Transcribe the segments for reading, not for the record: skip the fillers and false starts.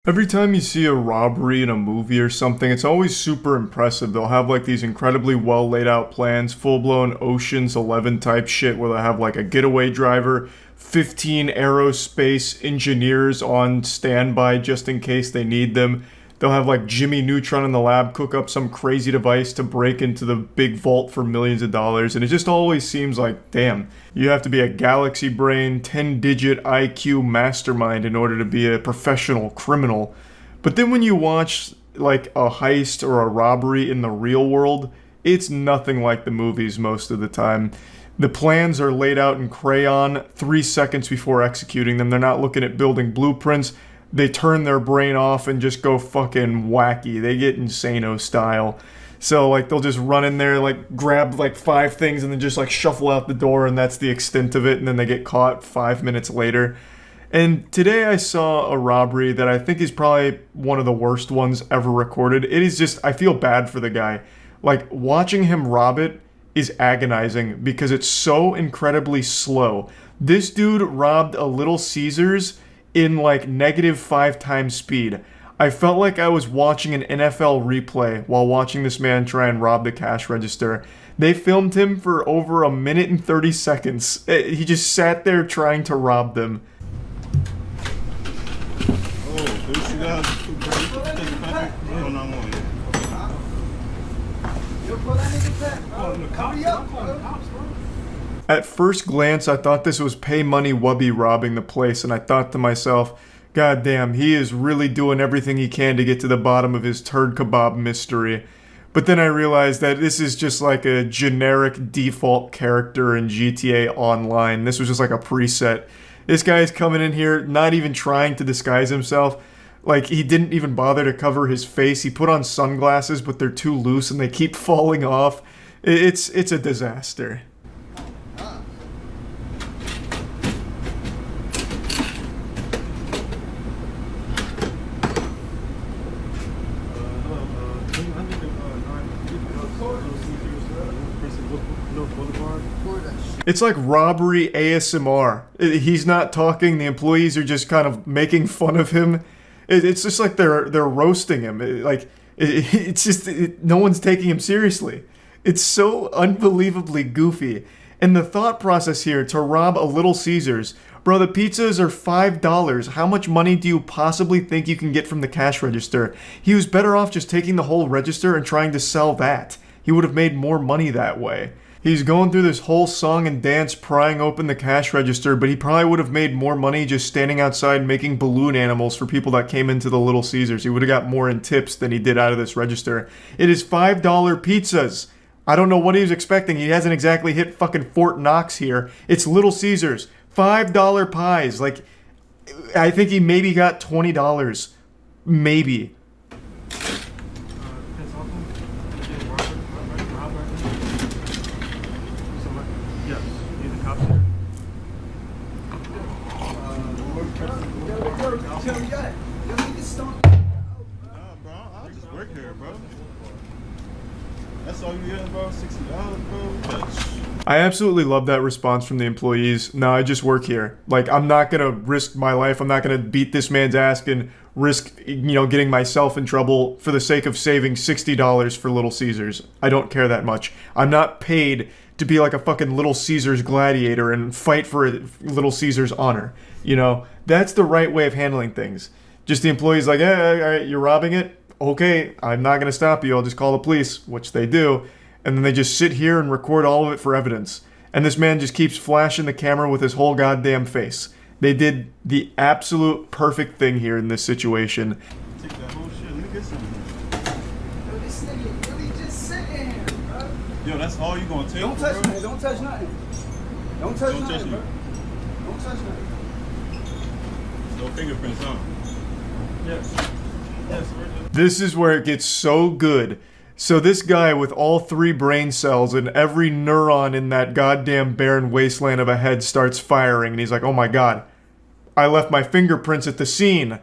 Every time you see a robbery in a movie or something, it's always super impressive. They'll have like these incredibly well laid out plans, full blown Ocean's 11 type shit where they'll have like a getaway driver, 15 aerospace engineers on standby just in case they need them. They'll have like Jimmy Neutron in the lab cook up some crazy device to break into the big vault for millions of dollars. And it just always seems like, damn, you have to be a galaxy brain, 10-digit IQ mastermind in order to be a professional criminal. But then when you watch like a heist or a robbery in the real world, it's nothing like the movies most of the time. The plans are laid out in crayon 3 seconds before executing them. They're not looking at building blueprints. They turn their brain off and just go fucking wacky. They get insano style. So like they'll just run in there, like grab like 5 things and then just like shuffle out the door, and that's the extent of it, and then they get caught 5 minutes later. And today I saw a robbery that I think is probably one of the worst ones ever recorded. It is just, I feel bad for the guy. Like watching him rob it is agonizing because it's so incredibly slow. This dude robbed a Little Caesars in like -5 times speed. I felt like I was watching an NFL replay while watching this man try and rob the cash register. They filmed him for over 1 minute and 30 seconds. He just sat there trying to rob them. At first glance, I thought this was Pay Money Wubby robbing the place, and I thought to myself, God damn, he is really doing everything he can to get to the bottom of his turd kebab mystery. But then I realized that this is just like a generic default character in GTA Online. This was just like a preset. This guy's coming in here not even trying to disguise himself. Like, he didn't even bother to cover his face. He put on sunglasses, but they're too loose and they keep falling off. It's a disaster. It's like robbery ASMR. He's not talking. The employees are just kind of making fun of him. It's just like they're roasting him. It's just no one's taking him seriously. It's so unbelievably goofy. And the thought process here to rob a Little Caesars, bro, the pizzas are $5. How much money do you possibly think you can get from the cash register? He was better off just taking the whole register and trying to sell that. He would have made more money that way. He's going through this whole song and dance prying open the cash register, but he probably would have made more money just standing outside making balloon animals for people that came into the Little Caesars. He would have got more in tips than he did out of this register. It is $5 pizzas. I don't know what he was expecting. He hasn't exactly hit fucking Fort Knox here. It's Little Caesars. $5 pies. Like, I think he maybe got $20. Maybe. That's all you getting, bro? $60, bro? I absolutely love that response from the employees. No, I just work here. Like, I'm not gonna risk my life. I'm not gonna beat this man's ass and risk, getting myself in trouble for the sake of saving $60 for Little Caesars. I don't care that much. I'm not paid to be like a fucking Little Caesars gladiator and fight for Little Caesars honor. That's the right way of handling things. Just the employees like, hey, all right, you're robbing it? Okay, I'm not going to stop you. I'll just call the police, which they do. And then they just sit here and record all of it for evidence. And this man just keeps flashing the camera with his whole goddamn face. They did the absolute perfect thing here in this situation. Take that whole shit. Let me get some. Yo, this nigga really just sitting here, bro. Yo, that's all you gonna take? Don't touch me. Don't touch nothing. Don't touch nothing, bro. Don't touch nothing. No fingerprints, huh? Yes. Yes, This is where it gets so good. So this guy with all 3 brain cells and every neuron in that goddamn barren wasteland of a head starts firing, and he's like, oh my god, I left my fingerprints at the scene.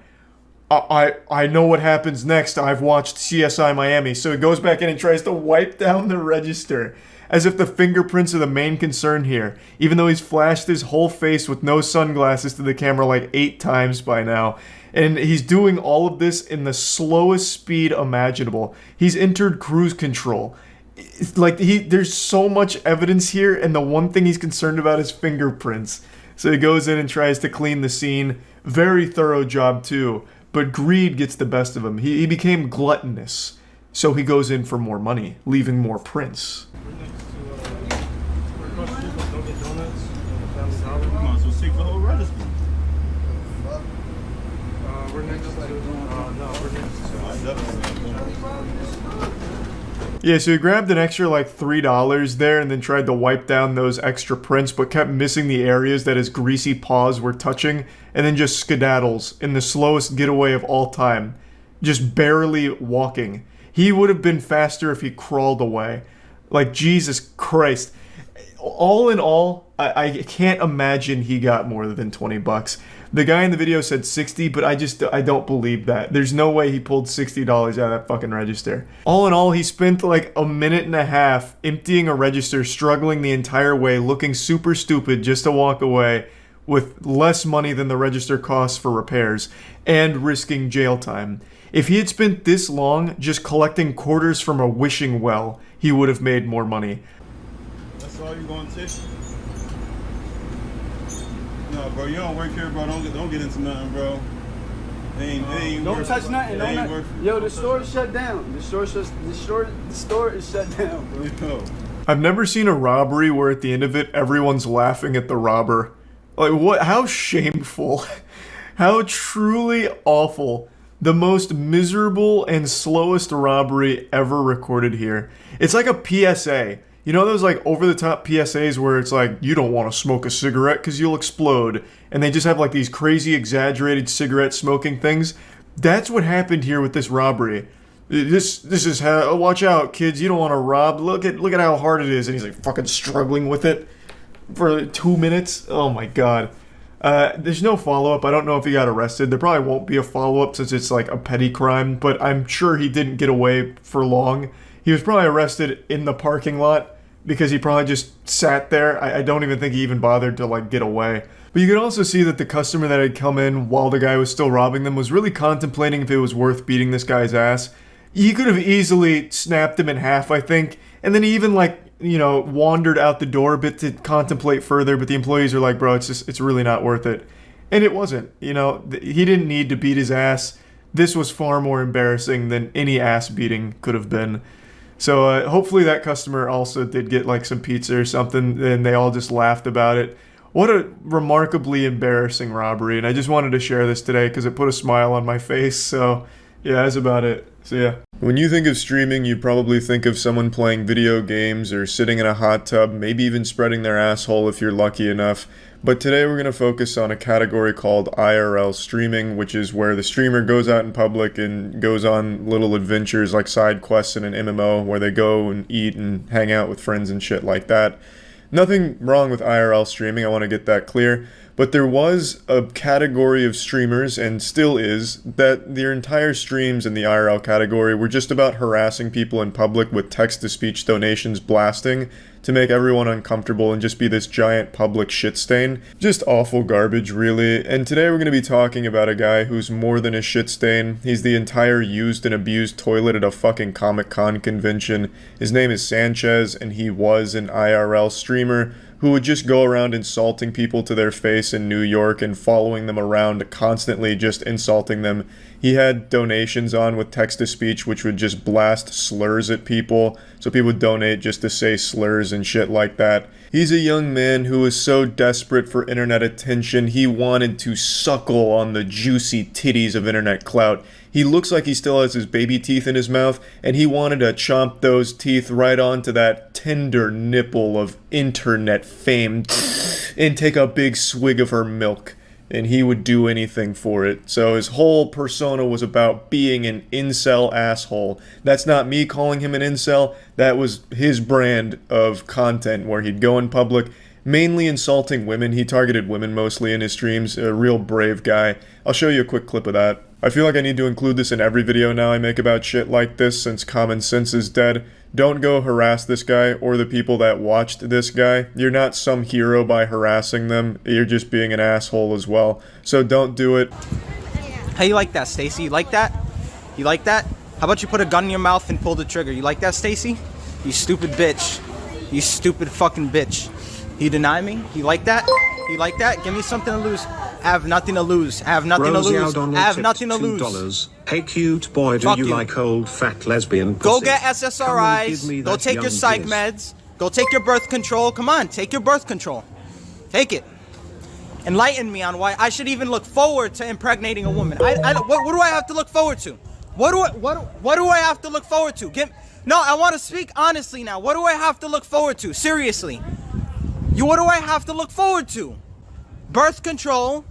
I know what happens next. I've watched CSI Miami. So he goes back in and tries to wipe down the register. As if the fingerprints are the main concern here. Even though he's flashed his whole face with no sunglasses to the camera like 8 times by now. And he's doing all of this in the slowest speed imaginable. He's entered cruise control. It's like there's so much evidence here, and the one thing he's concerned about is fingerprints. So he goes in and tries to clean the scene. Very thorough job too, but greed gets the best of him. He became gluttonous, so he goes in for more money, leaving more prints. We're next to, we're across the street from Dunkin' Donuts and the Family Dollar. Come on, so seek the whole register. We're next to, no, we're next to. Yeah, so he grabbed an extra like $3 there and then tried to wipe down those extra prints, but kept missing the areas that his greasy paws were touching, and then just skedaddles in the slowest getaway of all time, just barely walking. He would have been faster if he crawled away. Like, Jesus Christ. All in all, I can't imagine he got more than 20 bucks. The guy in the video said 60, but I don't believe that. There's no way he pulled $60 out of that fucking register. All in all, he spent like a minute and a half emptying a register, struggling the entire way, looking super stupid just to walk away with less money than the register costs for repairs, and risking jail time. If he had spent this long just collecting quarters from a wishing well, he would have made more money. That's all you gonna take? No, bro, you don't work here, bro. Don't get into nothing, bro. Ain't Don't worth touch it. nothing. It ain't Don't worth it. Yo, the store is shut down. The store is shut down, bro. Yo. I've never seen a robbery where at the end of it, everyone's laughing at the robber. Like, what? How shameful. How truly awful. The most miserable and slowest robbery ever recorded here. It's like a PSA. You know those like over-the-top PSAs where it's like, you don't want to smoke a cigarette because you'll explode. And they just have like these crazy exaggerated cigarette smoking things. That's what happened here with this robbery. This is how, watch out kids, you don't want to rob. Look at how hard it is. And he's like fucking struggling with it for 2 minutes. Oh my god. There's no follow-up. I don't know if he got arrested. There probably won't be a follow-up since it's like a petty crime, but I'm sure he didn't get away for long. He was probably arrested in the parking lot because he probably just sat there. I don't even think he even bothered to like get away. But you could also see that the customer that had come in while the guy was still robbing them was really contemplating if it was worth beating this guy's ass. He could have easily snapped him in half, I think, and then he even like, you know, wandered out the door a bit to contemplate further, but the employees are like, bro, it's really not worth it. And it wasn't, you know, he didn't need to beat his ass. This was far more embarrassing than any ass beating could have been. So hopefully that customer also did get like some pizza or something, and they all just laughed about it. What a remarkably embarrassing robbery, and I just wanted to share this today because it put a smile on my face. So yeah, that's about it. So yeah. When you think of streaming, you probably think of someone playing video games or sitting in a hot tub, maybe even spreading their asshole if you're lucky enough. But today we're going to focus on a category called IRL streaming, which is where the streamer goes out in public and goes on little adventures like side quests in an MMO where they go and eat and hang out with friends and shit like that. Nothing wrong with IRL streaming, I want to get that clear. But there was a category of streamers, and still is, that their entire streams in the IRL category were just about harassing people in public with text-to-speech donations blasting to make everyone uncomfortable and just be this giant public shit stain. Just awful garbage, really. And today we're going to be talking about a guy who's more than a shit stain. He's the entire used and abused toilet at a fucking Comic-Con convention. His name is Sanchez, and he was an IRL streamer who would just go around insulting people to their face in New York and following them around, constantly just insulting them. He had donations on with text-to-speech, which would just blast slurs at people, so people would donate just to say slurs and shit like that. He's a young man who was so desperate for internet attention, he wanted to suckle on the juicy titties of internet clout. He looks like he still has his baby teeth in his mouth, and he wanted to chomp those teeth right onto that tender nipple of internet fame and take a big swig of her milk. And he would do anything for it. So his whole persona was about being an incel asshole. That's not me calling him an incel. That was his brand of content where he'd go in public, mainly insulting women. He targeted women mostly in his streams. A real brave guy. I'll show you a quick clip of that. I feel like I need to include this in every video now I make about shit like this since common sense is dead. Don't go harass this guy or the people that watched this guy. You're not some hero by harassing them. You're just being an asshole as well. So don't do it. How you like that, Stacy? You like that? You like that? How about you put a gun in your mouth and pull the trigger? You like that, Stacy? You stupid bitch. You stupid fucking bitch. You deny me? You like that? You like that? Give me something to lose. I have nothing to lose. I have nothing to lose. I have nothing to lose. Hey cute boy, do you like old fat lesbian pussy? Go get SSRIs. Go take your psych meds. Go take your birth control. Come on, take your birth control. Take it. Enlighten me on why I should even look forward to impregnating a woman. What do I have to look forward to? What do I have to look forward to? No, I want to speak honestly now. What do I have to look forward to? Seriously. What do I have to look forward to? Birth control.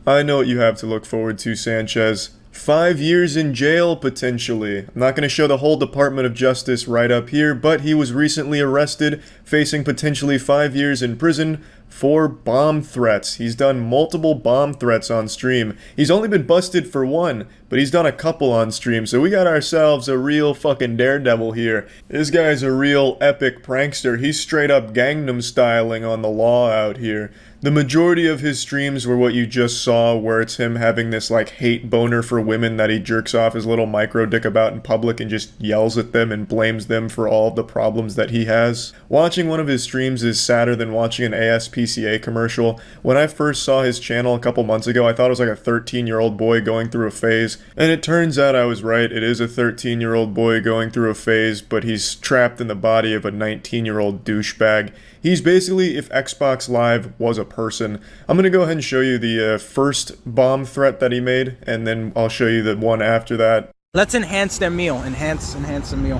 I know what you have to look forward to, Sanchez. 5 years in jail, potentially. I'm not going to show the whole Department of Justice right up here, but he was recently arrested, facing potentially 5 years in prison for bomb threats. He's done multiple bomb threats on stream. He's only been busted for one, but he's done a couple on stream, so we got ourselves a real fucking daredevil here. This guy's a real epic prankster. He's straight up Gangnam styling on the law out here. The majority of his streams were what you just saw, where it's him having this like hate boner for women that he jerks off his little micro dick about in public and just yells at them and blames them for all of the problems that he has. Watching one of his streams is sadder than watching an ASPCA commercial. When I first saw his channel a couple months ago, I thought it was like a 13-year-old boy going through a phase, and it turns out I was right. It is a 13-year-old boy going through a phase, but he's trapped in the body of a 19-year-old douchebag. He's basically if Xbox Live was a person. I'm going to go ahead and show you the first bomb threat that he made, and then I'll show you the one after that. Let's enhance their meal. Enhance the meal.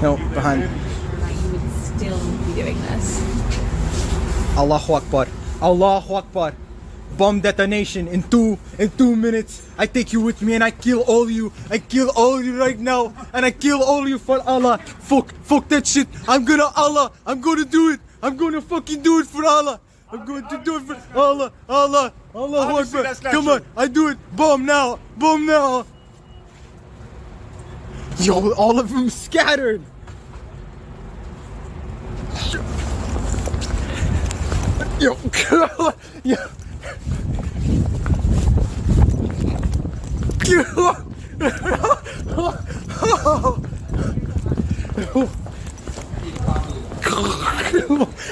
No, behind. You would still be doing this. Allahu Akbar. Allahu Akbar. Bomb detonation in two minutes. I take you with me and I kill all you. I kill all you right now. And I kill all you for Allah. Fuck that shit. I'm gonna do it. I'm gonna fucking do it for Allah. I'm going to do it for Allah. Allahu Akbar. Come on, I do it. Bomb now. Yo, all of them scattered. Yo, yo.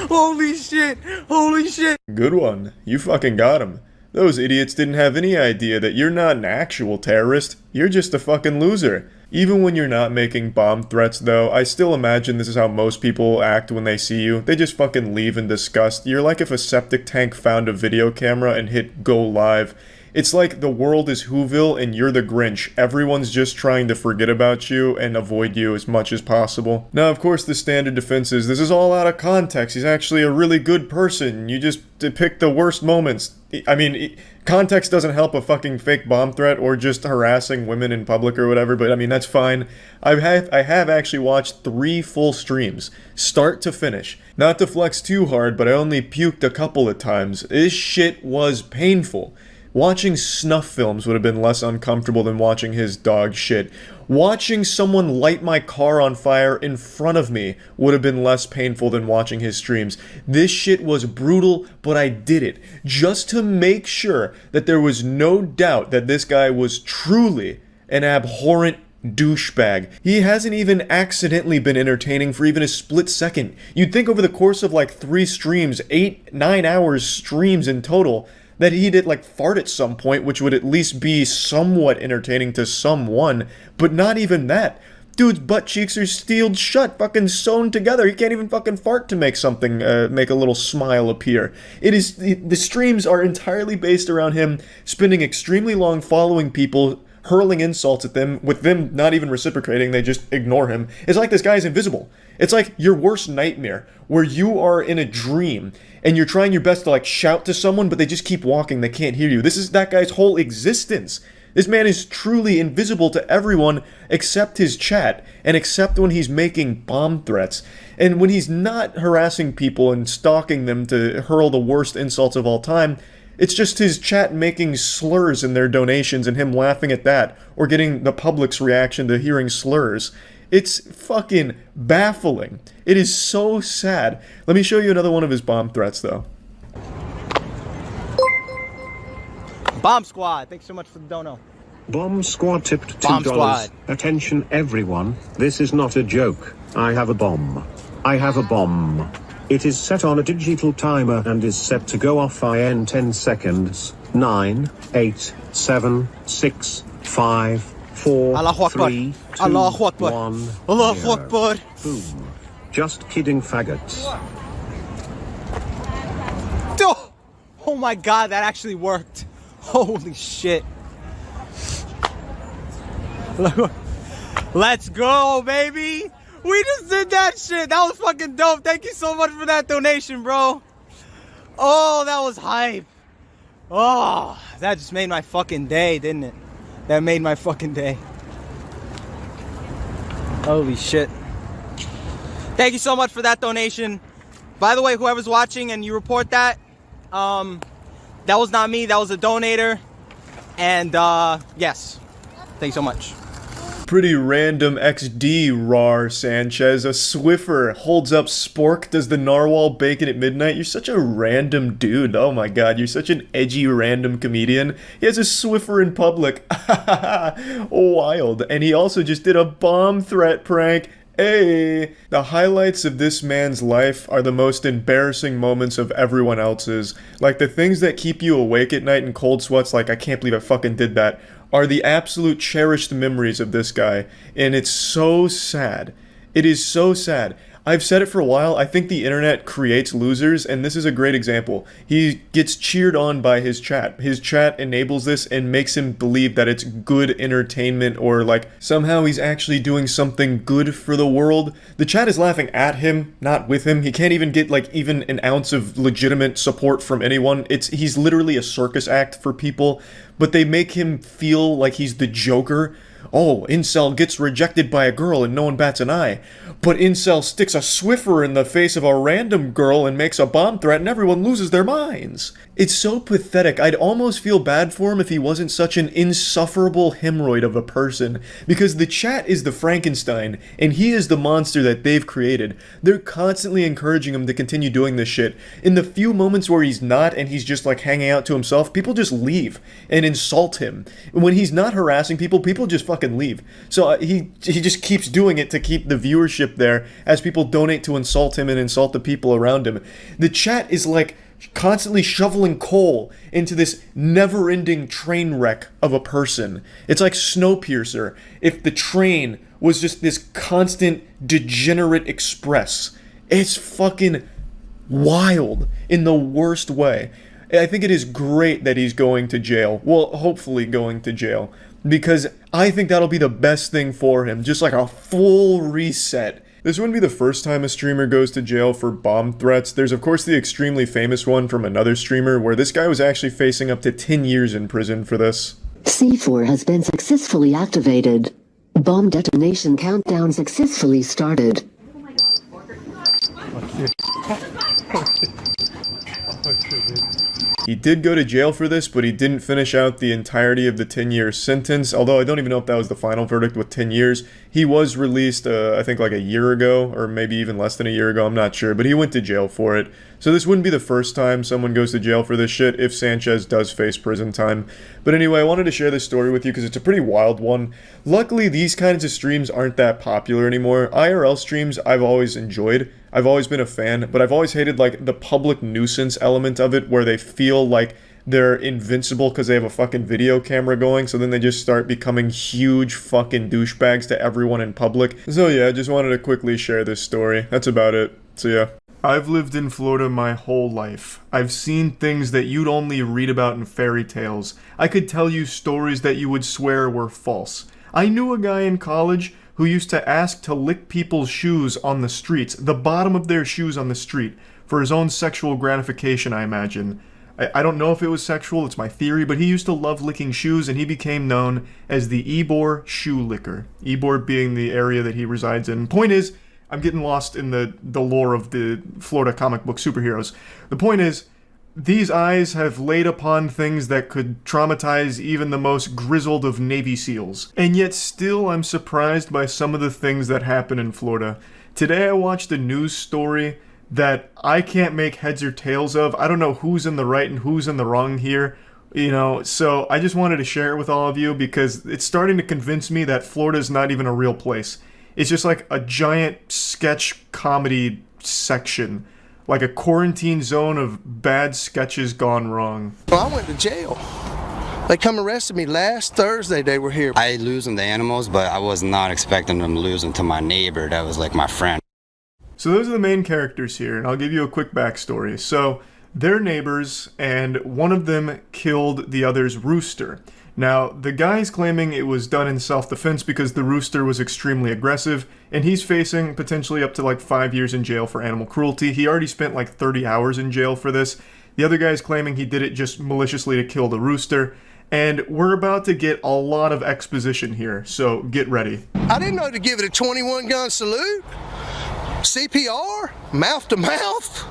Holy shit. Good one. You fucking got him. Those idiots didn't have any idea that you're not an actual terrorist. You're just a fucking loser. Even when you're not making bomb threats though, I still imagine this is how most people act when they see you. They just fucking leave in disgust. You're like if a septic tank found a video camera and hit go live. It's like the world is Whoville and you're the Grinch. Everyone's just trying to forget about you and avoid you as much as possible. Now, of course, the standard defense is this is all out of context. He's actually a really good person. You just depict the worst moments. I mean, context doesn't help a fucking fake bomb threat or just harassing women in public or whatever, but I mean, that's fine. I have actually watched 3 full streams, start to finish. Not to flex too hard, but I only puked a couple of times. This shit was painful. Watching snuff films would have been less uncomfortable than watching his dog shit. Watching someone light my car on fire in front of me would have been less painful than watching his streams. This shit was brutal, but I did it just to make sure that there was no doubt that this guy was truly an abhorrent douchebag. He hasn't even accidentally been entertaining for even a split second. You'd think over the course of like 3 streams, 8-9 hours streams in total, that he did like fart at some point, which would at least be somewhat entertaining to someone, but not even that. Dude's butt cheeks are sealed shut, fucking sewn together. He can't even fucking fart to make something, make a little smile appear. The streams are entirely based around him spending extremely long following people, hurling insults at them, with them not even reciprocating, they just ignore him. It's like this guy's invisible. It's like your worst nightmare, where you are in a dream, and you're trying your best to like shout to someone, but they just keep walking, they can't hear you. This is that guy's whole existence. This man is truly invisible to everyone except his chat, and except when he's making bomb threats. And when he's not harassing people and stalking them to hurl the worst insults of all time, it's just his chat making slurs in their donations and him laughing at that, or getting the public's reaction to hearing slurs. It's fucking baffling. It is so sad. Let me show you another one of his bomb threats, though. Bomb Squad, thanks so much for the dono. Bomb Squad tipped $2. Bomb Squad. Attention everyone, this is not a joke. I have a bomb. I have a bomb. It is set on a digital timer and is set to go off in 10 seconds. 9, 8, 7, 6, 5, 4, Allahu Akbar. 3, 2, Allahu Akbar. 1, Allahu 0. Akbar. Boom. Just kidding, faggots. Oh my god, that actually worked. Holy shit. Let's go, baby. We just did that shit. That was fucking dope. Thank you so much for that donation, bro. Oh, that was hype. Oh, that just made my fucking day, didn't it? That made my fucking day. Holy shit. Thank you so much for that donation. By the way, whoever's watching and you report that, that was not me, that was a donator. And yes, thank you so much. Pretty random XD, Rar Sanchez. A Swiffer holds up Spork, does the narwhal bacon at midnight. You're such a random dude. Oh my god, you're such an edgy random comedian. He has a Swiffer in public. Wild. And he also just did a bomb threat prank. Hey! The highlights of this man's life are the most embarrassing moments of everyone else's. Like the things that keep you awake at night in cold sweats, like I can't believe I fucking did that, are the absolute cherished memories of this guy. And it's so sad. It is so sad. I've said it for a while, I think the internet creates losers, and this is a great example. He gets cheered on by his chat. His chat enables this and makes him believe that it's good entertainment, or like somehow he's actually doing something good for the world. The chat is laughing at him, not with him. He can't even get like even an ounce of legitimate support from anyone. He's literally a circus act for people, but they make him feel like he's the Joker. Oh, Incel gets rejected by a girl and no one bats an eye. But Incel sticks a Swiffer in the face of a random girl and makes a bomb threat and everyone loses their minds. It's so pathetic. I'd almost feel bad for him if he wasn't such an insufferable hemorrhoid of a person. Because the chat is the Frankenstein, and he is the monster that they've created. They're constantly encouraging him to continue doing this shit. In the few moments where he's not and he's just like hanging out to himself, people just leave and insult him. When he's not harassing people, people just fucking leave. So he just keeps doing it to keep the viewership there as people donate to insult him and insult the people around him. The chat is like constantly shoveling coal into this never-ending train wreck of a person. It's like Snowpiercer if the train was just this constant degenerate express. It's fucking wild in the worst way. I think it is great that he's going to jail. Well, hopefully going to jail. Because I think that'll be the best thing for him. Just like a full reset. This wouldn't be the first time a streamer goes to jail for bomb threats. There's of course the extremely famous one from another streamer where this guy was actually facing up to 10 years in prison for this. C4 has been successfully activated. Bomb detonation countdown successfully started. He did go to jail for this, but he didn't finish out the entirety of the 10-year sentence, although I don't even know if that was the final verdict with 10 years. He was released, I think like a year ago, or maybe even less than a year ago, I'm not sure, but he went to jail for it. So this wouldn't be the first time someone goes to jail for this shit if Sanchez does face prison time. But anyway, I wanted to share this story with you because it's a pretty wild one. Luckily, these kinds of streams aren't that popular anymore. IRL streams I've always enjoyed. I've always been a fan, but I've always hated like the public nuisance element of it where they feel like they're invincible because they have a fucking video camera going, so then they just start becoming huge fucking douchebags to everyone in public. So yeah, I just wanted to quickly share this story. That's about it. So yeah. I've lived in Florida my whole life. I've seen things that you'd only read about in fairy tales. I could tell you stories that you would swear were false. I knew a guy in college who used to ask to lick people's shoes on the streets, the bottom of their shoes on the street, for his own sexual gratification, I imagine. I don't know if it was sexual, it's my theory, but he used to love licking shoes, and he became known as the Ybor shoe licker. Ybor being the area that he resides in. Point is, I'm getting lost in the lore of the Florida comic book superheroes. The point is, these eyes have laid upon things that could traumatize even the most grizzled of Navy SEALs. And yet still I'm surprised by some of the things that happen in Florida. Today I watched a news story that I can't make heads or tails of. I don't know who's in the right and who's in the wrong here. You know, so I just wanted to share it with all of you because it's starting to convince me that Florida is not even a real place. It's just like a giant sketch comedy section, like a quarantine zone of bad sketches gone wrong. Well, I went to jail. They come arrested me last Thursday. They were here. I lose them to animals, but I was not expecting them to lose them to my neighbor that was like my friend. So those are the main characters here, and I'll give you a quick backstory. So they're neighbors, and one of them killed the other's rooster. Now, the guy's claiming it was done in self-defense because the rooster was extremely aggressive, and he's facing potentially up to like 5 years in jail for animal cruelty. He already spent like 30 hours in jail for this. The other guy's claiming he did it just maliciously to kill the rooster. And we're about to get a lot of exposition here, so get ready. I didn't know to give it a 21 gun salute. CPR, mouth to mouth,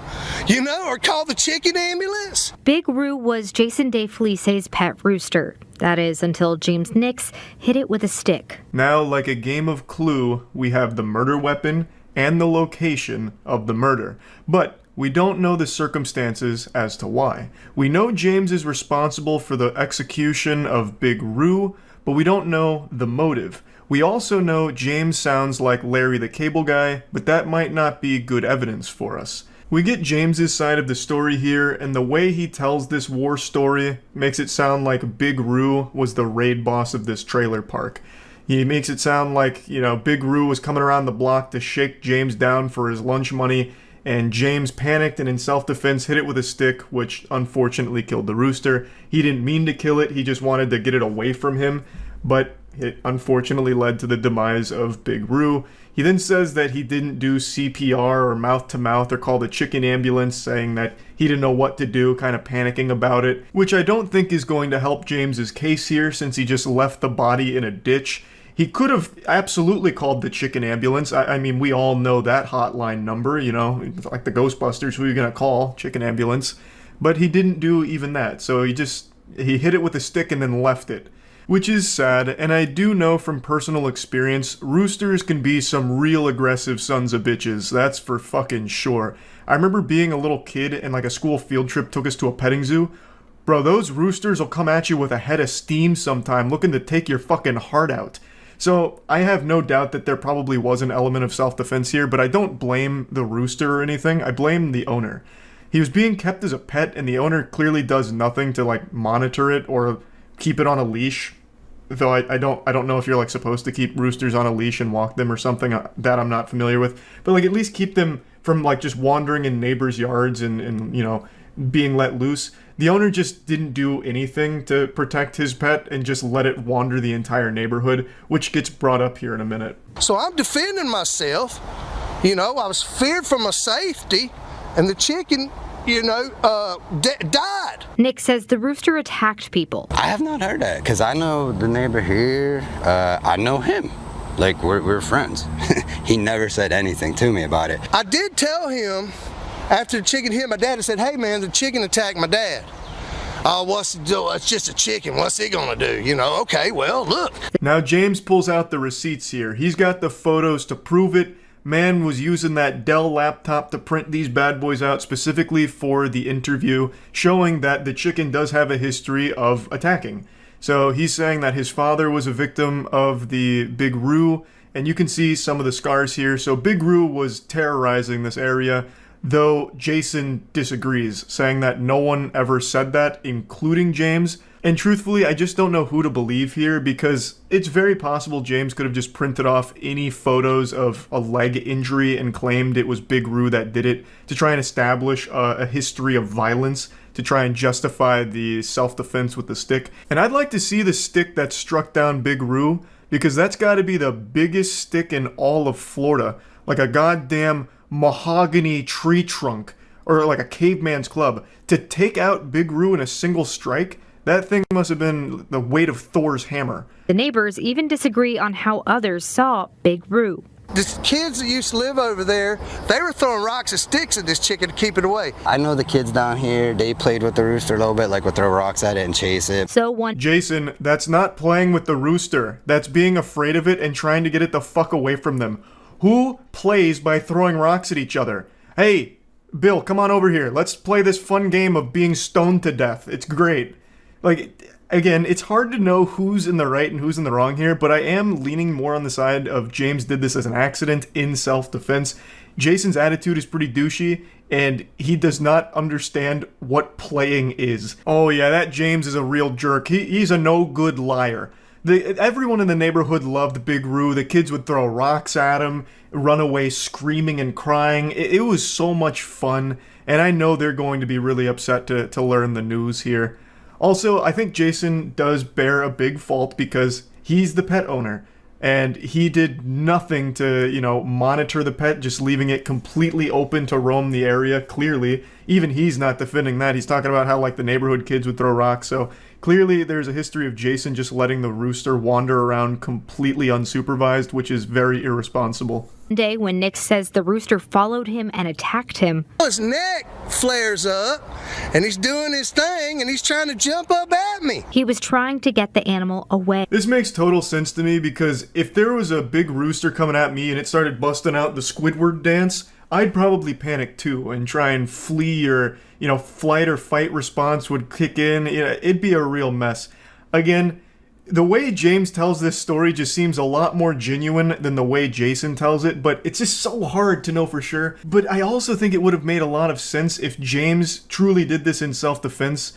or call the chicken ambulance. Big Roo was Jason De Felice's pet rooster. That is, until James Nix hit it with a stick. Now, like a game of Clue, we have the murder weapon and the location of the murder. But we don't know the circumstances as to why. We know James is responsible for the execution of Big Roo, but we don't know the motive. We also know James sounds like Larry the Cable Guy, but that might not be good evidence for us. We get James's side of the story here, and the way he tells this war story makes it sound like Big Roo was the raid boss of this trailer park. He makes it sound like, Big Roo was coming around the block to shake James down for his lunch money, and James panicked and in self-defense hit it with a stick, which unfortunately killed the rooster. He didn't mean to kill it, he just wanted to get it away from him, but it unfortunately led to the demise of Big Roo. He then says that he didn't do CPR or mouth-to-mouth or call the chicken ambulance, saying that he didn't know what to do, kind of panicking about it, which I don't think is going to help James's case here since he just left the body in a ditch. He could have absolutely called the chicken ambulance. I mean, we all know that hotline number, it's like the Ghostbusters, who are you going to call? Chicken ambulance. But he didn't do even that, so he hit it with a stick and then left it. Which is sad, and I do know from personal experience, roosters can be some real aggressive sons of bitches, that's for fucking sure. I remember being a little kid and like a school field trip took us to a petting zoo. Bro, those roosters will come at you with a head of steam sometime, looking to take your fucking heart out. So I have no doubt that there probably was an element of self-defense here, but I don't blame the rooster or anything, I blame the owner. He was being kept as a pet, and the owner clearly does nothing to like monitor it or keep it on a leash. Though I don't know if you're like supposed to keep roosters on a leash and walk them or something, that I'm not familiar with. But like at least keep them from like just wandering in neighbors' yards and being let loose. The owner just didn't do anything to protect his pet and just let it wander the entire neighborhood, which gets brought up here in a minute. So I'm defending myself. I was feared for my safety, and the chicken died. Nick says the rooster attacked people. I have not heard that, because I know the neighbor here, I know him. Like, we're friends. He never said anything to me about it. I did tell him, after the chicken hit my dad, I said, hey man, the chicken attacked my dad. Oh, it's just a chicken, what's he gonna do? Okay, well, look. Now James pulls out the receipts here. He's got the photos to prove it. Man was using that Dell laptop to print these bad boys out specifically for the interview, showing that the chicken does have a history of attacking. So he's saying that his father was a victim of the Big Roo, and you can see some of the scars here. So Big Roo was terrorizing this area, though Jason disagrees, saying that no one ever said that, including James. And truthfully, I just don't know who to believe here, because it's very possible James could have just printed off any photos of a leg injury and claimed it was Big Roo that did it to try and establish a history of violence, to try and justify the self-defense with the stick. And I'd like to see the stick that struck down Big Roo, because that's got to be the biggest stick in all of Florida. Like a goddamn mahogany tree trunk, or like a caveman's club. To take out Big Roo in a single strike, that thing must have been the weight of Thor's hammer. The neighbors even disagree on how others saw Big Roo. The kids that used to live over there, they were throwing rocks and sticks at this chicken to keep it away. I know the kids down here, they played with the rooster a little bit, like would throw rocks at it and chase it. Jason, that's not playing with the rooster. That's being afraid of it and trying to get it the fuck away from them. Who plays by throwing rocks at each other? Hey, Bill, come on over here. Let's play this fun game of being stoned to death. It's great. Like, again, it's hard to know who's in the right and who's in the wrong here, but I am leaning more on the side of James did this as an accident in self-defense. Jason's attitude is pretty douchey, and he does not understand what playing is. Oh yeah, that James is a real jerk. He's a no-good liar. Everyone in the neighborhood loved Big Roo. The kids would throw rocks at him, run away screaming and crying. It was so much fun, and I know they're going to be really upset to learn the news here. Also, I think Jason does bear a big fault because he's the pet owner, and he did nothing to, monitor the pet, just leaving it completely open to roam the area, clearly. Even he's not defending that. He's talking about how, like, the neighborhood kids would throw rocks, so clearly there's a history of Jason just letting the rooster wander around completely unsupervised, which is very irresponsible. One day when Nick says the rooster followed him and attacked him. His neck flares up, and he's doing his thing, and he's trying to jump up at me. He was trying to get the animal away. This makes total sense to me because if there was a big rooster coming at me and it started busting out the Squidward dance, I'd probably panic too and try and flee, or, flight or fight response would kick in. It'd be a real mess. Again, the way James tells this story just seems a lot more genuine than the way Jason tells it, but it's just so hard to know for sure. But I also think it would have made a lot of sense if James truly did this in self-defense,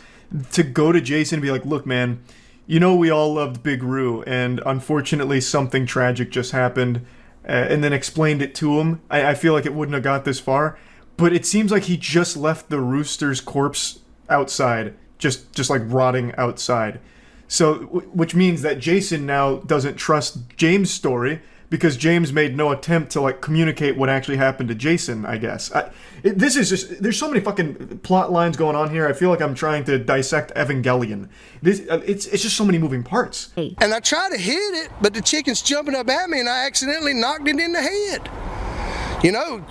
to go to Jason and be like, look, man, we all loved Big Roo, and unfortunately something tragic just happened, and then explained it to him. I feel like it wouldn't have got this far, but it seems like he just left the rooster's corpse outside, just like rotting outside. So, which means that Jason now doesn't trust James' story because James made no attempt to, like, communicate what actually happened to Jason, I guess. This is just, there's so many fucking plot lines going on here. I feel like I'm trying to dissect Evangelion. It's just so many moving parts. And I try to hit it, but the chicken's jumping up at me, and I accidentally knocked it in the head.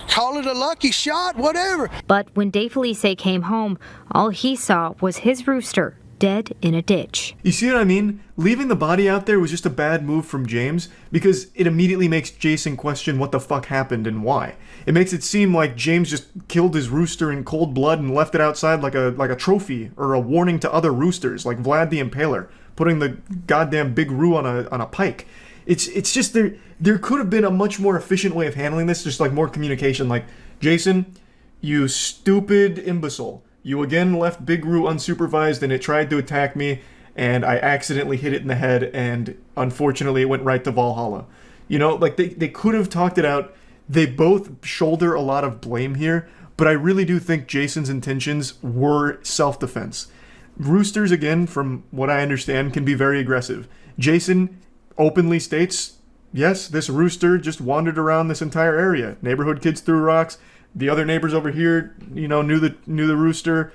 Call it a lucky shot, whatever. But when Dave Felice came home, all he saw was his rooster dead in a ditch. You see what I mean? Leaving the body out there was just a bad move from James because it immediately makes Jason question what the fuck happened and why. It makes it seem like James just killed his rooster in cold blood and left it outside like a trophy or a warning to other roosters, like Vlad the Impaler, putting the goddamn Big Roo on a pike. It's just there could have been a much more efficient way of handling this, just like more communication, like, Jason, you stupid imbecile. You again left Big Roo unsupervised and it tried to attack me, and I accidentally hit it in the head, and unfortunately it went right to Valhalla. They could have talked it out. They both shoulder a lot of blame here, but I really do think Jason's intentions were self-defense. Roosters, again, from what I understand, can be very aggressive. Jason openly states, yes, this rooster just wandered around this entire area. Neighborhood kids threw rocks. The other neighbors over here, knew the rooster.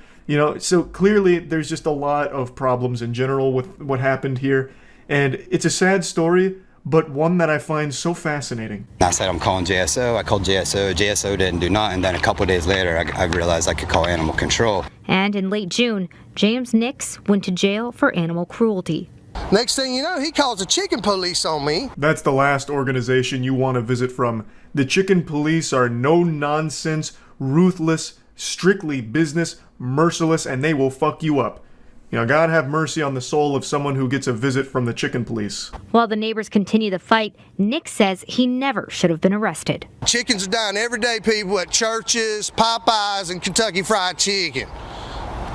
So clearly there's just a lot of problems in general with what happened here. And it's a sad story, but one that I find so fascinating. I said I'm calling JSO. I called JSO. JSO didn't do nothing. Then a couple days later, I realized I could call animal control. And in late June, James Nix went to jail for animal cruelty. Next thing you know, he calls the chicken police on me. That's the last organization you want to visit from. The chicken police are no-nonsense, ruthless, strictly business, merciless, and they will fuck you up. God have mercy on the soul of someone who gets a visit from the chicken police. While the neighbors continue the fight, Nick says he never should have been arrested. Chickens are dying every day, people, at churches, Popeyes, and Kentucky Fried Chicken.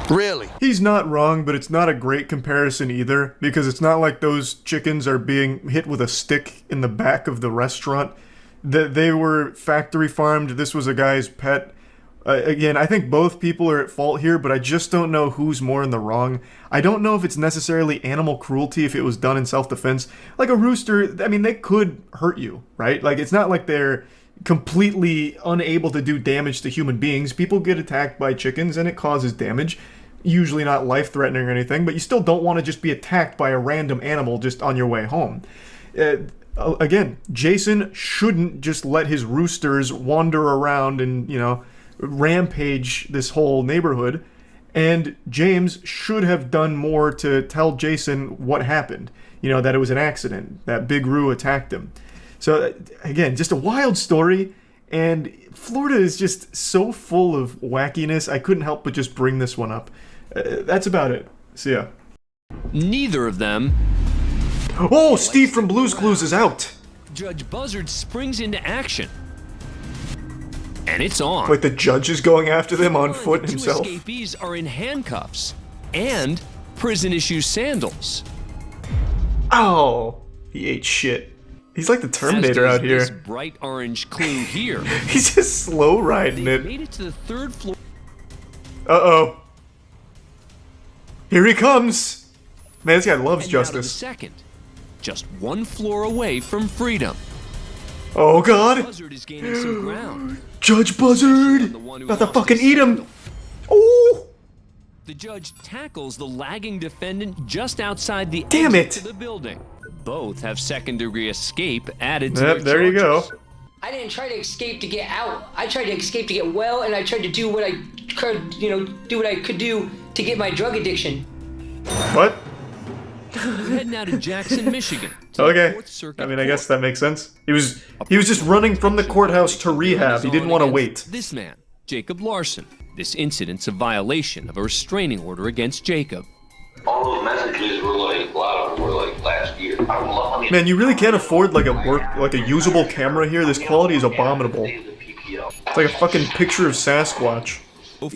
Really? He's not wrong, but it's not a great comparison either, because it's not like those chickens are being hit with a stick in the back of the restaurant. They were factory farmed. This was a guy's pet. Again, I think both people are at fault here, but I just don't know who's more in the wrong. I don't know if it's necessarily animal cruelty if it was done in self-defense. Like a rooster, they could hurt you, right? Like, it's not like they're completely unable to do damage to human beings. People get attacked by chickens and it causes damage. Usually not life-threatening or anything, but you still don't want to just be attacked by a random animal just on your way home. Again, Jason shouldn't just let his roosters wander around and, rampage this whole neighborhood. And James should have done more to tell Jason what happened. That it was an accident, that Big Roo attacked him. So, again, just a wild story, and Florida is just so full of wackiness, I couldn't help but just bring this one up. That's about it. See ya. neither of them. Oh, Steve from Blue's Clues is out. Judge Buzzard springs into action. And it's on. Like the judge is going after them on foot The himself. two escapees are in handcuffs and prison-issue sandals. Oh, he ate shit. He's like the Terminator As does out here. This bright orange clue here. He's just slow riding They it. made it to the 3rd floor. Uh-oh. Here he comes. Man, this guy loves And now to the justice. 2nd, just 1 floor away from freedom. Oh God! Buzzard is gaining some ground. Judge Buzzard! About to fucking eat him! Oh! The judge tackles the lagging defendant just outside the Damn exit it. to the building. Both have second-degree escape added to Yep, their there you go. charges. I didn't try to escape to get out. I tried to escape to get well, and I tried to do what I could, do what I could do to get my drug addiction. What? We're heading out to Jackson, Michigan. to the Okay. 4th Circuit I mean, I guess Court. that makes sense. He was just running from the courthouse to rehab. He didn't want to wait. This man, Jacob Larson. This incident's a violation of a restraining order against Jacob. All those messages were like, a lot of them were like last year. Man, you really can't afford like a usable camera here. This quality is abominable. It's like a fucking picture of Sasquatch.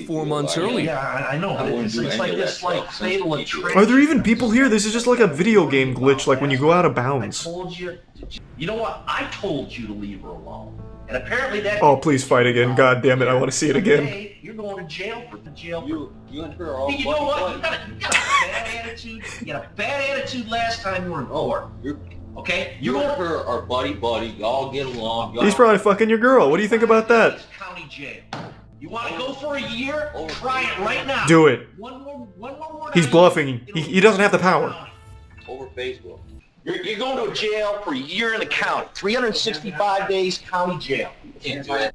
4 months earlier. Yeah, I know, but it's like this, like fatal attraction. Are there even people here? This is just like a video game glitch, like when you go out of I bounds. told you. You know what? I told you to leave her alone, and apparently that. Oh, please fight again. God damn it, I want to see it again. Today, you're going to jail for the jail. You and her are all You know what? You got a bad attitude. You had a bad attitude last time you were in court. Okay? You and her are buddy. You all get along. He's probably fucking your girl. What do you think about that? County jail. You want to go for a year? Try it right now. Do it. One more He's night. bluffing. He doesn't have the power. Over Facebook. You're going to jail for a year in the county. 365 days county jail. Can't do it.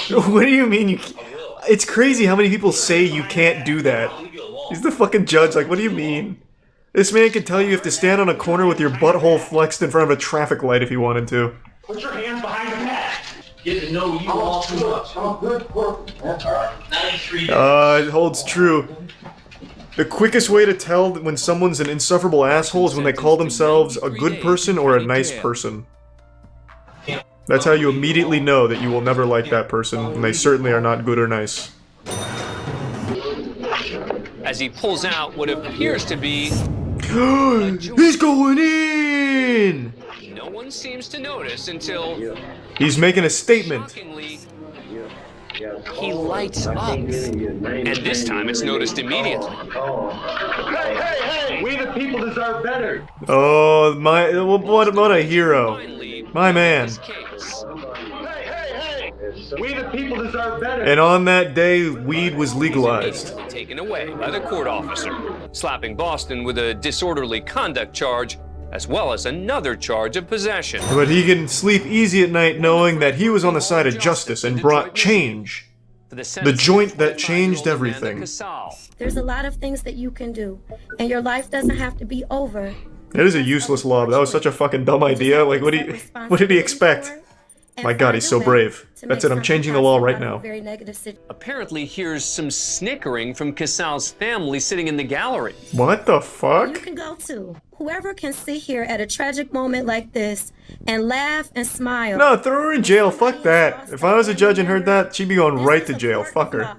What do you mean you can't? It's crazy how many people say you can't do that. He's the fucking judge. Like, what do you mean? This man can tell you have to stand on a corner with your butthole flexed in front of a traffic light if he wanted to. Put your hands behind your back. Get to know you all too much. That's all right. 93 days. It holds true. The quickest way to tell when someone's an insufferable asshole is when they call themselves a good person or a nice person. That's how you immediately know that you will never like that person, and they certainly are not good or nice. As he pulls out what appears to be... He's going in! No one seems to notice until... He's making a statement. Shockingly, he lights up. And this time it's noticed immediately. Hey! We the people deserve better. Oh, what a hero. My man. We the people deserve better. And on that day, weed was legalized. Taken away by the court officer, slapping Boston with a disorderly conduct charge, as well as another charge of possession. But he can sleep easy at night knowing that he was on the side of justice and brought change. The joint that changed everything. There's a lot of things that you can do, and your life doesn't have to be over. That is a useless law, but that was such a fucking dumb idea. Like, what did he expect? My god, he's so brave. That's it, I'm changing the law right now. Apparently here's some snickering from Casal's family sitting in the gallery. What the fuck? You can go too. Whoever can sit here at a tragic moment like this and laugh and smile. No, throw her in jail, fuck that. If I was a judge and heard that, she'd be going right to jail, fuck her.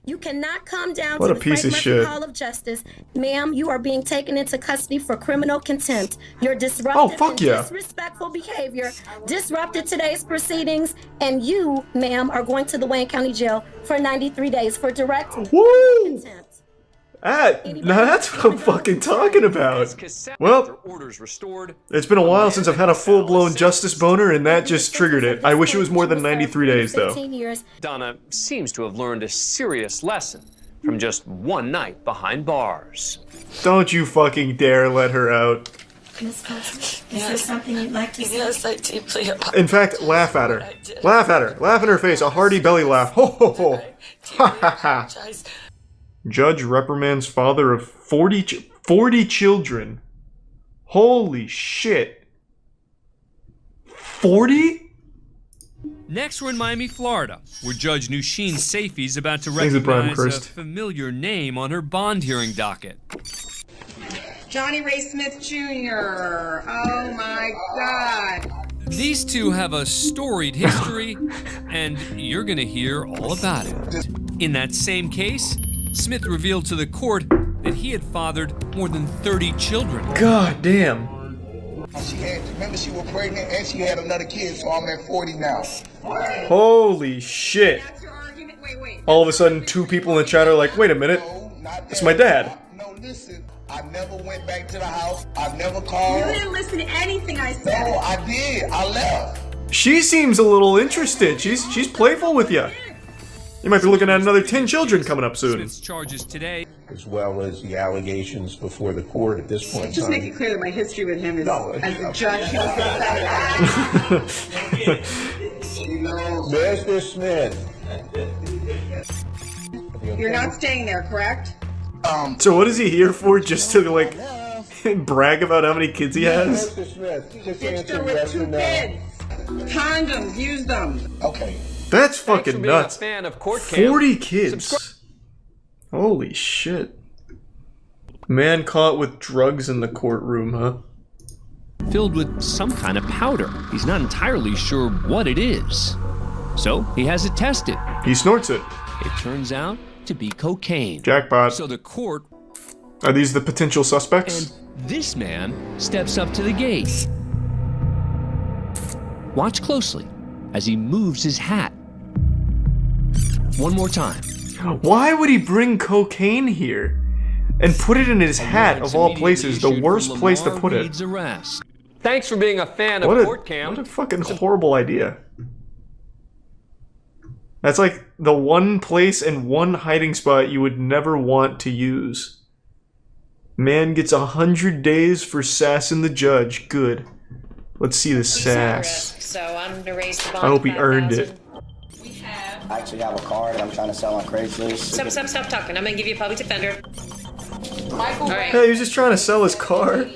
You cannot come down What to a the piece Frank of Murphy shit. Hall of Justice. Ma'am, you are being taken into custody for criminal contempt. Your disruptive and disrespectful behavior disrupted today's proceedings, and you, ma'am, are going to the Wayne County Jail for 93 days for direct contempt. Now that's what I'm fucking talking about. Well, it's been a while since I've had a full-blown justice boner, and that just triggered it. I wish it was more than 93 days, though. Donna seems to have learned a serious lesson from just one night behind bars. Don't you fucking dare let her out. Miss Carson, is there something you'd like to say? Yes, I deeply apologize. In fact, laugh at her. Laugh at her. Laugh in her face. A hearty belly laugh. Ho ho ho. Ha ha ha. Judge reprimands father of 40 children. Holy shit. 40? Next, we're in Miami, Florida, where Judge Nushin Safie's about to Thanks to Brian recognize a Kirst. familiar name on her bond hearing docket. Johnny Ray Smith Jr. Oh my God. These two have a storied history, and you're gonna hear all about it. In that same case, Smith revealed to the court that he had fathered more than 30 children. God damn. Remember, she was pregnant and she had another kid, so I'm at 40 now. Holy shit. All of a sudden, two people in the chat are like, wait a minute, it's my dad. No, listen, I never went back to the house. I never called. You didn't listen to anything I said. No, I did. I left. She seems a little interested. She's playful with you. You might be looking at another 10 children coming up soon. Smith's charges today, as well as the allegations before the court at this point in Just time. make it clear that my history with him is as a judge. Mr. Smith. You're not staying there, correct? So what is he here for? Just to like brag about how many kids he has? Mr. Smith, just Bitch, answer there were yes or 2 no. kids. Condoms, use them. Okay. That's for fucking being a nuts. fan of Court Cam. 40 kids. Holy shit. Man caught with drugs in the courtroom, huh? filled with some kind of powder. He's not entirely sure what it is. So he has it tested. He snorts it. It turns out to be cocaine. Jackpot. So the court... Are these the potential suspects? And this man steps up to the gate. Watch closely as he moves his hat. One more time. Why would he bring cocaine here? And put it in his hat, of all places, the worst place to put it. Arrest. Thanks for being a fan of Court Cam. What a fucking horrible idea. That's like the one place and one hiding spot you would never want to use. Man gets 100 days for sassing the judge. Good. Let's see the sass. So I'm gonna raise the bond. I hope he earned it. I actually have a car that I'm trying to sell on Craigslist. Stop talking. I'm gonna give you a public defender. Michael Ray. Hey, he was just trying to sell his car.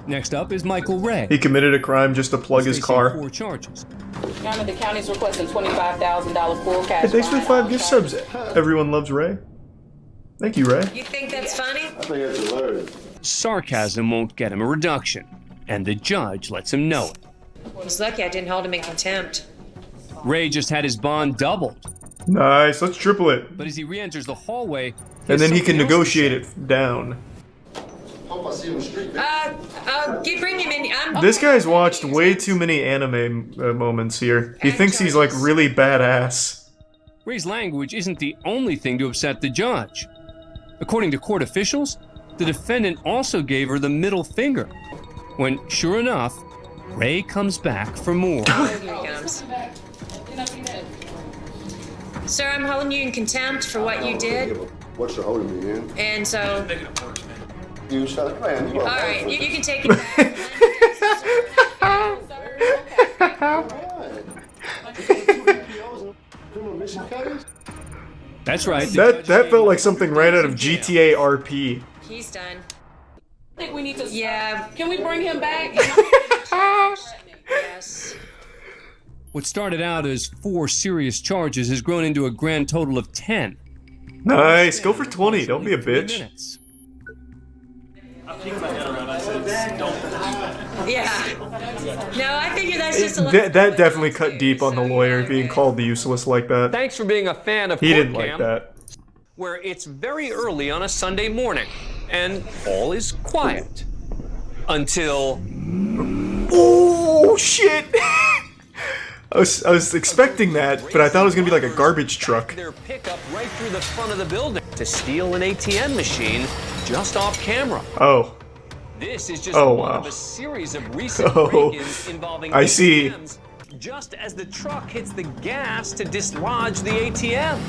Next up is Michael Ray. He committed a crime just to plug his car. 4 charges. The county's requesting $25,000 full cash. Hey, thanks for the 5 gift subs. Everyone loves Ray. Thank you, Ray. You think that's funny? I think it's hilarious. Sarcasm won't get him a reduction, and the judge lets him know it. He's lucky I didn't hold him in contempt. Ray just had his bond doubled. Nice, let's triple it. But as he re-enters the hallway, And then he can negotiate it down. Hope I see him in the street. Bring him in. This guy's watched way too many anime moments here. He thinks he's like really badass. Ray's language isn't the only thing to upset the judge. According to court officials, the defendant also gave her the middle finger. When, sure enough, Ray comes back for more. Here he comes. Sir, I'm holding you in contempt for what you did. What you're holding me in? And so... You shut it, man. All right, you can take it back. That's right. That felt like something right out of GTA RP. He's done. I think we need to. Yeah. Can we bring him back? Yes. What started out as 4 serious charges has grown into a grand total of 10. Nice, go for 20, don't be a bitch. Yeah. No, I figure that's just a That definitely cut deep on the lawyer being called the useless like that. Thanks for being a fan of He Court didn't like Cam, that. where it's very early on a Sunday morning, and all is quiet. Until... Oh, shit! I was expecting that, but I thought it was gonna be like a garbage truck. Their pickup right through the front of the building to steal an ATM machine just off camera. Oh. This is just one of a series of recent break-ins involving I see. ATMs, just as the truck hits the gas to dislodge the ATM.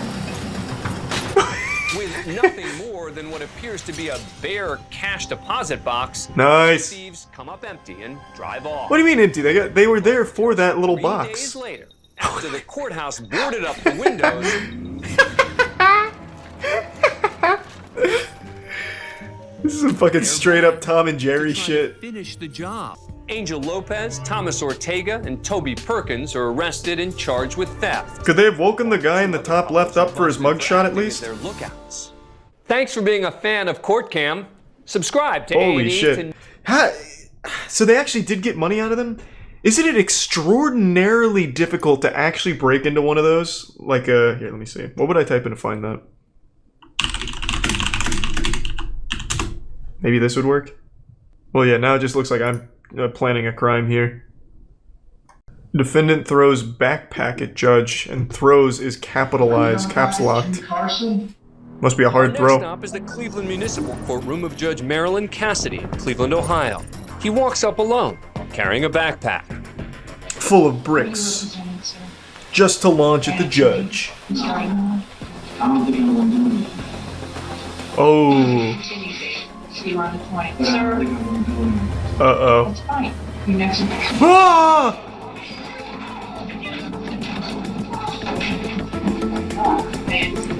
With nothing more than what appears to be a bare cash deposit box, Nice. thieves come up empty and drive off. What do you mean empty? They were there for that little 3 box. days later, after the courthouse boarded up the windows, This is some fucking straight up Tom and Jerry shit. finish the job. Angel Lopez, Thomas Ortega, and Toby Perkins are arrested and charged with theft. Could they have woken the guy in the top left up for his mugshot at least? Their lookouts. Thanks for being a fan of Court Cam, Subscribe to Holy A&E shit. So they actually did get money out of them? Isn't it extraordinarily difficult to actually break into one of those? Like, here, let me see. What would I type in to find that? Maybe this would work? Well, yeah, now it just looks like I'm planning a crime here. Defendant throws backpack at judge, and throws is capitalized, caps locked. Must be a hard Next throw. stop is the Cleveland Municipal Courtroom of Judge Marilyn Cassidy in Cleveland, Ohio. He walks up alone, carrying a backpack. Full of bricks. Just to launch at the judge. Oh. Uh-oh. Ah!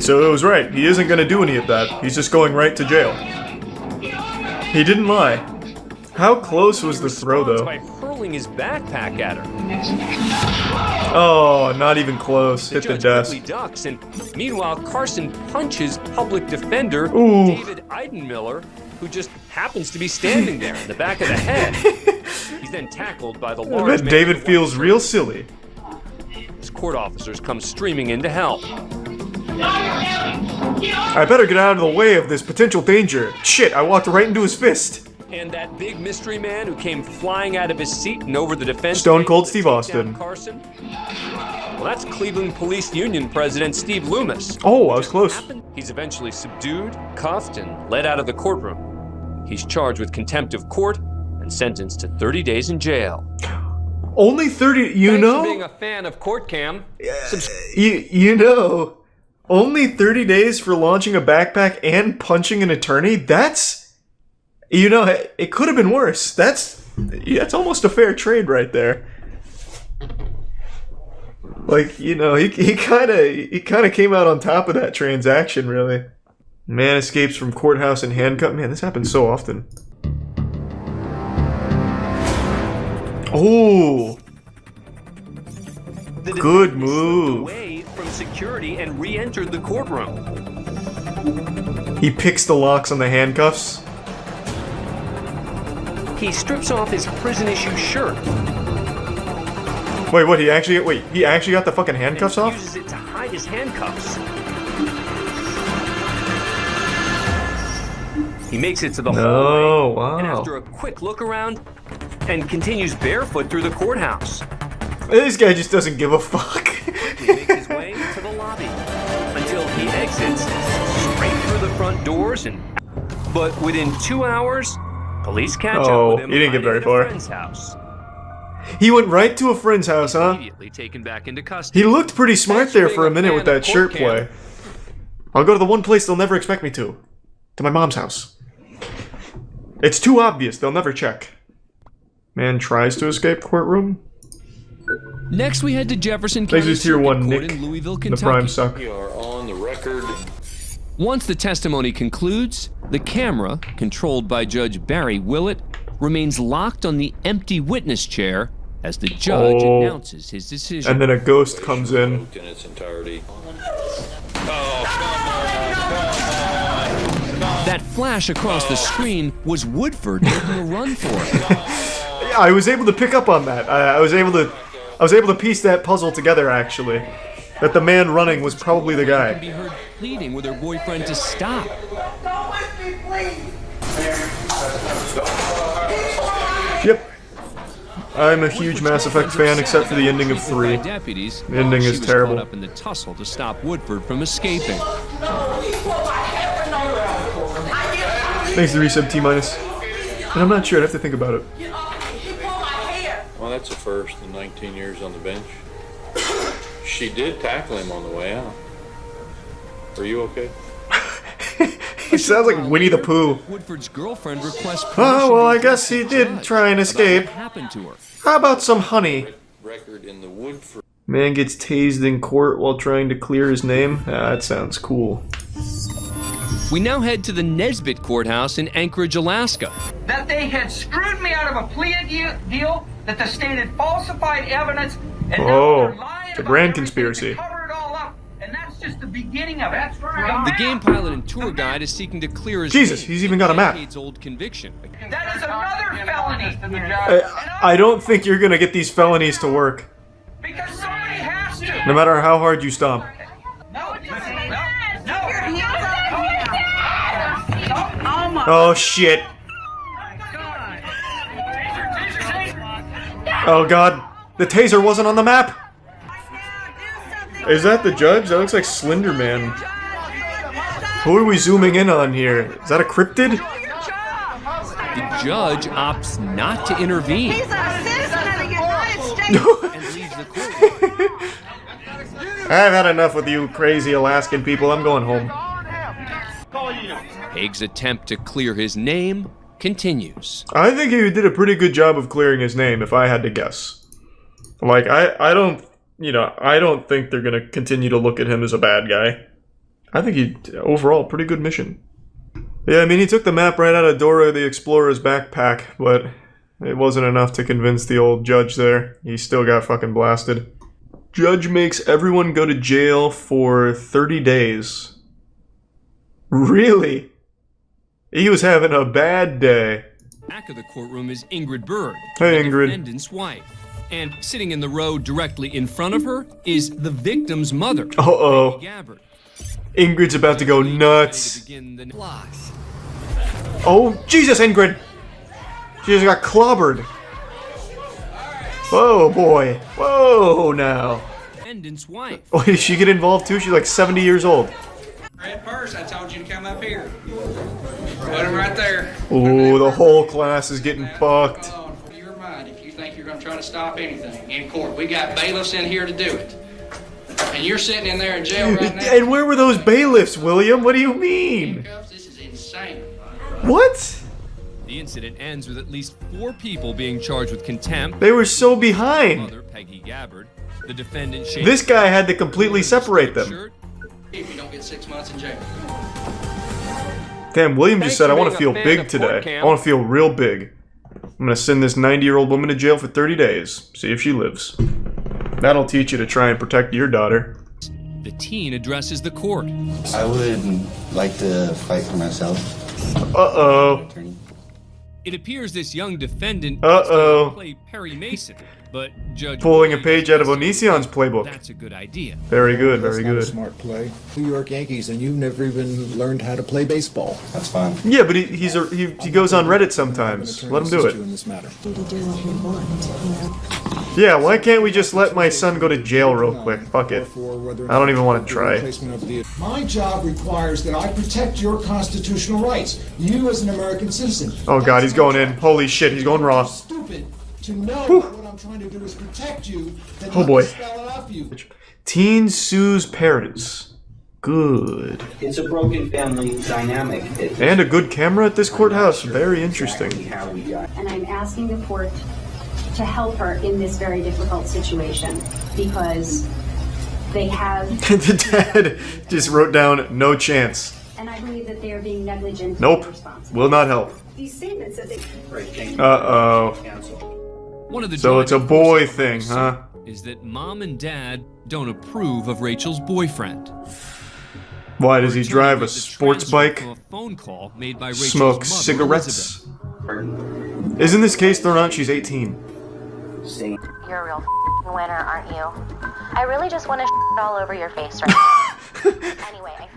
So it was right. He isn't going to do any of that. He's just going right to jail. He didn't lie. How close was the throw, though? By hurling his backpack at her. Oh, not even close. Hit the desk. Quickly ducks, and meanwhile, Carson punches public defender Ooh. David Eidenmiller, who just happens to be standing there in the back of the head. He's then tackled by the I large bet man David with feels real silly. His court officers come streaming in to help. I better get out of the way of this potential danger. Shit, I walked right into his fist. And that big mystery man who came flying out of his seat and over the defense. Stone Cold Steve Austin. Carson. Well, that's Cleveland Police Union President Steve Loomis. Oh, I was close. He's eventually subdued, cuffed, and led out of the courtroom. He's charged with contempt of court and sentenced to 30 days in jail. Only 30, you Thanks know? for being a fan of Court Cam. You know, only 30 days for launching a backpack and punching an attorney? That's, you know, it could have been worse. That's almost a fair trade right there. Like, you know, he kind of came out on top of that transaction, really. Man escapes from courthouse in handcuff. Man, this happens so often. Oh, good move. Away from security and re-entered the courtroom. He picks the locks on the handcuffs. He strips off his prison-issue shirt. Wait, what? He actually got the fucking handcuffs off? He uses it to hide his handcuffs. He makes it to the hallway. Oh, wow. And after a quick look around, and continues barefoot through the courthouse. This guy just doesn't give a fuck. He makes his way to the lobby until he exits straight through the front doors. But within 2 hours, police catch up with him. He didn't get very far. At a friend's house. He went right to a friend's house, huh? Immediately taken back into custody. He looked pretty smart there for a minute with that shirt play. I'll go to the one place they'll never expect me to my mom's house. It's too obvious. They'll never check. Man tries to escape courtroom. Next, we head to Jefferson Thanks County to Tier 1 Court Nick. in Louisville, The Kentucky. prime suck. We are on the record. Once the testimony concludes, the camera, controlled by Judge Barry Willett, remains locked on the empty witness chair as the judge announces his decision. And then a ghost comes in. In its entirety. That flash across the screen was Woodford making a run for it. Yeah, I was able to pick up on that. I was able to piece that puzzle together, actually. That the man running was probably the guy. Can be heard pleading with her boyfriend to stop. Go with me, please. Yep. I'm a huge Mass Effect fan, except for the ending of 3. Deputies, The ending she is was terrible. caught up in the tussle to stop Woodford from escaping. Thanks to resub T-. And I'm not sure, I'd have to think about it. Well, that's a first in 19 years on the bench. She did tackle him on the way out. Are you okay? He sounds like Winnie the Pooh. Woodford's girlfriend requests Oh, well, I guess he did try and escape. what happened to her. How about some honey? Record in the Woodford. Man gets tased in court while trying to clear his name? Ah, that sounds cool. We now head to the Nesbitt Courthouse in Anchorage, Alaska. That they had screwed me out of a plea deal, that the state had falsified evidence, and now they're lying it's a about grand everything conspiracy. to cover it all up, and that's just just the beginning of it. That's right. The game pilot and tour guide is seeking to clear his Jesus, name he's even got a map. decades-old conviction. That is another felony. I don't think you're gonna get these felonies to work. Because somebody has to. No matter how hard you stomp. Oh shit. Oh god. The taser wasn't on the map. Is that the judge? That looks like Slender Man. Who are we zooming in on here? Is that a cryptid? The judge opts not to intervene. He's a citizen of the United States. And leaves the court. I've had enough with you crazy Alaskan people. I'm going home. Haig's attempt to clear his name continues. I think he did a pretty good job of clearing his name, if I had to guess. Like, I don't, you know, I don't think they're gonna continue to look at him as a bad guy. I think he, overall, pretty good mission. Yeah, I mean, he took the map right out of Dora the Explorer's backpack, but it wasn't enough to convince the old judge there. He still got fucking blasted. Judge makes everyone go to jail for 30 days. Really? He was having a bad day. Back of the courtroom is Ingrid Berg, Hey, the Ingrid. defendant's wife. And sitting in the row directly in front of her is the victim's mother, Uh-oh. Peggy Gabbard. Ingrid's about to go nuts. Oh, Jesus, Ingrid! She just got clobbered. Whoa, boy. Whoa, now. Defendant's wife. Oh, did she get involved too? She's like 70 years old. Red purse, I told you to come up here. Put him right there. Ooh, the whole class is getting fucked. Your mind if you think you're going to try to stop anything in court. We got bailiffs in here to do it. And you're sitting in there in jail right now. And where were those bailiffs, William? What do you mean? This is insane. What? The incident ends with at least 4 people being charged with contempt. They were so behind. Mother, Peggy Gabbard. The defendant, Shane. This guy had to completely separate them. If you don't get 6 months in jail. Damn, William just Thanks said, for I want being to feel a fan big of today. Fort I want to feel real big. I'm going to send this 90-year-old woman to jail for 30 days. See if she lives. That'll teach you to try and protect your daughter. The teen addresses the court. I would like to fight for myself. Uh-oh. It appears this young defendant Uh-oh. play Perry Mason, but Judge Pulling a page out of Onision's playbook. That's a good idea. Very good, very That's not a good. smart play. New York Yankees, and you've never even learned how to play baseball. That's fine. Yeah, but he goes on Reddit sometimes. Let him do it. In this matter. Yeah, why can't we just let my son go to jail real quick? Fuck it. I don't even want to try. My job requires that I protect your constitutional rights. You as an American citizen. Oh god, he's going in. Holy shit, he's going raw. Stupid to know that what I'm trying to do is protect you. And Oh not boy. spell it out for you. Teen sues parents. Good. It's a broken family dynamic. And a good camera at this courthouse. Very interesting. And I'm asking the court to help her in this very difficult situation because they have. The dad just wrote down, no chance. And I believe that they are being negligent. Nope. Will not help. These statements that they. Uh-oh. One of the So it's a driving boy forces thing, of the huh? suit is that mom and dad don't approve of Rachel's boyfriend. Why, does he drive a sports bike? From a phone call made by Rachel's Smoke mother, cigarettes? Elizabeth. Isn't this case thrown out? She's 18. You're a real winner, aren't you? I really just want to all over your face right now. Anyway,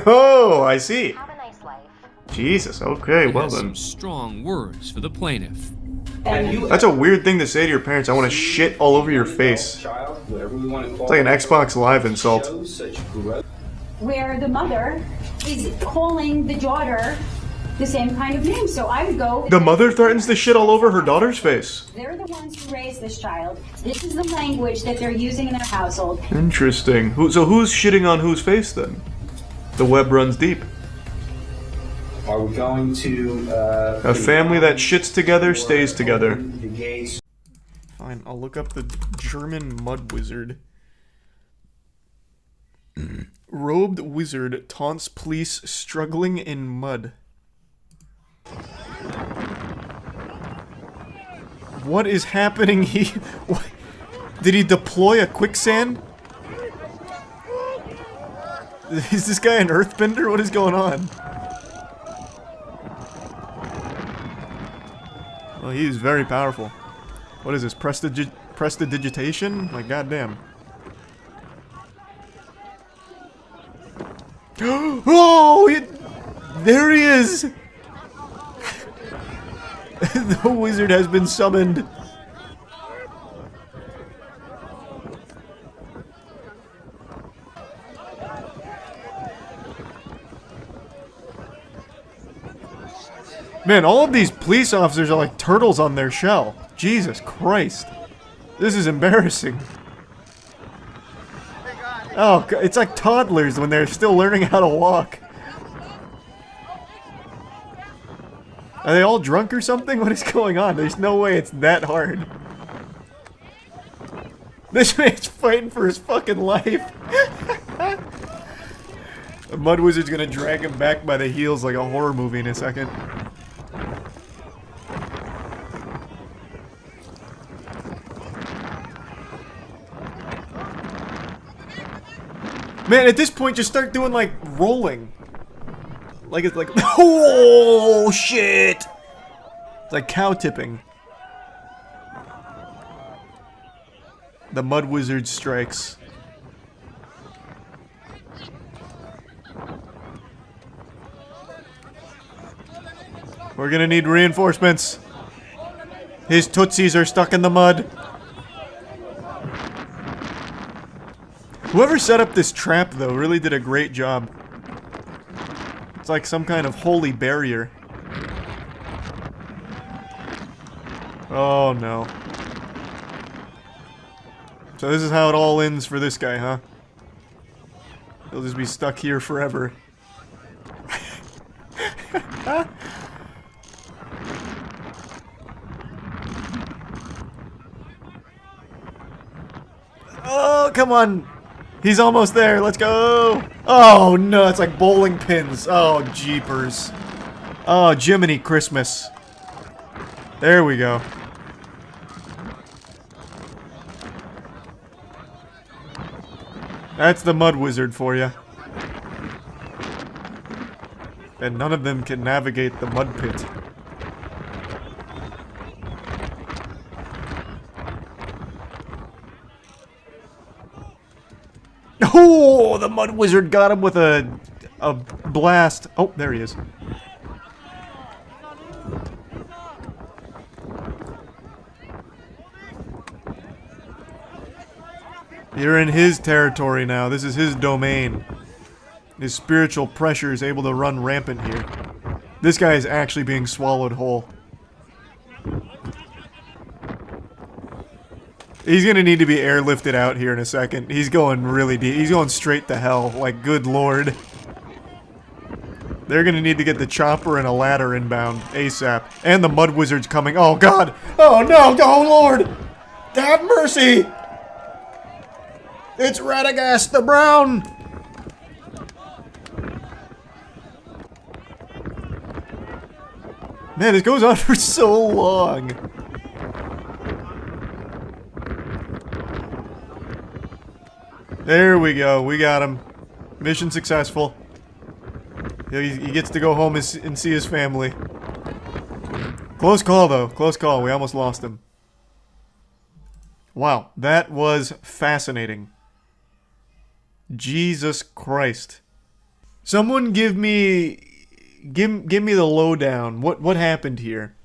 Oh, I see. have a nice life. Jesus, okay, He well has then. some strong words for the plaintiff. That's a weird thing to say to your parents. I want to shit all over your face. It's like an Xbox Live insult. Where the mother is calling the daughter the same kind of name. So I would go. The mother threatens to shit all over her daughter's face. They're the ones who raised this child. This is the language that they're using in their household. Interesting. So who's shitting on whose face then? The web runs deep. Are we going to A family that shits together stays together. Fine, I'll look up the German mud wizard. Robed wizard taunts police struggling in mud. What is happening here? Did he deploy a quicksand? Is this guy an earthbender? What is going on? Well, he's very powerful. What is this? Prestidigitation? Like, goddamn. Oh! There he is! The wizard has been summoned. Man, all of these police officers are like turtles on their shell. Jesus Christ. This is embarrassing. Oh, it's like toddlers when they're still learning how to walk. Are they all drunk or something? What is going on? There's no way it's that hard. This man's fighting for his fucking life. The Mud Wizard's gonna drag him back by the heels like a horror movie in a second. Man, at this point, just start doing, like, rolling. Like, it's like, oh, shit! It's like cow tipping. The Mud Wizard strikes. We're gonna need reinforcements. His tootsies are stuck in the mud. Whoever set up this trap, though, really did a great job. It's like some kind of holy barrier. Oh, no. So this is how it all ends for this guy, huh? He'll just be stuck here forever. Oh, come on! He's almost there, let's go! Oh no, it's like bowling pins. Oh, jeepers. Oh, Jiminy Christmas. There we go. That's the Mud Wizard for you. And none of them can navigate the mud pit. Oh, the Mud Wizard got him with a blast. Oh, there he is. You're in his territory now. This is his domain. His spiritual pressure is able to run rampant here. This guy is actually being swallowed whole. He's gonna need to be airlifted out here in a second. He's going really deep. He's going straight to hell. Like, good lord. They're gonna need to get the chopper and a ladder inbound ASAP. And the Mud Wizard's coming. Oh god! Oh no! Oh lord! Have mercy! It's Radagast the Brown! Man, this goes on for so long. There we go. We got him. Mission successful. He gets to go home and see his family. Close call, though. Close call. We almost lost him. Wow. That was fascinating. Jesus Christ. Someone give me the lowdown. What happened here?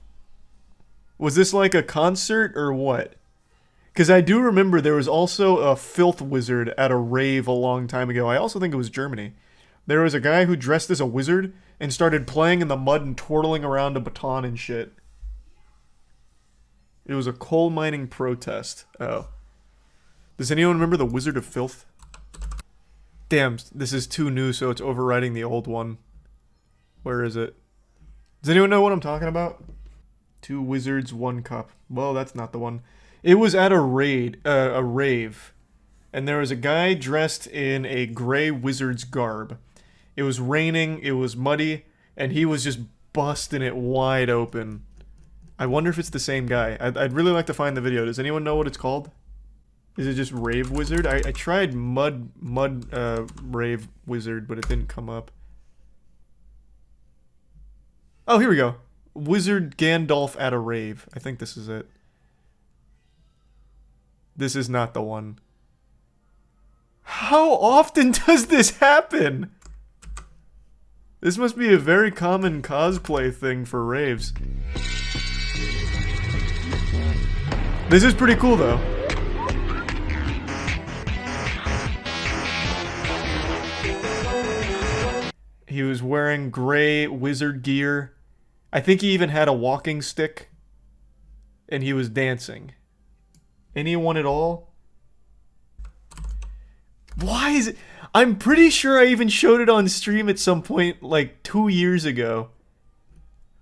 Was this like a concert or what? Because I do remember there was also a filth wizard at a rave a long time ago. I also think it was Germany. There was a guy who dressed as a wizard and started playing in the mud and twirling around a baton and shit. It was a coal mining protest. Oh. Does anyone remember the Wizard of Filth? Damn, this is too new, so it's overriding the old one. Where is it? Does anyone know what I'm talking about? 2 wizards, 1 cup. Well, that's not the one. It was at a rave, and there was a guy dressed in a gray wizard's garb. It was raining, it was muddy, and he was just busting it wide open. I wonder if it's the same guy. I'd really like to find the video. Does anyone know what it's called? Is it just Rave Wizard? I tried Mud Rave Wizard, but it didn't come up. Oh, here we go. Wizard Gandalf at a rave. I think this is it. This is not the one. How often does this happen? This must be a very common cosplay thing for raves. This is pretty cool, though. He was wearing gray wizard gear. I think he even had a walking stick. And he was dancing. Anyone at all? Why is it? I'm pretty sure I even showed it on stream at some point like 2 years ago.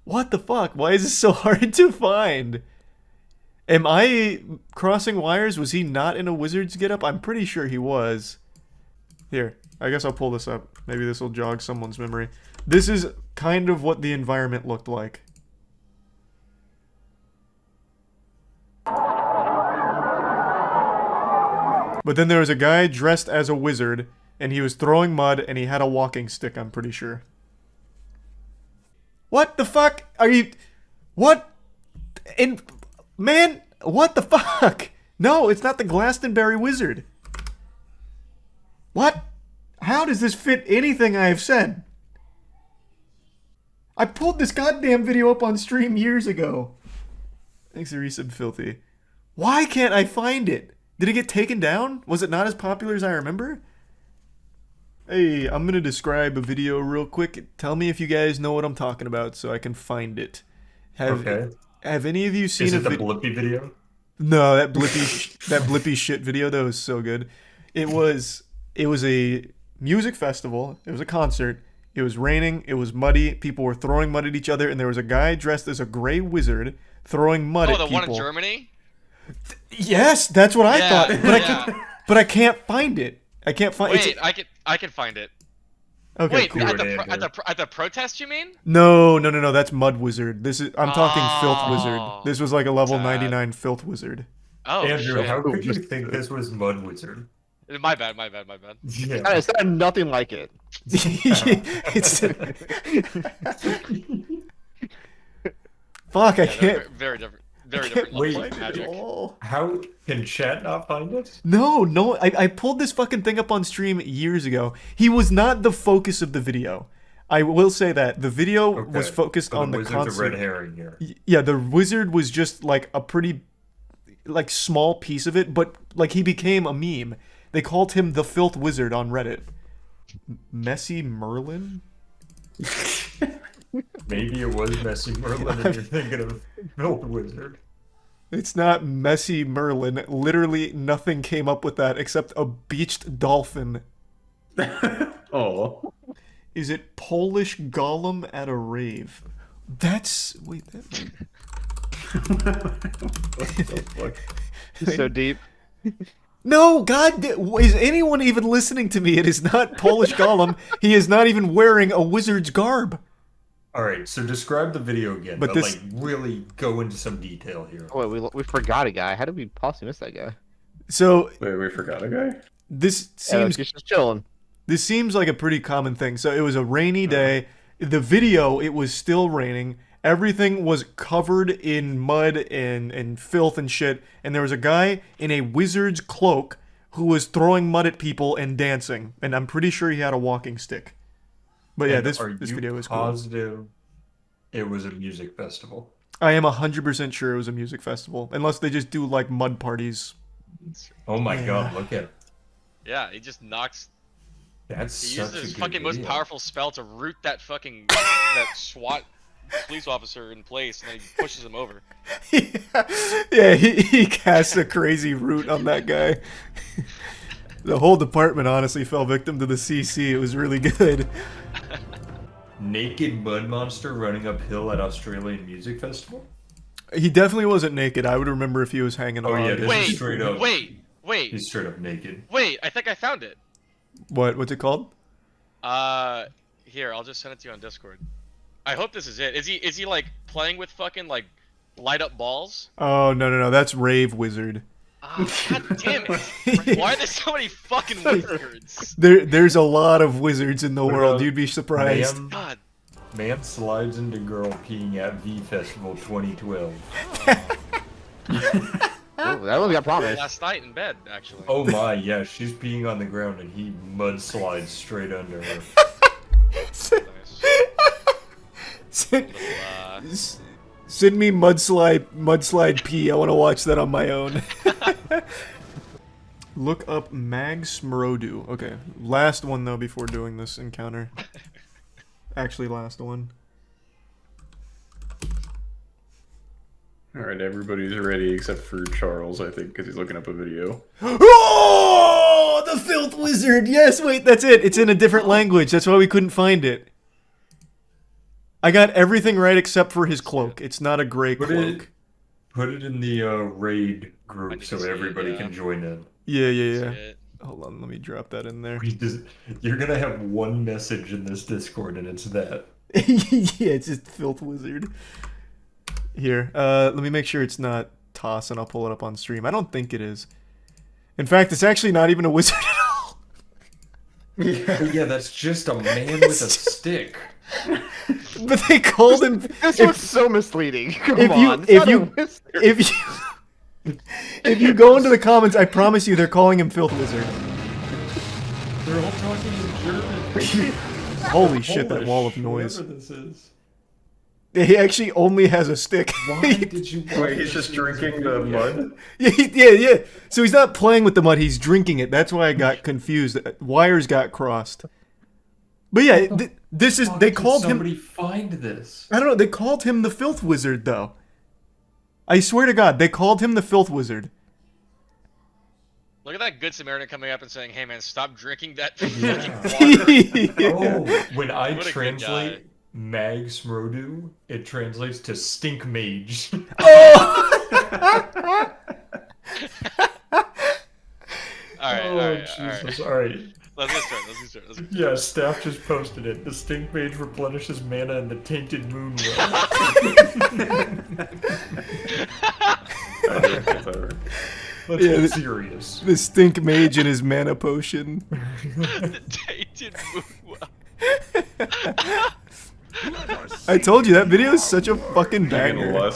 What the fuck? Why is this so hard to find? Am I crossing wires? Was he not in a wizard's getup? I'm pretty sure he was. Here, I guess I'll pull this up. Maybe this will jog someone's memory. This is kind of what the environment looked like. But then there was a guy dressed as a wizard, and he was throwing mud, and he had a walking stick, I'm pretty sure. What the fuck? Are you... What? And... Man, what the fuck? No, it's not the Glastonbury Wizard. What? How does this fit anything I have said? I pulled this goddamn video up on stream years ago. Thanks, Resub Filthy. Why can't I find it? Did it get taken down? Was it not as popular as I remember? Hey, I'm gonna describe a video real quick. Tell me if you guys know what I'm talking about so I can find it. Have any of you seen Is it the Blippi video? No, that Blippi shit video, that was so good. It was a music festival. It was a concert. It was raining. It was muddy. People were throwing mud at each other, and there was a guy dressed as a gray wizard throwing mud at people. Oh, the one in Germany? Yes, that's what I thought. But I can't find it. I can't find it. Wait, I can find it. Okay, wait, cool. at the protest, you mean? No, that's Mud Wizard. I'm talking Filth Wizard. This was like a level 99 Filth Wizard. Oh, Andrew, shit. how could you think this was Mud Wizard? My bad. Yeah. It sounded nothing like it. Fuck, I can't. Very different levels of magic. How can chat not find it? No, I pulled this fucking thing up on stream years ago. He was not the focus of the video. I will say that. The video was focused on the wizard's concert. a red herring here. Yeah, the wizard was just like a pretty like small piece of it, but like he became a meme. They called him the Filth Wizard on Reddit. Messy Merlin? Maybe it was Messy Merlin and you're thinking of Filth Wizard. It's not Messy Merlin. Literally nothing came up with that except a beached dolphin. Oh. Is it Polish Golem at a rave? That's... Wait, that... What the fuck? So deep. No, God, is anyone even listening to me? It is not Polish Golem. He is not even wearing a wizard's garb. Alright, so describe the video again, but this... like really go into some detail here. Oh, wait, we forgot a guy. How did we possibly miss that guy? So... Wait, we forgot a guy? This seems... just chilling. This seems like a pretty common thing. So it was a rainy day. The video, it was still raining. Everything was covered in mud and filth and shit. And there was a guy in a wizard's cloak who was throwing mud at people and dancing. And I'm pretty sure he had a walking stick. But yeah, this video is cool. Positive it was a music festival? I am 100% sure it was a music festival. Unless they just do like mud parties. Oh my god, look at it. Yeah, he just knocks... He uses his fucking most powerful spell to root that fucking that SWAT police officer in place, and then he pushes him over. Yeah, he casts a crazy root on that guy. The whole department honestly fell victim to the CC. It was really good. Naked mud monster running uphill at Australian music festival? He definitely wasn't naked. I would remember if he was hanging on. Oh yeah, this is straight up. Wait. He's straight up naked. Wait, I think I found it. What's it called? Here, I'll just send it to you on Discord. I hope this is it. Is he like playing with fucking like light up balls? Oh no, that's Rave Wizard. God damn it! Why are there so many fucking wizards? There's a lot of wizards in the world. You'd be surprised. God. Man slides into girl peeing at V Festival 2012. That one got promised. Last night in bed, actually. Oh my, yeah, she's peeing on the ground and he mudslides straight under her. Send me mudslide pee. I want to watch that on my own. Look up Magsmrodu. Okay, last one though before doing this encounter. Actually, last one. Alright, everybody's ready except for Charles, I think, because he's looking up a video. Oh, the filth wizard! Yes, wait, that's it. It's in a different language. That's why we couldn't find it. I got everything right except for his cloak. It's not a gray cloak. Put it in the raid group so everybody can join in. Yeah. Hold on, let me drop that in there. You're gonna have one message in this Discord and it's that. Yeah, it's just filth wizard. Here, let me make sure it's not Toss and I'll pull it up on stream. I don't think it is. In fact, it's actually not even a wizard at all. Yeah, that's just a man with a stick. But they called him. This was so misleading. If you go into the comments, I promise you they're calling him filth wizard. They're all talking in German. Holy shit, that wall of noise. Whoever this is. He actually only has a stick. Why did you... Wait, he's just drinking the mud? Yeah. So he's not playing with the mud, he's drinking it. That's why I got confused. Wires got crossed. But yeah, this is... They called him... Somebody find this. I don't know, they called him the filth wizard, though. I swear to God, they called him the filth wizard. Look at that good Samaritan coming up and saying, "Hey man, stop drinking that fucking water." Oh, when I translate Magsmrodu, it translates to stink mage. Oh! Alright. Let's get started. Yeah, staff just posted it. The stink mage replenishes mana in the tainted moon well. Let's get serious. The stink mage and his mana potion. The tainted moon well. I told you, that video is such a fucking banger.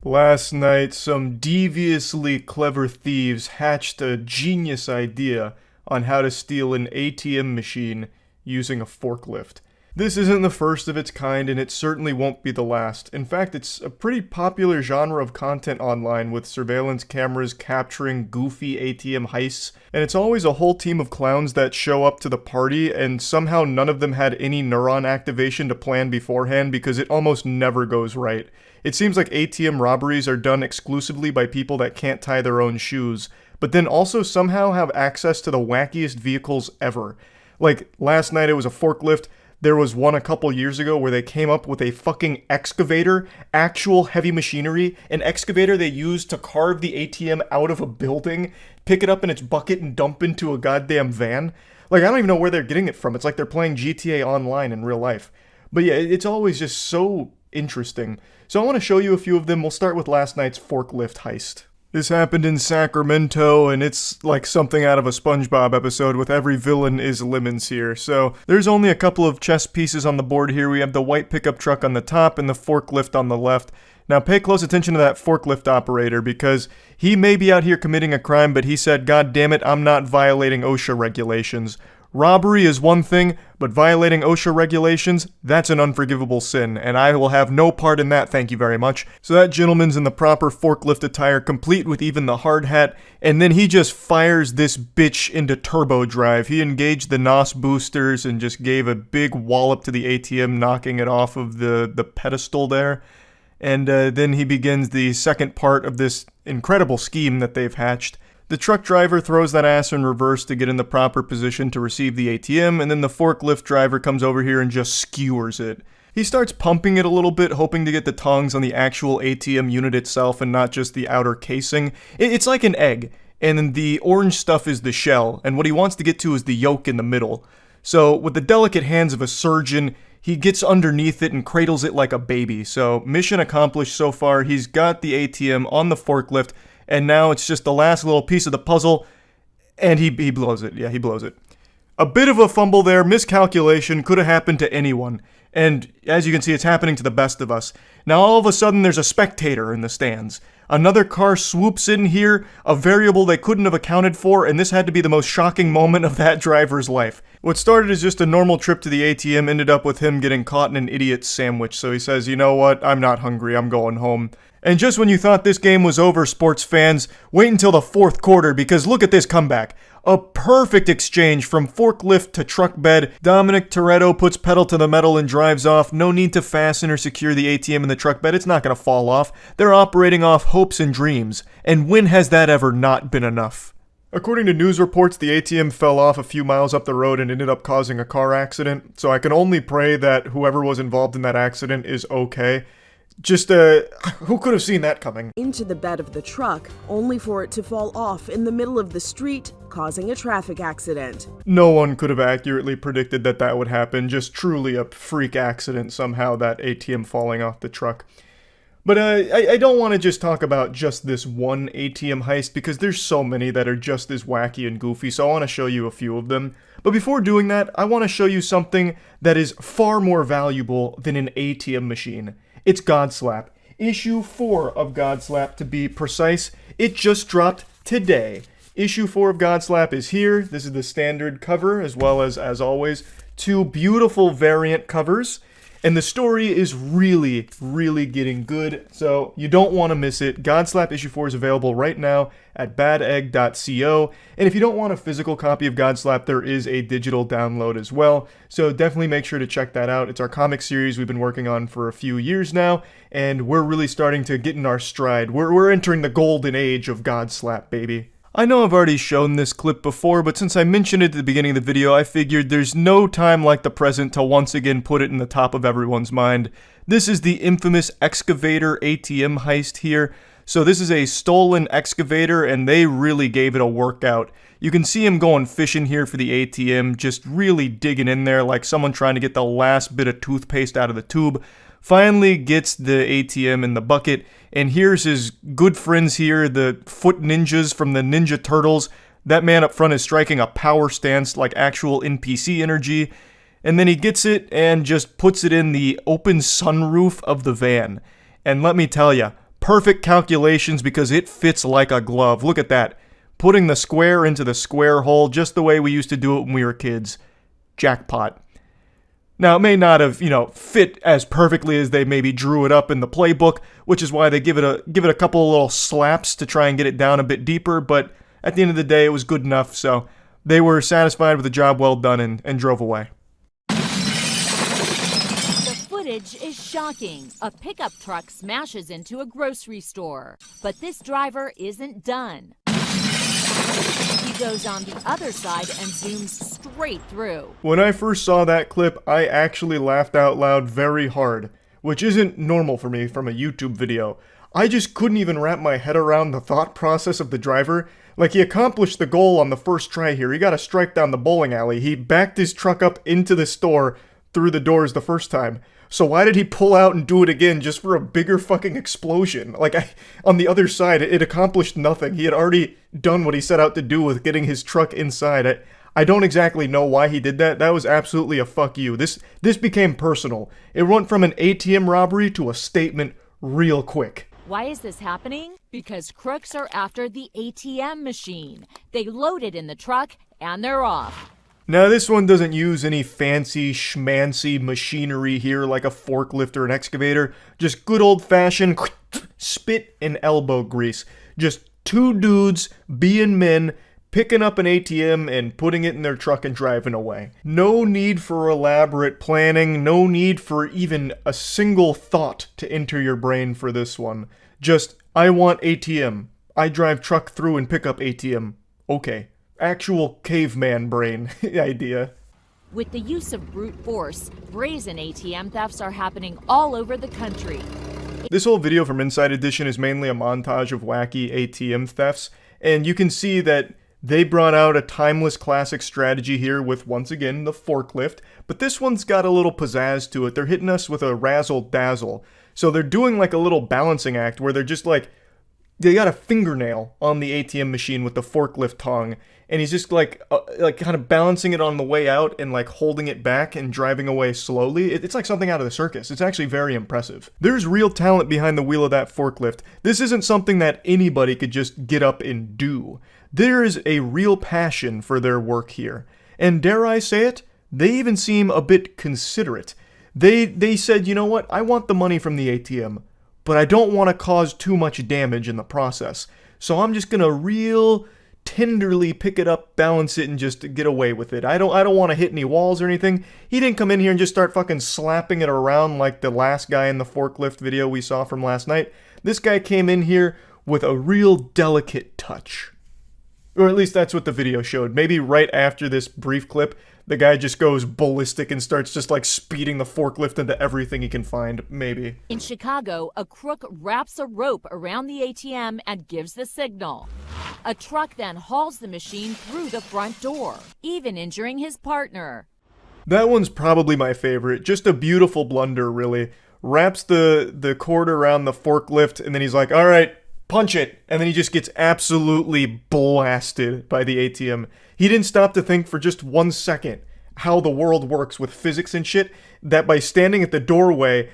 Last night, some deviously clever thieves hatched a genius idea on how to steal an ATM machine using a forklift. This isn't the first of its kind, and it certainly won't be the last. In fact, it's a pretty popular genre of content online, with surveillance cameras capturing goofy ATM heists, and it's always a whole team of clowns that show up to the party, and somehow none of them had any neuron activation to plan beforehand, because it almost never goes right. It seems like ATM robberies are done exclusively by people that can't tie their own shoes, but then also somehow have access to the wackiest vehicles ever. Like, last night it was a forklift. There was one a couple years ago where they came up with a fucking excavator, actual heavy machinery, an excavator they used to carve the ATM out of a building, pick it up in its bucket and dump into a goddamn van. Like, I don't even know where they're getting it from. It's like they're playing GTA Online in real life. But yeah, it's always just so interesting. So I want to show you a few of them. We'll start with last night's forklift heist. This happened in Sacramento, and it's like something out of a SpongeBob episode with every villain is Lemons here. So there's only a couple of chess pieces on the board here. We have the white pickup truck on the top and the forklift on the left. Now pay close attention to that forklift operator, because he may be out here committing a crime, but he said, "God damn it, I'm not violating OSHA regulations." Robbery is one thing, but violating OSHA regulations, that's an unforgivable sin, and I will have no part in that, thank you very much. So that gentleman's in the proper forklift attire, complete with even the hard hat, and then he just fires this bitch into turbo drive. He engaged the NOS boosters and just gave a big wallop to the ATM, knocking it off of the pedestal there. And then he begins the second part of this incredible scheme that they've hatched. The truck driver throws that ass in reverse to get in the proper position to receive the ATM, and then the forklift driver comes over here and just skewers it. He starts pumping it a little bit, hoping to get the tongs on the actual ATM unit itself and not just the outer casing. It's like an egg, and then the orange stuff is the shell, and what he wants to get to is the yolk in the middle. So, with the delicate hands of a surgeon, he gets underneath it and cradles it like a baby. So mission accomplished so far. He's got the ATM on the forklift, and now it's just the last little piece of the puzzle, and he blows it. Yeah, he blows it. A bit of a fumble there, miscalculation, could have happened to anyone. And as you can see, it's happening to the best of us. Now all of a sudden there's a spectator in the stands. Another car swoops in here, a variable they couldn't have accounted for, and this had to be the most shocking moment of that driver's life. What started as just a normal trip to the ATM ended up with him getting caught in an idiot's sandwich, so he says, you know what, I'm not hungry, I'm going home. And just when you thought this game was over, sports fans, wait until the fourth quarter, because look at this comeback. A perfect exchange from forklift to truck bed. Dominic Toretto puts pedal to the metal and drives off. No need to fasten or secure the ATM in the truck bed. It's not going to fall off. They're operating off hopes and dreams. And when has that ever not been enough? According to news reports, the ATM fell off a few miles up the road and ended up causing a car accident. So I can only pray that whoever was involved in that accident is okay. Just, who could have seen that coming? Into the bed of the truck, only for it to fall off in the middle of the street, causing a traffic accident. No one could have accurately predicted that that would happen. Just truly a freak accident somehow, that ATM falling off the truck. But I don't want to just talk about just this one ATM heist, because there's so many that are just as wacky and goofy, so I want to show you a few of them. But before doing that, I want to show you something that is far more valuable than an ATM machine. It's Godslap. Issue 4 of Godslap, to be precise. It just dropped today. Issue 4 of Godslap is here. This is the standard cover, as well as always, 2 beautiful variant covers. And the story is really, really getting good, so you don't want to miss it. Godslap Issue 4 is available right now at badegg.co. And if you don't want a physical copy of Godslap, there is a digital download as well. So definitely make sure to check that out. It's our comic series we've been working on for a few years now, and we're really starting to get in our stride. We're entering the golden age of Godslap, baby. I know I've already shown this clip before, but since I mentioned it at the beginning of the video, I figured there's no time like the present to once again put it in the top of everyone's mind. This is the infamous excavator ATM heist here. So this is a stolen excavator, and they really gave it a workout. You can see him going fishing here for the ATM, just really digging in there like someone trying to get the last bit of toothpaste out of the tube. Finally gets the ATM in the bucket, and here's his good friends here, the foot ninjas from the Ninja Turtles. That man up front is striking a power stance like actual NPC energy, and then he gets it and just puts it in the open sunroof of the van. And let me tell ya, perfect calculations because it fits like a glove. Look at that. Putting the square into the square hole just the way we used to do it when we were kids. Jackpot. Now, it may not have, fit as perfectly as they maybe drew it up in the playbook, which is why they give it a couple of little slaps to try and get it down a bit deeper, but at the end of the day, it was good enough, so they were satisfied with a job well done and drove away. The footage is shocking. A pickup truck smashes into a grocery store, but this driver isn't done. He goes on the other side and zooms straight through. When I first saw that clip, I actually laughed out loud very hard, which isn't normal for me from a YouTube video. I just couldn't even wrap my head around the thought process of the driver. Like, he accomplished the goal on the first try here. He got a strike down the bowling alley. He backed his truck up into the store through the doors the first time. So why did he pull out and do it again just for a bigger fucking explosion? Like, on the other side, it accomplished nothing. He had already done what he set out to do with getting his truck inside. I don't exactly know why he did that. That was absolutely a fuck you. This became personal. It went from an ATM robbery to a statement real quick. Why is this happening? Because crooks are after the ATM machine. They load it in the truck and they're off. Now, this one doesn't use any fancy schmancy machinery here like a forklift or an excavator. Just good old-fashioned spit and elbow grease. Just 2 dudes being men, picking up an ATM and putting it in their truck and driving away. No need for elaborate planning, no need for even a single thought to enter your brain for this one. Just, I want ATM. I drive truck through and pick up ATM. Okay. Actual caveman brain idea. With the use of brute force, brazen ATM thefts are happening all over the country. This whole video from Inside Edition is mainly a montage of wacky ATM thefts, and you can see that They brought out a timeless classic strategy here with, once again, the forklift, but this one's got a little pizzazz to it. They're hitting us with a razzle-dazzle. So they're doing like a little balancing act where they're just like, they got a fingernail on the ATM machine with the forklift tongue, and he's just like kind of balancing it on the way out and like holding it back and driving away slowly. It's like something out of the circus. It's actually very impressive. There's real talent behind the wheel of that forklift. This isn't something that anybody could just get up and do. There is a real passion for their work here. And dare I say it, they even seem a bit considerate. They said, you know what, I want the money from the ATM, but I don't want to cause too much damage in the process. So I'm just gonna real tenderly pick it up, balance it, and just get away with it. I don't want to hit any walls or anything. He didn't come in here and just start fucking slapping it around like the last guy in the forklift video we saw from last night. This guy came in here with a real delicate touch. Or at least that's what the video showed. Maybe right after this brief clip, the guy just goes ballistic and starts just like speeding the forklift into everything he can find. Maybe. In Chicago, a crook wraps a rope around the ATM and gives the signal. A truck then hauls the machine through the front door, even injuring his partner. That one's probably my favorite. Just a beautiful blunder, really. Wraps the cord around the forklift, and then he's like, all right, punch it. And then he just gets absolutely blasted by the ATM. He didn't stop to think for just 1 second how the world works with physics and shit, that by standing at the doorway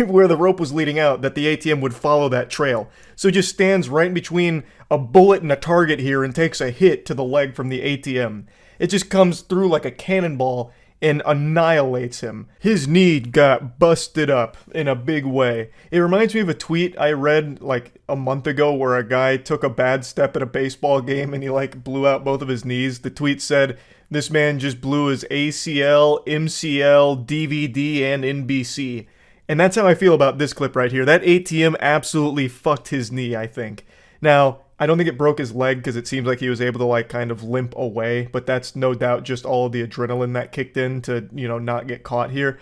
where the rope was leading out, that the ATM would follow that trail. So he just stands right in between a bullet and a target here and takes a hit to the leg from the ATM. It just comes through like a cannonball and annihilates him. His knee got busted up in a big way. It reminds me of a tweet I read like a month ago where a guy took a bad step at a baseball game and he like blew out both of his knees. The tweet said, this man just blew his ACL, MCL, DVD, and NBC. And that's how I feel about this clip right here. That ATM absolutely fucked his knee, I think. Now, I don't think it broke his leg because it seems like he was able to like kind of limp away, but that's no doubt just all of the adrenaline that kicked in to, you know, not get caught here.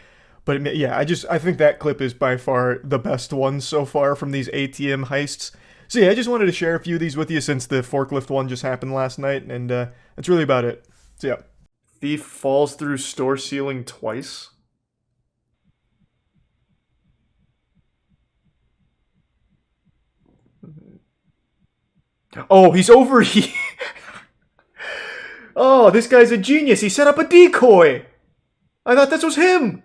But yeah, I think that clip is by far the best one so far from these ATM heists. So yeah, I just wanted to share a few of these with you since the forklift one just happened last night, and that's really about it. So yeah. Thief falls through store ceiling twice. Oh, he's over here. Oh, this guy's a genius. He set up a decoy. I thought this was him.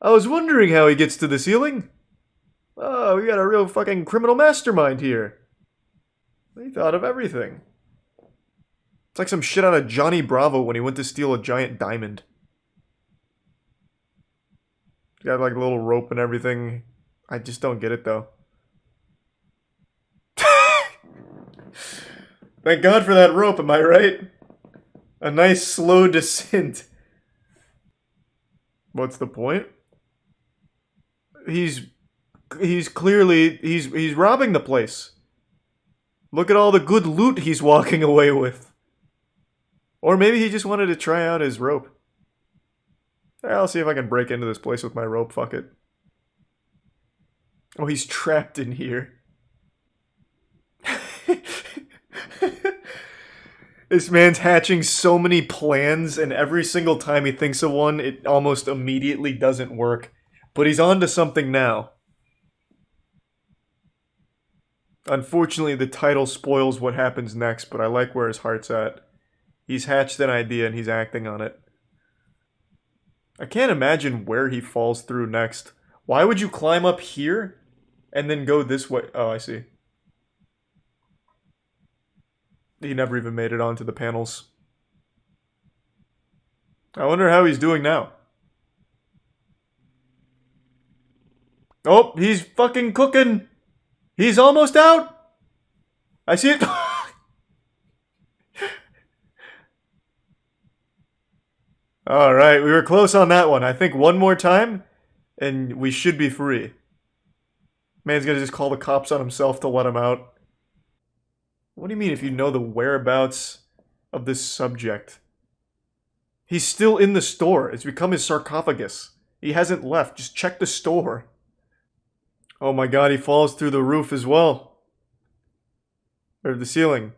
I was wondering how he gets to the ceiling. Oh, we got a real fucking criminal mastermind here. He thought of everything. It's like some shit out of Johnny Bravo when he went to steal a giant diamond. He's got like a little rope and everything. I just don't get it though. Thank God for that rope, am I right? A nice slow descent. What's the point? He's clearly he's robbing the place. Look at all the good loot he's walking away with. Or maybe he just wanted to try out his rope. I'll see if I can break into this place with my rope, fuck it. Oh, he's trapped in here. This man's hatching so many plans, and every single time he thinks of one, it almost immediately doesn't work. But he's on to something now. Unfortunately, the title spoils what happens next, but I like where his heart's at. He's hatched an idea and he's acting on it. I can't imagine where he falls through next. Why would you climb up here and then go this way? Oh, I see. He never even made it onto the panels. I wonder how he's doing now. Oh, he's fucking cooking. He's almost out. I see it. Alright, we were close on that one. I think one more time, and we should be free. Man's gonna just call the cops on himself to let him out. What do you mean if you know the whereabouts of this subject? He's still in the store. It's become his sarcophagus. He hasn't left. Just check the store. Oh my god, he falls through the roof as well. Or the ceiling.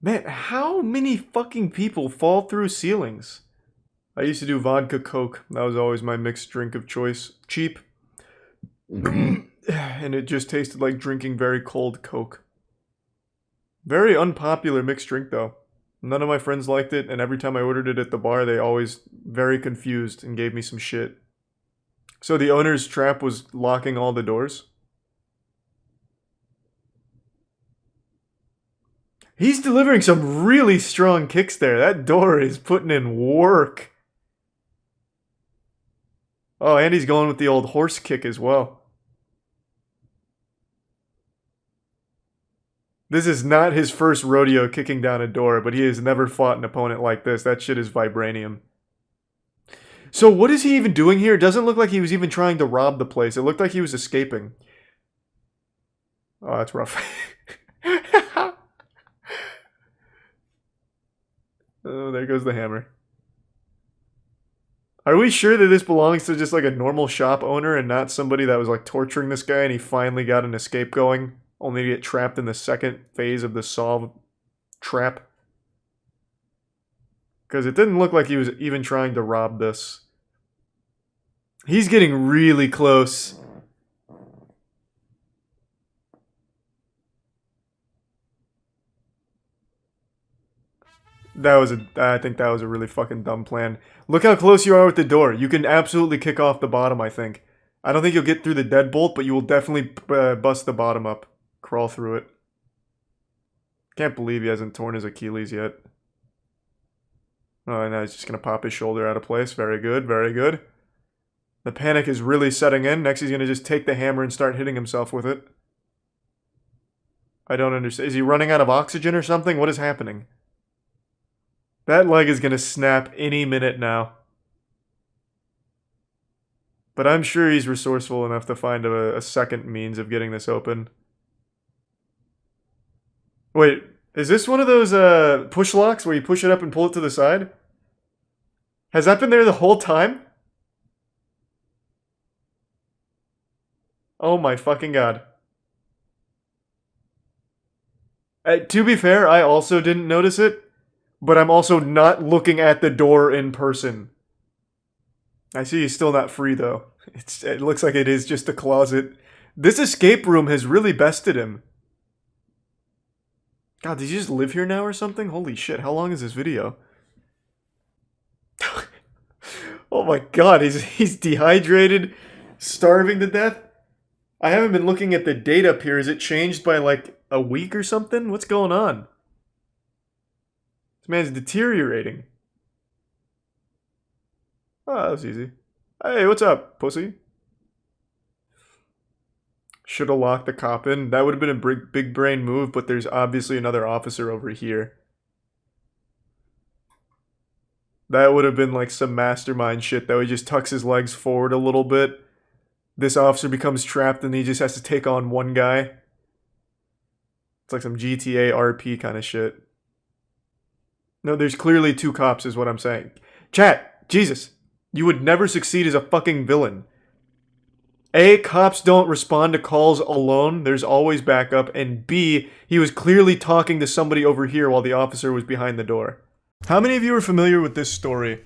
Man, how many fucking people fall through ceilings? I used to do vodka Coke. That was always my mixed drink of choice. Cheap. And it just tasted like drinking very cold Coke. Very unpopular mixed drink though. None of my friends liked it, and every time I ordered it at the bar, they always very confused and gave me some shit. So the owner's trap was locking all the doors? He's delivering some really strong kicks there. That door is putting in work. Oh, and he's going with the old horse kick as well. This is not his first rodeo kicking down a door, but he has never fought an opponent like this. That shit is vibranium. So what is he even doing here? It doesn't look like he was even trying to rob the place. It looked like he was escaping. Oh, that's rough. Oh, there goes the hammer. Are we sure that this belongs to just like a normal shop owner and not somebody that was like torturing this guy and he finally got an escape going, only to get trapped in the second phase of the solve trap? Because it didn't look like he was even trying to rob this. He's getting really close. I think that was a really fucking dumb plan. Look how close you are with the door. You can absolutely kick off the bottom, I think. I don't think you'll get through the deadbolt, but you will definitely bust the bottom up. Crawl through it. Can't believe he hasn't torn his Achilles yet. Oh, and now he's just going to pop his shoulder out of place. Very good, very good. The panic is really setting in. Next he's going to just take the hammer and start hitting himself with it. I don't understand. Is he running out of oxygen or something? What is happening? That leg is going to snap any minute now. But I'm sure he's resourceful enough to find a second means of getting this open. Wait, is this one of those push locks where you push it up and pull it to the side? Has that been there the whole time? Oh my fucking god. To be fair, I also didn't notice it. But I'm also not looking at the door in person. I see he's still not free, though. It looks like it is just a closet. This escape room has really bested him. God, did he just live here now or something? Holy shit, how long is this video? Oh my god, he's dehydrated, starving to death. I haven't been looking at the date up here. Is it changed by like a week or something? What's going on? This man's deteriorating. Oh, that was easy. Hey, what's up, pussy? Should have locked the cop in. That would have been a big brain move, but there's obviously another officer over here. That would have been like some mastermind shit, though. He just tucks his legs forward a little bit. This officer becomes trapped and he just has to take on one guy. It's like some GTA RP kind of shit. No, there's clearly two cops is what I'm saying. Chat, Jesus, you would never succeed as a fucking villain. A, cops don't respond to calls alone. There's always backup. And B, he was clearly talking to somebody over here while the officer was behind the door. How many of you are familiar with this story?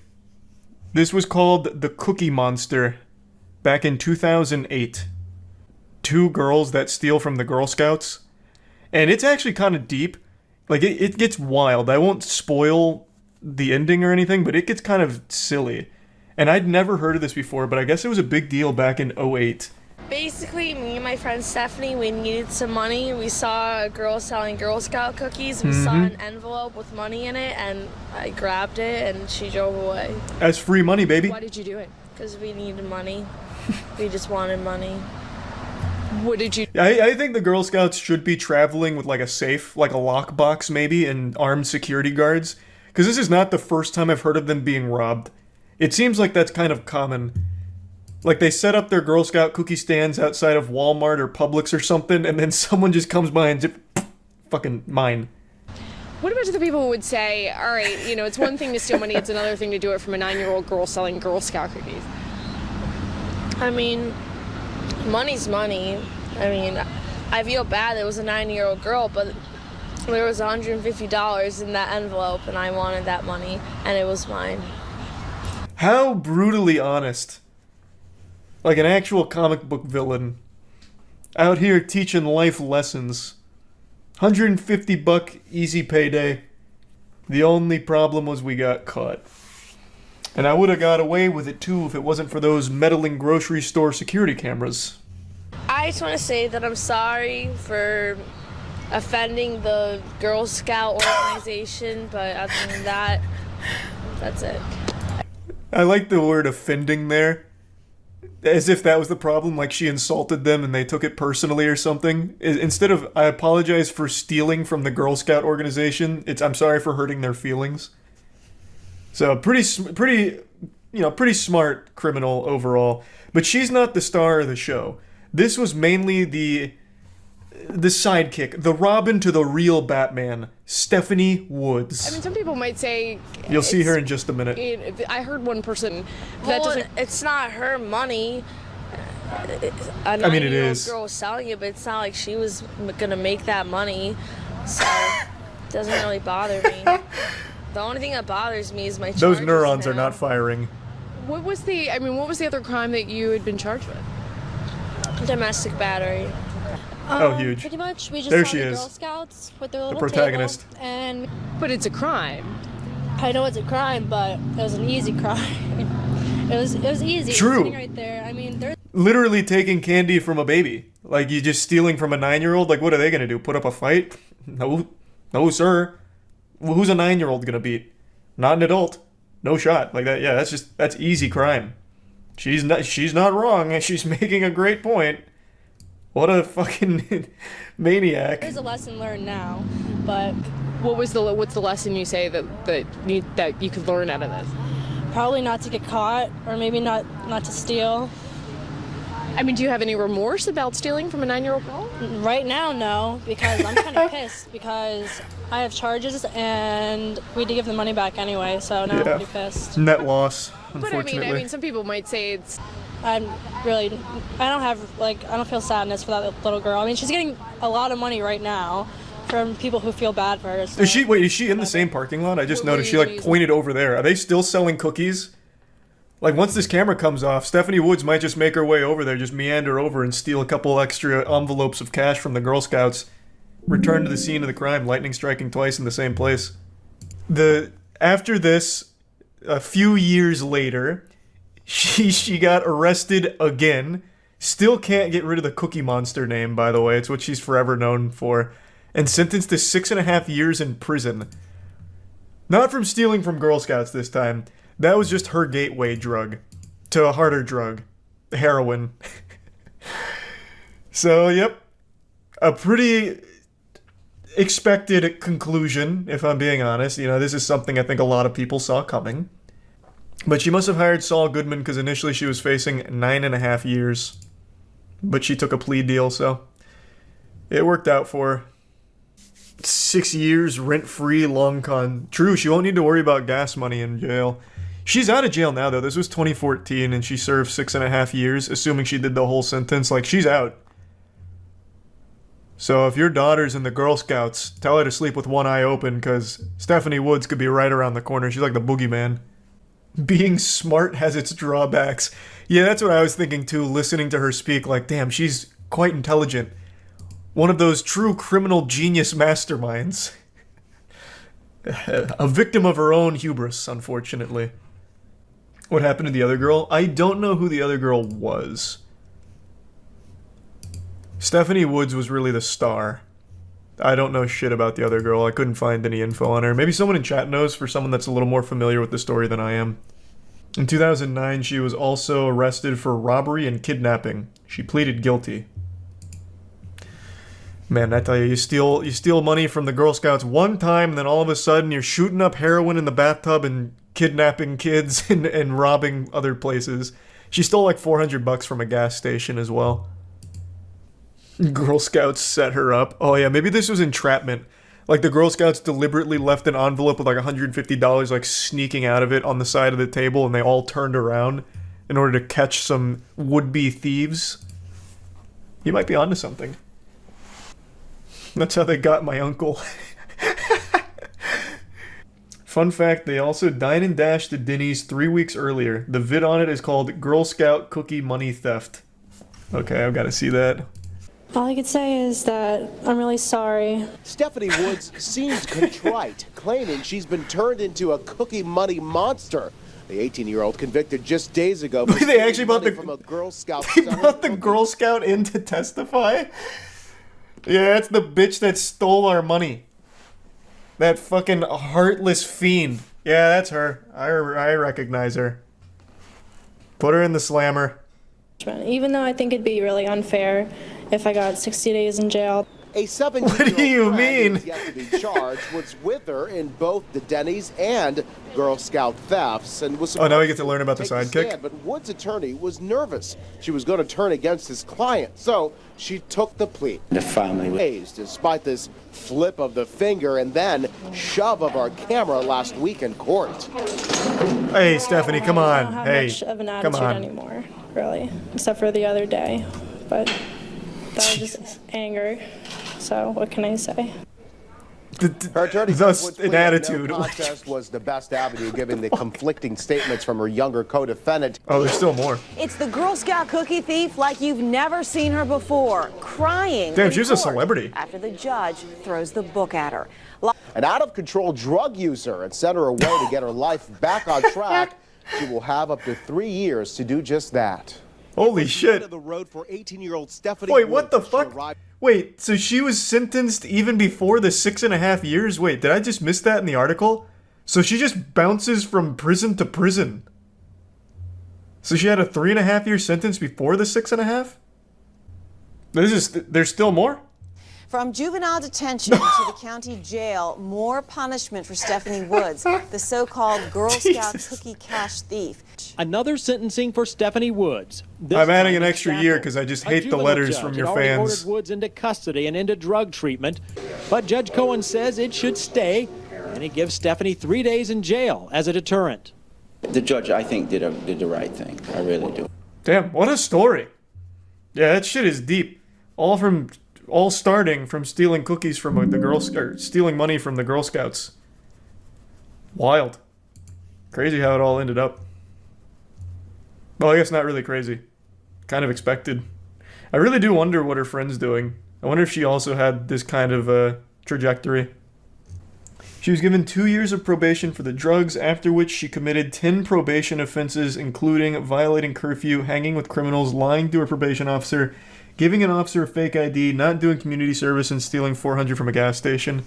This was called The Cookie Monster back in 2008. Two girls that steal from the Girl Scouts. And it's actually kind of deep. Like, it gets wild. I won't spoil the ending or anything, but it gets kind of silly. And I'd never heard of this before, but I guess it was a big deal back in 2008. Basically, me and my friend Stephanie, we needed some money. We saw a girl selling Girl Scout cookies. We saw an envelope with money in it, and I grabbed it, and she drove away. That's free money, baby. Why did you do it? Because we needed money. We just wanted money. What did you... I think the Girl Scouts should be traveling with like a safe, like a lockbox maybe, and armed security guards. Because this is not the first time I've heard of them being robbed. It seems like that's kind of common. Like they set up their Girl Scout cookie stands outside of Walmart or Publix or something, and then someone just comes by and fucking mine. What about the people who would say, all right, you know, it's one thing to steal money, it's another thing to do it from a 9-year-old girl selling Girl Scout cookies? I mean, money's money. I mean, I feel bad it was a 9-year-old girl, but There was $150 in that envelope, and I wanted that money, and it was mine. How brutally honest. Like an actual comic book villain. Out here teaching life lessons. $150 easy payday. The only problem was we got caught. And I would have got away with it too if it wasn't for those meddling grocery store security cameras. I just want to say that I'm sorry for offending the Girl Scout organization, but other than that, that's it. I like the word offending there. As if that was the problem, like she insulted them and they took it personally or something. Instead of, I apologize for stealing from the Girl Scout organization, it's, I'm sorry for hurting their feelings. So, pretty smart criminal overall. But she's not the star of the show. This was mainly the sidekick, the Robin to the real Batman, Stephanie Woods. I mean, some people might say... You'll see her in just a minute. I heard one person that well, it's not her money. I mean, it is. Girl was selling it, but it's not like she was gonna make that money, so it doesn't really bother me. The only thing that bothers me is my charges. Those neurons now. are not firing. What was the other crime that you had been charged with? Domestic battery. Oh, huge. Pretty much, we just there saw she the is. Girl Scouts with their little protagonist. table, but it's a crime. I know it's a crime, but it was an easy crime. it was easy. True. It was sitting right there. I mean, there's Literally taking candy from a baby. Like, you just stealing from a 9-year-old? Like, what are they gonna do? Put up a fight? No, sir. Well, who's a 9-year-old gonna beat? Not an adult. No shot. Like that. Yeah, that's easy crime. She's not wrong. She's making a great point. What a fucking maniac. there's a lesson learned now, but what's the lesson you say that you could learn out of this? probably not to get caught, or maybe not to steal. I mean, do you have any remorse about stealing from a 9-year-old girl? Right now, no, because I'm kind of pissed because I have charges and we had to give the money back anyway, so now I'm pretty pissed. Net loss, But unfortunately. I mean, some people might say it's... I don't feel sadness for that little girl. I mean, she's getting a lot of money right now from people who feel bad for her. So Is she in the same parking lot? I just noticed she like pointed over there. Are they still selling cookies? Like, once this camera comes off, Stephanie Woods might just make her way over there, just meander over and steal a couple extra envelopes of cash from the Girl Scouts. Return to the scene of the crime, lightning striking twice in the same place. After this, a few years later, she got arrested again. Still can't get rid of the Cookie Monster name, by the way. It's what she's forever known for. And sentenced to 6.5 years in prison. Not from stealing from Girl Scouts this time. That was just her gateway drug to a harder drug, heroin. So, yep. A pretty expected conclusion, if I'm being honest. You know, this is something I think a lot of people saw coming. But she must have hired Saul Goodman because initially she was facing 9.5 years. But she took a plea deal, so it worked out for her. 6 years, rent-free, long con. True, she won't need to worry about gas money in jail. She's out of jail now, though. This was 2014, and she served 6.5 years, assuming she did the whole sentence. Like, she's out. So if your daughter's in the Girl Scouts, tell her to sleep with one eye open, because Stephanie Woods could be right around the corner. She's like the boogeyman. Being smart has its drawbacks. Yeah, that's what I was thinking, too, listening to her speak. Like, damn, she's quite intelligent. One of those true criminal genius masterminds. A victim of her own hubris, unfortunately. What happened to the other girl? I don't know who the other girl was. Stephanie Woods was really the star. I don't know shit about the other girl. I couldn't find any info on her. Maybe someone in chat knows, for someone that's a little more familiar with the story than I am. In 2009, she was also arrested for robbery and kidnapping. She pleaded guilty. Man, I tell you, you steal money from the Girl Scouts one time, and then all of a sudden you're shooting up heroin in the bathtub and kidnapping kids and robbing other places. She stole like $400 from a gas station as well. Girl Scouts set her up. Oh yeah, maybe this was entrapment. Like the Girl Scouts deliberately left an envelope with like $150 like sneaking out of it on the side of the table, and they all turned around in order to catch some would-be thieves. You might be onto something. That's how they got my uncle. Fun fact, they also dine and dashed to Denny's 3 weeks earlier. The vid on it is called Girl Scout Cookie Money Theft. Okay, I've got to see that. All I could say is that I'm really sorry. Stephanie Woods seems contrite, claiming she's been turned into a cookie money monster. The 18-year-old convicted just days ago. They actually brought from a Girl Scout. They brought the Girl Scout in to testify? Yeah, that's the bitch that stole our money. That fucking heartless fiend. Yeah, that's her. I recognize her. Put her in the slammer. Even though I think it'd be really unfair if I got 60 days in jail. A 17-year-old What do you mean? who's yet to be charged was with her in both the Denny's and Girl Scout thefts and was. Oh, now we get to learn about the take sidekick? stand, but Wood's attorney was nervous. She was going to turn against his client, so she took the plea. The family Days, despite this flip of the finger and then shove of our camera last week in court. Hey, Stephanie, come I on. don't have Hey, much of an come attitude on. anymore, really, except for the other day. But that was just anger. So what can I say? Her attorney Thus, Wood's an plea of attitude. No contest was the best avenue, given the conflicting statements from her younger co-defendant. Oh, there's still more. It's the Girl Scout cookie thief like you've never seen her before, crying. Damn, in she's a court celebrity. After the judge throws the book at her. An out-of-control drug user, and sent her away to get her life back on track. She will have up to 3 years to do just that. Holy shit. The road for 18-year-old Stephanie Wait, what the Woods. She fuck? arrived- Wait, so she was sentenced even before the 6.5 years? Wait, did I just miss that in the article? So she just bounces from prison to prison. So she had a 3.5 year sentence before the 6.5? There's still more? From juvenile detention to the county jail, more punishment for Stephanie Woods, the so-called Girl Scout cookie cash thief. Another sentencing for Stephanie Woods. I'm adding an extra year because I just hate the letters from your fans. Ordered Woods into custody and into drug treatment, but Judge Cohen says it should stay, and he gives Stephanie 3 days in jail as a deterrent. The judge, I think, did the right thing. I really do. Damn, what a story. Yeah, that shit is deep. All starting from stealing cookies from stealing money from the Girl Scouts. Wild. Crazy how it all ended up. Well, I guess not really crazy. Kind of expected. I really do wonder what her friend's doing. I wonder if she also had this kind of trajectory. She was given 2 years of probation for the drugs, after which she committed 10 probation offenses, including violating curfew, hanging with criminals, lying to her probation officer, giving an officer a fake ID, not doing community service, and stealing $400 from a gas station.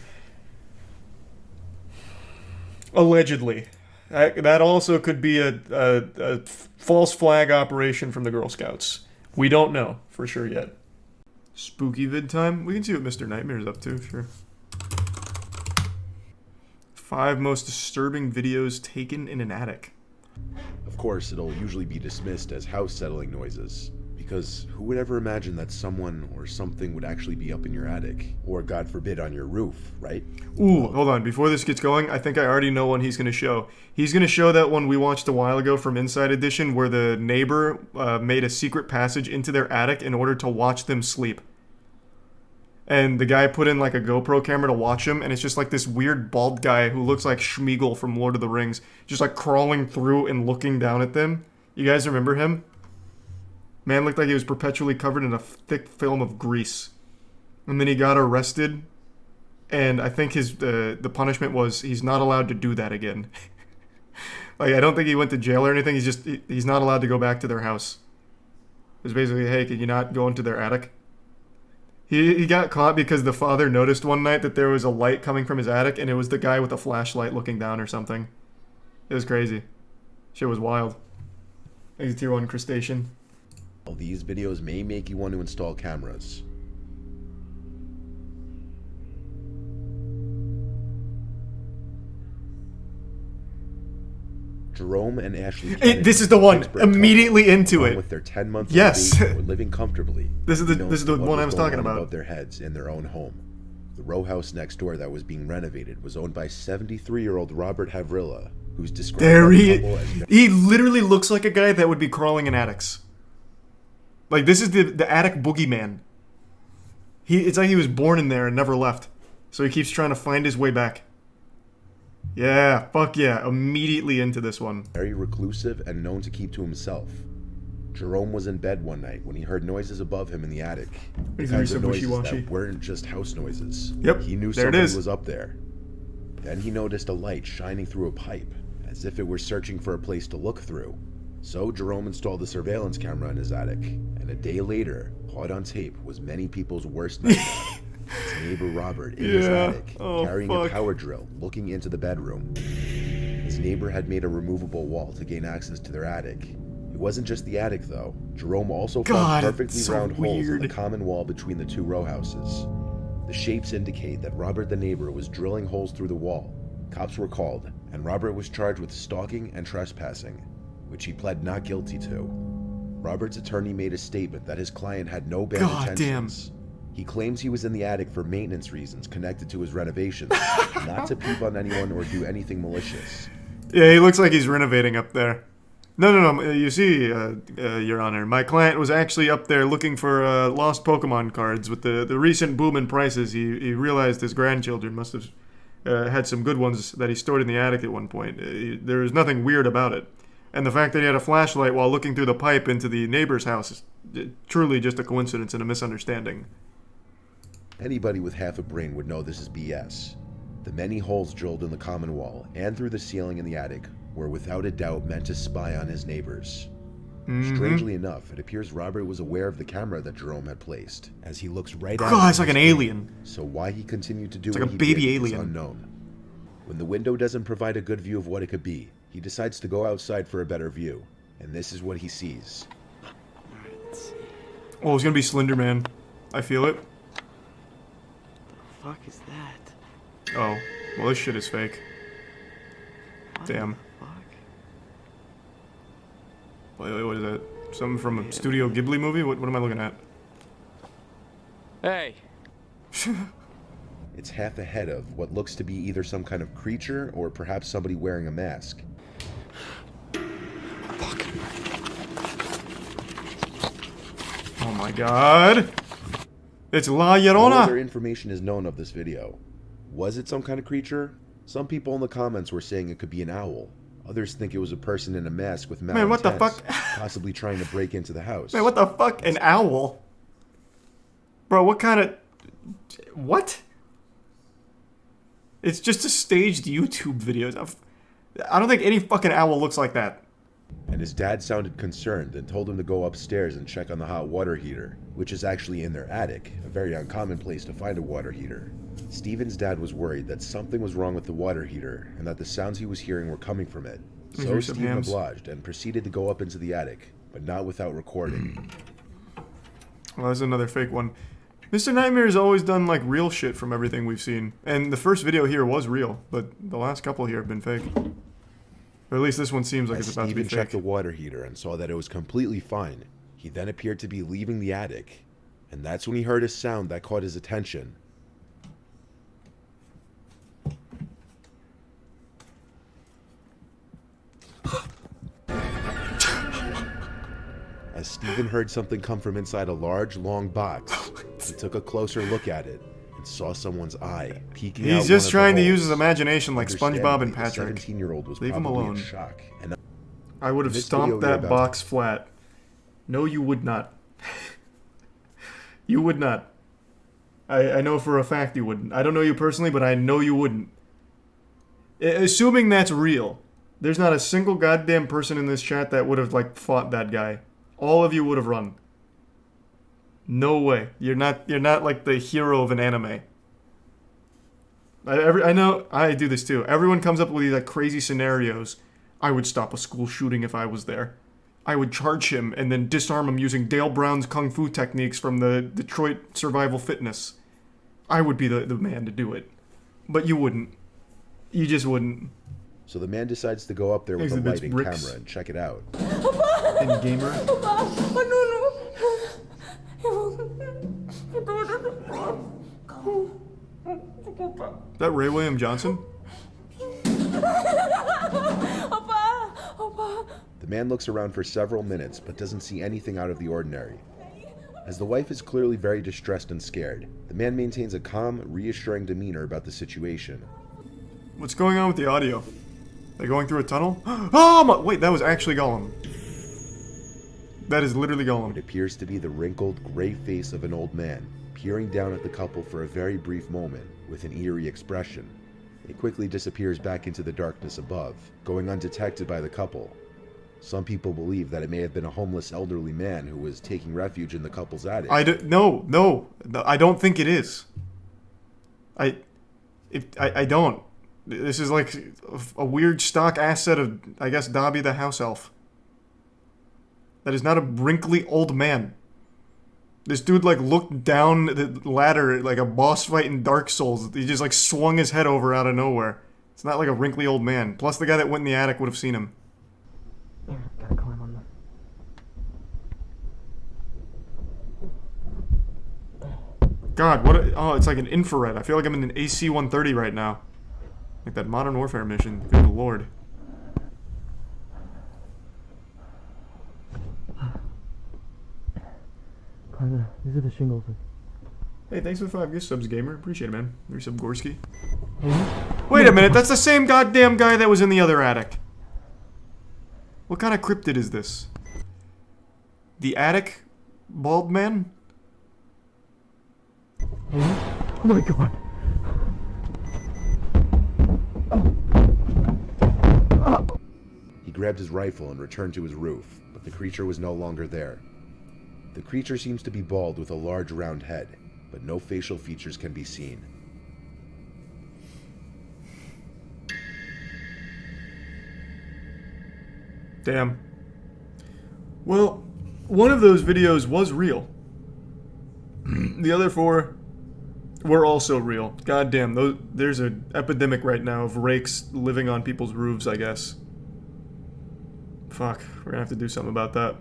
Allegedly. That also could be a false flag operation from the Girl Scouts. We don't know for sure yet. Spooky vid time? We can see what Mr. Nightmare's up to, sure. 5 most disturbing videos taken in an attic. Of course, it'll usually be dismissed as house settling noises, because who would ever imagine that someone or something would actually be up in your attic, or God forbid on your roof, right? Ooh, hold on, before this gets going, I think I already know one he's going to show. He's going to show that one we watched a while ago from Inside Edition, where the neighbor made a secret passage into their attic in order to watch them sleep. And the guy put in like a GoPro camera to watch him, and it's just like this weird bald guy who looks like Schmeagol from Lord of the Rings, just like crawling through and looking down at them. You guys remember him? Man looked like he was perpetually covered in a thick film of grease. And then he got arrested, and I think his the punishment was he's not allowed to do that again. Like, I don't think he went to jail or anything, he's not allowed to go back to their house. It was basically, hey, can you not go into their attic? He got caught because the father noticed one night that there was a light coming from his attic, and it was the guy with a flashlight looking down or something. It was crazy. Shit was wild. He's a tier 1 crustacean. Well, these videos may make you want to install cameras. Jerome and Ashley Kennedy, this is the one. Immediately into it. With their 10-month yes. baby, were living comfortably. This is the one I was talking about. Above their heads in their own home. The row house next door that was being renovated was owned by 73-year-old Robert Havrilla, who's described he literally looks like a guy that would be crawling in attics. Like, this is the attic boogeyman. It's like he was born in there and never left. So he keeps trying to find his way back. Yeah, fuck yeah. Immediately into this one. Very reclusive and known to keep to himself. Jerome was in bed one night when he heard noises above him in the attic. The kinds of noises that weren't just house noises. Yep, he knew there it somebody is. was up there. Then he noticed a light shining through a pipe, as if it were searching for a place to look through. So Jerome installed a surveillance camera in his attic, and a day later, caught on tape was many people's worst nightmare. His neighbor Robert in his attic, carrying a power drill, looking into the bedroom. His neighbor had made a removable wall to gain access to their attic. It wasn't just the attic, though. Jerome also found perfectly round holes in the common wall between the two row houses. The shapes indicate that Robert the neighbor was drilling holes through the wall. Cops were called, and Robert was charged with stalking and trespassing, which he pled not guilty to. Robert's attorney made a statement that his client had no bad intentions. He claims he was in the attic for maintenance reasons connected to his renovations, not to peep on anyone or do anything malicious. Yeah, he looks like he's renovating up there. No. You see, Your Honor, my client was actually up there looking for lost Pokemon cards. With the recent boom in prices, he realized his grandchildren must have had some good ones that he stored in the attic at one point. There was nothing weird about it. And the fact that he had a flashlight while looking through the pipe into the neighbor's house is truly just a coincidence and a misunderstanding. Anybody with half a brain would know this is BS. The many holes drilled in the common wall and through the ceiling in the attic were without a doubt meant to spy on his neighbors. Strangely enough, it appears Robert was aware of the camera that Jerome had placed, as he looks right at God, it's like an alien. So why he continued to do it's what like a he baby did alien. is unknown. When the window doesn't provide a good view of what it could be, he decides to go outside for a better view, and this is what he sees. Oh, it's gonna be Slender Man. I feel it. Fuck is that? Oh, well, this shit is fake. Damn. Wait, what is that? Something from a Studio Ghibli movie? What am I looking at? Hey. It's half ahead of what looks to be either some kind of creature or perhaps somebody wearing a mask. Oh my god! It's La No Llorona! other information is known of this video. Was it some kind of creature? Some people in the comments were saying it could be an owl. Others think it was a person in a mask with malintent, Man, what the fuck? possibly trying to break into the house. Man, what the fuck? An owl? Bro, what kind of... What? It's just a staged YouTube video. I don't think any fucking owl looks like that. And his dad sounded concerned and told him to go upstairs and check on the hot water heater, which is actually in their attic, a very uncommon place to find a water heater. Steven's dad was worried that something was wrong with the water heater and that the sounds he was hearing were coming from it. So Steven obliged and proceeded to go up into the attic, but not without recording. Well, there's another fake one. Mr. Nightmare has always done, like, real shit from everything we've seen. And the first video here was real, but the last couple here have been fake. Or at least this one seems like it's about to be Steven fake. checked the water heater and saw that it was completely fine. He then appeared to be leaving the attic, and that's when he heard a sound that caught his attention. As Steven heard something come from inside a large, long box, he took a closer look at it and saw someone's eye peeking out. He's just trying to use his holes. imagination like SpongeBob and Patrick. The 17-year-old was Leave him probably alone. in shock. And I would have stomped that box flat. No, you would not. You would not. I know for a fact you wouldn't. I don't know you personally, but I know you wouldn't. Assuming that's real, there's not a single goddamn person in this chat that would have, like, fought that guy. All of you would have run. No way. You're not like the hero of an anime. I know I do this too. Everyone comes up with these, like, crazy scenarios. I would stop a school shooting if I was there. I would charge him and then disarm him using Dale Brown's kung fu techniques from the Detroit Survival Fitness. I would be the man to do it. But you wouldn't. You just wouldn't. So the man decides to go up there with a lighting camera and check it out. In gamer? Is that Ray William Johnson? The man looks around for several minutes but doesn't see anything out of the ordinary. As the wife is clearly very distressed and scared, the man maintains a calm, reassuring demeanor about the situation. What's going on with the audio? They're going through a tunnel? Oh my, wait, that was actually Gollum. That is literally Gollum. It appears to be the wrinkled, gray face of an old man, peering down at the couple for a very brief moment with an eerie expression. It quickly disappears back into the darkness above, going undetected by the couple. Some people believe that it may have been a homeless elderly man who was taking refuge in the couple's attic. No, I don't think it is. I don't. This is like a weird stock asset of, I guess, Dobby the house elf. That is not a wrinkly old man. This dude, like, looked down the ladder like a boss fight in Dark Souls. He just, like, swung his head over out of nowhere. It's not like a wrinkly old man. Plus, the guy that went in the attic would have seen him. Gotta climb on God, what oh, it's like an infrared. I feel like I'm in an AC-130 right now. Like that Modern Warfare mission. Good lord. These are the shingles. Hey, thanks for the 5 gift subs, gamer. Appreciate it, man. Here's some Gorski. Wait a minute, that's the same goddamn guy that was in the other attic. What kind of cryptid is this? The attic bald man? Oh my god. He grabbed his rifle and returned to his roof, but the creature was no longer there. The creature seems to be bald with a large round head, but no facial features can be seen. Damn. Well, one of those videos was real. The other 4 were also real. Goddamn, there's an epidemic right now of rakes living on people's roofs, I guess. Fuck, we're gonna have to do something about that.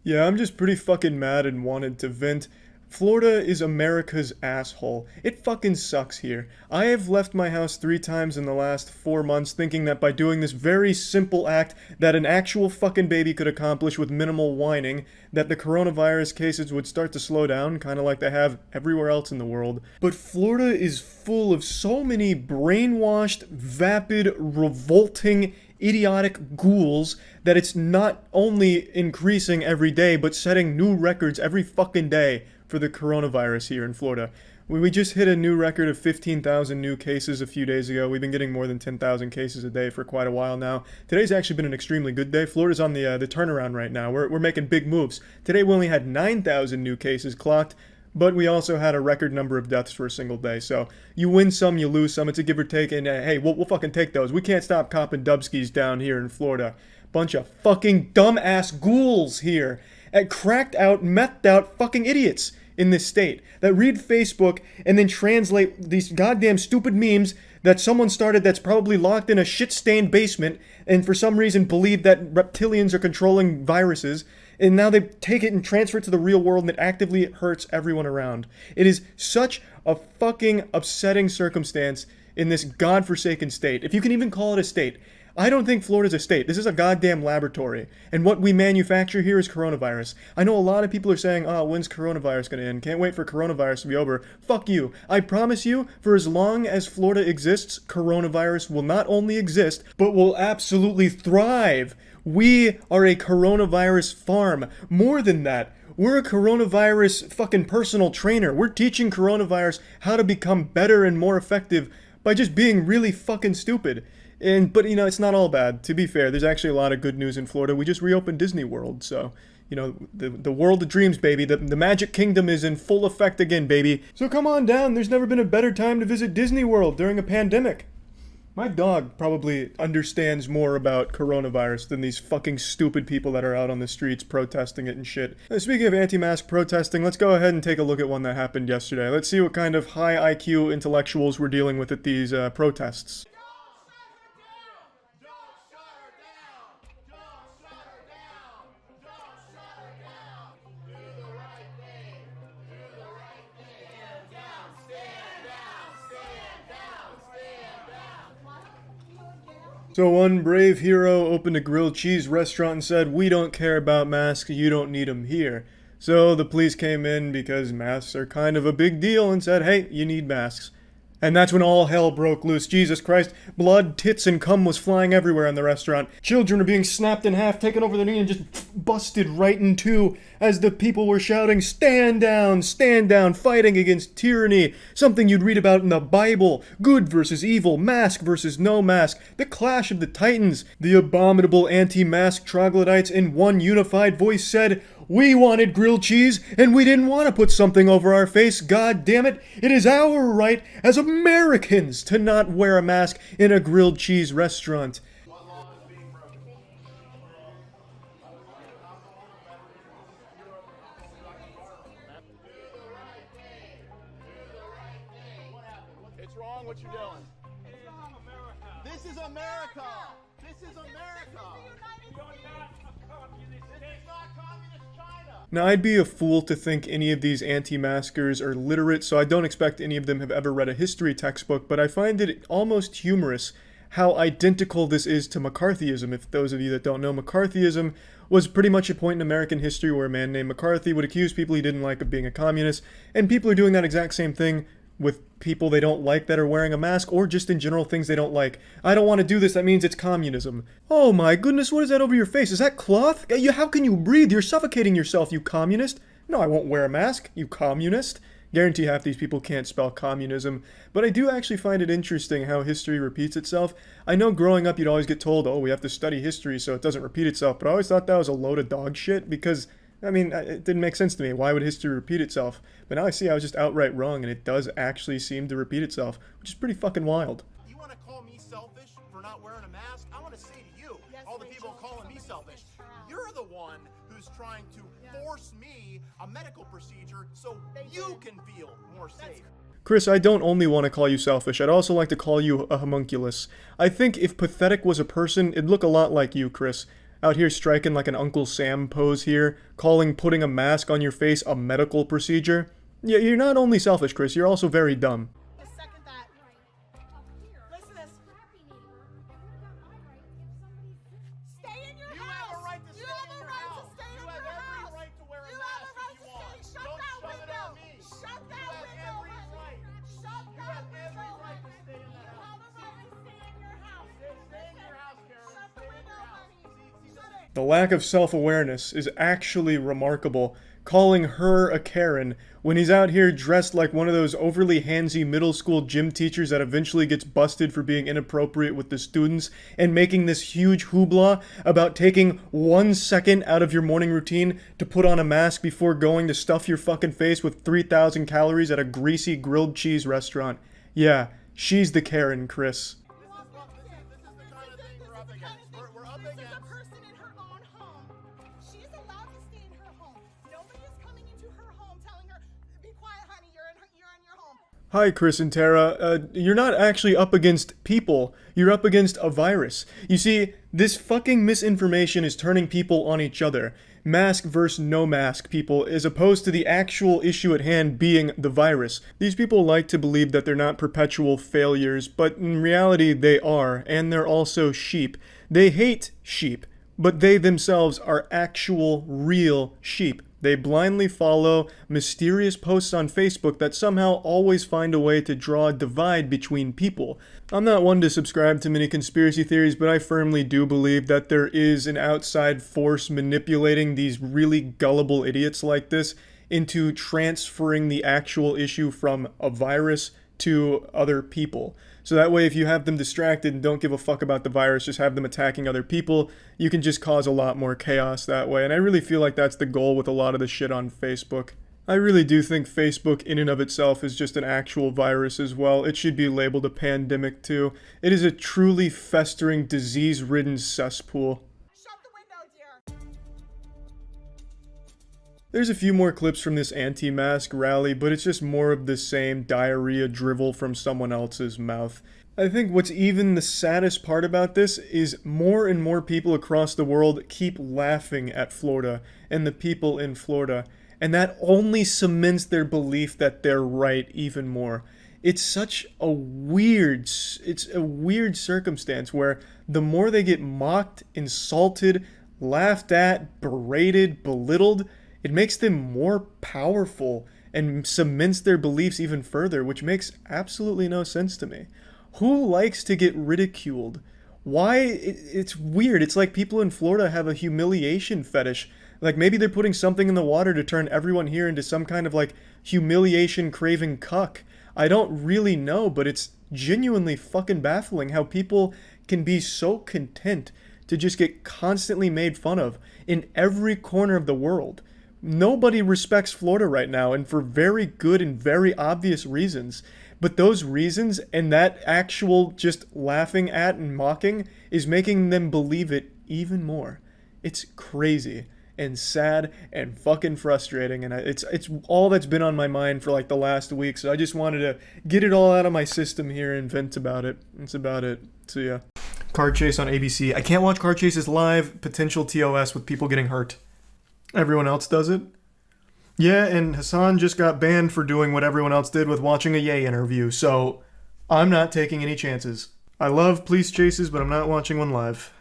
Yeah, I'm just pretty fucking mad and wanted to vent. Florida is America's asshole. It fucking sucks here. I have left my house 3 times in the last 4 months thinking that by doing this very simple act that an actual fucking baby could accomplish with minimal whining, that the coronavirus cases would start to slow down, kind of like they have everywhere else in the world. But Florida is full of so many brainwashed, vapid, revolting, idiotic ghouls that it's not only increasing every day, but setting new records every fucking day for the coronavirus here in Florida. We just hit a new record of 15,000 new cases a few days ago. We've been getting more than 10,000 cases a day for quite a while now. Today's actually been an extremely good day. Florida's on the turnaround right now. We're making big moves. Today we only had 9,000 new cases clocked, but we also had a record number of deaths for a single day. So you win some, you lose some. It's a give or take, and hey, we'll fucking take those. We can't stop copping dubskis down here in Florida. Bunch of fucking dumbass ghouls here. And cracked out, methed out fucking idiots in this state that read Facebook and then translate these goddamn stupid memes that someone started that's probably locked in a shit-stained basement and for some reason believe that reptilians are controlling viruses, and now they take it and transfer it to the real world and it actively hurts everyone around. It is such a fucking upsetting circumstance in this godforsaken state, if you can even call it a state. I don't think Florida's a state. This is a goddamn laboratory. And what we manufacture here is coronavirus. I know a lot of people are saying, oh, when's coronavirus gonna end? Can't wait for coronavirus to be over. Fuck you. I promise you, for as long as Florida exists, coronavirus will not only exist, but will absolutely thrive. We are a coronavirus farm. More than that, we're a coronavirus fucking personal trainer. We're teaching coronavirus how to become better and more effective by just being really fucking stupid. But, you know, it's not all bad. To be fair, there's actually a lot of good news in Florida. We just reopened Disney World, so, you know, the world of dreams, baby. The Magic Kingdom is in full effect again, baby. So come on down. There's never been a better time to visit Disney World during a pandemic. My dog probably understands more about coronavirus than these fucking stupid people that are out on the streets protesting it and shit. Speaking of anti-mask protesting, let's go ahead and take a look at one that happened yesterday. Let's see what kind of high IQ intellectuals we're dealing with at these protests. So one brave hero opened a grilled cheese restaurant and said, "We don't care about masks, you don't need them here." So the police came in because masks are kind of a big deal and said, "Hey, you need masks." And that's when all hell broke loose. Jesus Christ, blood, tits, and cum was flying everywhere in the restaurant. Children are being snapped in half, taken over the knee, and just busted right in two as the people were shouting, stand down, fighting against tyranny. Something you'd read about in the Bible. Good versus evil, mask versus no mask, the clash of the titans. The abominable anti-mask troglodytes in one unified voice said, we wanted grilled cheese, and we didn't want to put something over our face, god damn it. It is our right as Americans to not wear a mask in a grilled cheese restaurant. It's wrong what you're doing. It's wrong, America. This is America. This is America. Now, I'd be a fool to think any of these anti-maskers are literate, so I don't expect any of them have ever read a history textbook, but I find it almost humorous how identical this is to McCarthyism. If those of you that don't know, McCarthyism was pretty much a point in American history where a man named McCarthy would accuse people he didn't like of being a communist, and people are doing that exact same thing with people they don't like that are wearing a mask, or just in general things they don't like. I don't want to do this, that means it's communism. Oh my goodness, what is that over your face? Is that cloth? How can you breathe? You're suffocating yourself, you communist. No, I won't wear a mask, you communist. Guarantee half these people can't spell communism. But I do actually find it interesting how history repeats itself. I know growing up you'd always get told, oh, we have to study history so it doesn't repeat itself, but I always thought that was a load of dog shit because I mean, it didn't make sense to me. Why would history repeat itself? But now I see I was just outright wrong, and it does actually seem to repeat itself, which is pretty fucking wild. You want to call me selfish for not wearing a mask? I want to say to you, all the people calling me selfish, you're the one who's trying to force me a medical procedure so you can feel more safe. Chris, I don't only want to call you selfish, I'd also like to call you a homunculus. I think if pathetic was a person, it'd look a lot like you, Chris. Out here striking like an Uncle Sam pose here, calling putting a mask on your face a medical procedure. Yeah, you're not only selfish, Chris, you're also very dumb. The lack of self-awareness is actually remarkable, calling her a Karen when he's out here dressed like one of those overly handsy middle school gym teachers that eventually gets busted for being inappropriate with the students, and making this huge hoopla about taking 1 second out of your morning routine to put on a mask before going to stuff your fucking face with 3,000 calories at a greasy grilled cheese restaurant. Yeah, she's the Karen, Chris. Hi, Chris and Tara. You're not actually up against people. You're up against a virus. You see, this fucking misinformation is turning people on each other. Mask versus no mask people, as opposed to the actual issue at hand being the virus. These people like to believe that they're not perpetual failures, but in reality they are, and they're also sheep. They hate sheep, but they themselves are actual, real sheep. They blindly follow mysterious posts on Facebook that somehow always find a way to draw a divide between people. I'm not one to subscribe to many conspiracy theories, but I firmly do believe that there is an outside force manipulating these really gullible idiots like this into transferring the actual issue from a virus to other people. So that way, if you have them distracted and don't give a fuck about the virus, just have them attacking other people, you can just cause a lot more chaos that way. And I really feel like that's the goal with a lot of the shit on Facebook. I really do think Facebook in and of itself is just an actual virus as well. It should be labeled a pandemic too. It is a truly festering, disease-ridden cesspool. There's a few more clips from this anti-mask rally, but it's just more of the same diarrhea drivel from someone else's mouth. I think what's even the saddest part about this is more and more people across the world keep laughing at Florida and the people in Florida, and that only cements their belief that they're right even more. It's such a weird circumstance where the more they get mocked, insulted, laughed at, berated, belittled, it makes them more powerful and cements their beliefs even further, which makes absolutely no sense to me. Who likes to get ridiculed? Why? It's weird. It's like people in Florida have a humiliation fetish. Like maybe they're putting something in the water to turn everyone here into some kind of like humiliation craving cuck. I don't really know, but it's genuinely fucking baffling how people can be so content to just get constantly made fun of in every corner of the world. Nobody respects Florida right now, and for very good and very obvious reasons. But those reasons and that actual just laughing at and mocking is making them believe it even more. It's crazy and sad and fucking frustrating, and it's all that's been on my mind for like the last week, so I just wanted to get it all out of my system here and vent about it. That's about it. So yeah. Car chase on ABC. I can't watch car chases live. Potential TOS with people getting hurt. Everyone else does it. Yeah, and Hassan just got banned for doing what everyone else did with watching a Ye interview, so I'm not taking any chances. I love police chases, but I'm not watching one live.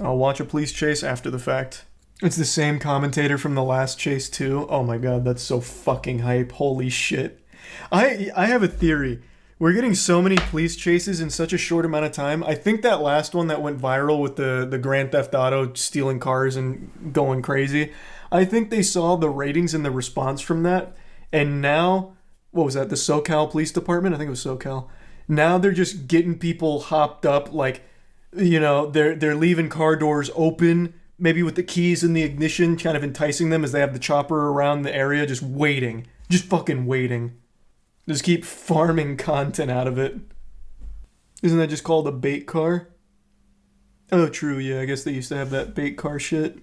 I'll watch a police chase after the fact. It's the same commentator from the last chase too. Oh my god, that's so fucking hype. Holy shit. I have a theory. We're getting so many police chases in such a short amount of time. I think that last one that went viral with the Grand Theft Auto stealing cars and going crazy, I think they saw the ratings and the response from that, and now, what was that, the SoCal Police Department? I think it was SoCal. Now they're just getting people hopped up, like, you know, they're leaving car doors open, maybe with the keys in the ignition, kind of enticing them as they have the chopper around the area, just waiting. Just fucking waiting. Just keep farming content out of it. Isn't that just called a bait car? Oh, true, yeah, I guess they used to have that bait car shit.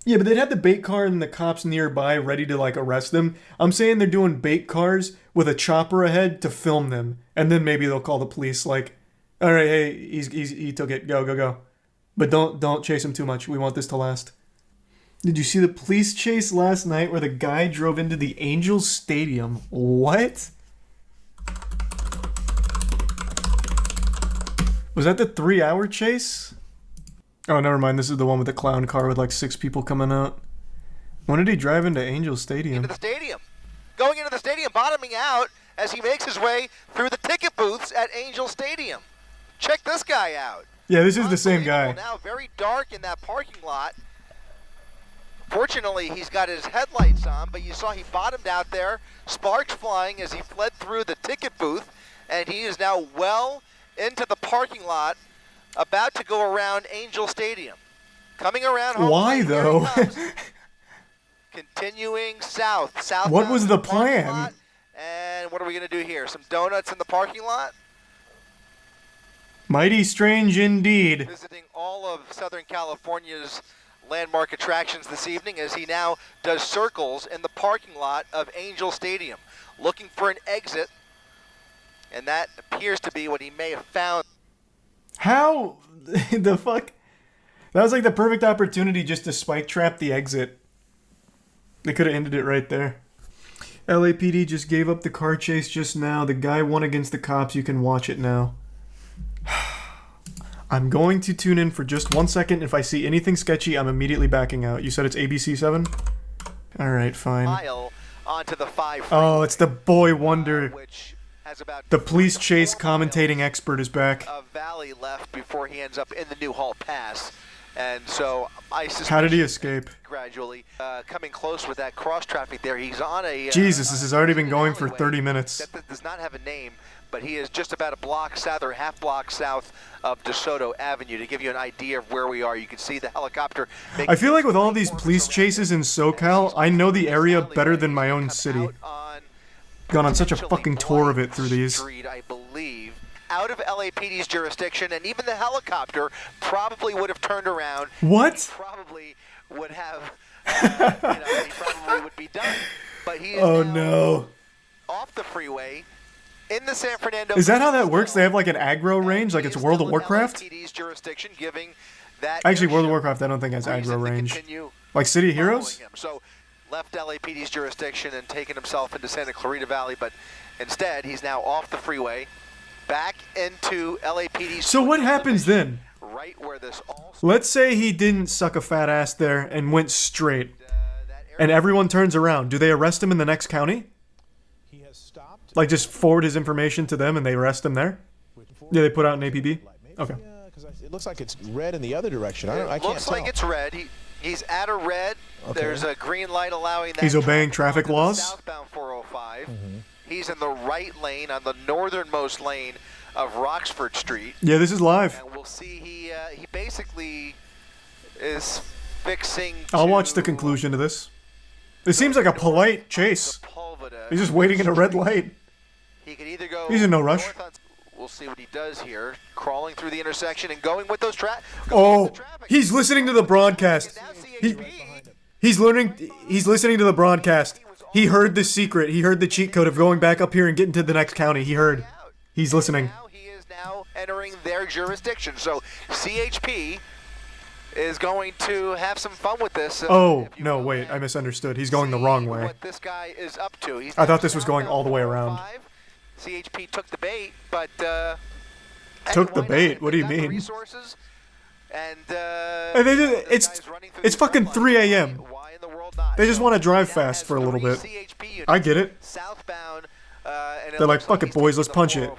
Yeah, but they'd have the bait car and the cops nearby ready to, like, arrest them. I'm saying they're doing bait cars with a chopper ahead to film them. And then maybe they'll call the police, like, all right, hey, he took it, go. But don't chase him too much. We want this to last. Did you see the police chase last night where the guy drove into the Angels Stadium? What? Was that the 3-hour chase? Oh, never mind. This is the one with the clown car with like 6 people coming out. When did he drive into Angels Stadium? Into the stadium. Going into the stadium, bottoming out as he makes his way through the ticket booths at Angel Stadium. Check this guy out. Yeah, this is the same guy. Now very dark in that parking lot. Fortunately, he's got his headlights on, but you saw he bottomed out there, sparks flying as he fled through the ticket booth, and he is now well into the parking lot, about to go around Angel Stadium. Coming around home. Why, though? Continuing south. What was the plan? And what are we going to do here? Some donuts in the parking lot? Mighty strange indeed. Visiting all of Southern California's landmark attractions this evening as he now does circles in the parking lot of Angel Stadium, looking for an exit, and that appears to be what he may have found. How the fuck? That was like the perfect opportunity just to spike trap the exit. They could have ended it right there. LAPD just gave up the car chase just now. The guy won against the cops. You can watch it now. I'm going to tune in for just 1 second. If I see anything sketchy, I'm immediately backing out. You said it's ABC 7? Alright, fine. Onto the 5 oh, it's the boy wonder. The police chase commentating expert is back. Valley left before he ends up in the Newhall Pass. And so I suspect how did he escape? Gradually coming close with that cross traffic there. He's on a Jesus, this has already been going for 30 minutes. That does not have a name, but he is just about a block south or half block south of DeSoto Avenue. To give you an idea of where we are, you can see the helicopter. I feel like with all these police chases in SoCal, I know the area better than my own city. Gone on such a fucking tour of it through these. Street, I believe, out of LAPD's jurisdiction, and even the helicopter probably would have turned around. What? Probably would have, he probably would be done. But he is oh now no. Off the freeway in the San Fernando. Is that how that works? They have like an aggro range, like it's World of Warcraft? LAPD's jurisdiction, giving that actually, World of Warcraft I don't think has aggro range. Like City of Heroes? So left LAPD's jurisdiction and taken himself into Santa Clarita Valley, but instead he's now off the freeway, back into LAPD's. So what happens then? right where this all. Let's say he didn't suck a fat ass there and went straight, and everyone turns around. Do they arrest him in the next county? Like, just forward his information to them and they arrest him there? Yeah, they put out an APB? Okay. It looks like it's red in the other direction. I can't looks like tell. it's red. He's at a red. Okay. There's a green light allowing that. He's obeying traffic laws? Southbound 405. He's in the right lane on the northernmost lane of Roxford Street. Yeah, this is live. And we'll see he basically is fixing. I'll watch the conclusion to this. It seems like a polite chase. He's just waiting in a red light. He could either go. He's in no rush. We'll see what he does here, crawling through the intersection and going with those Oh, he's listening to the broadcast. He's listening to the broadcast. He heard the secret. He heard the cheat code of going back up here and getting to the next county. He heard. He's listening. He is now entering their jurisdiction. So CHP is going to have some fun with this. Oh, no, wait, I misunderstood. He's going the wrong way. What this guy is up to. I thought this was going all the way around. CHP took the bait, but Took the bait? What do you mean? Resources and it's fucking 3 a.m. They just want to drive fast for a little bit. I get it. Southbound, They're like, fuck it, boys, let's punch it.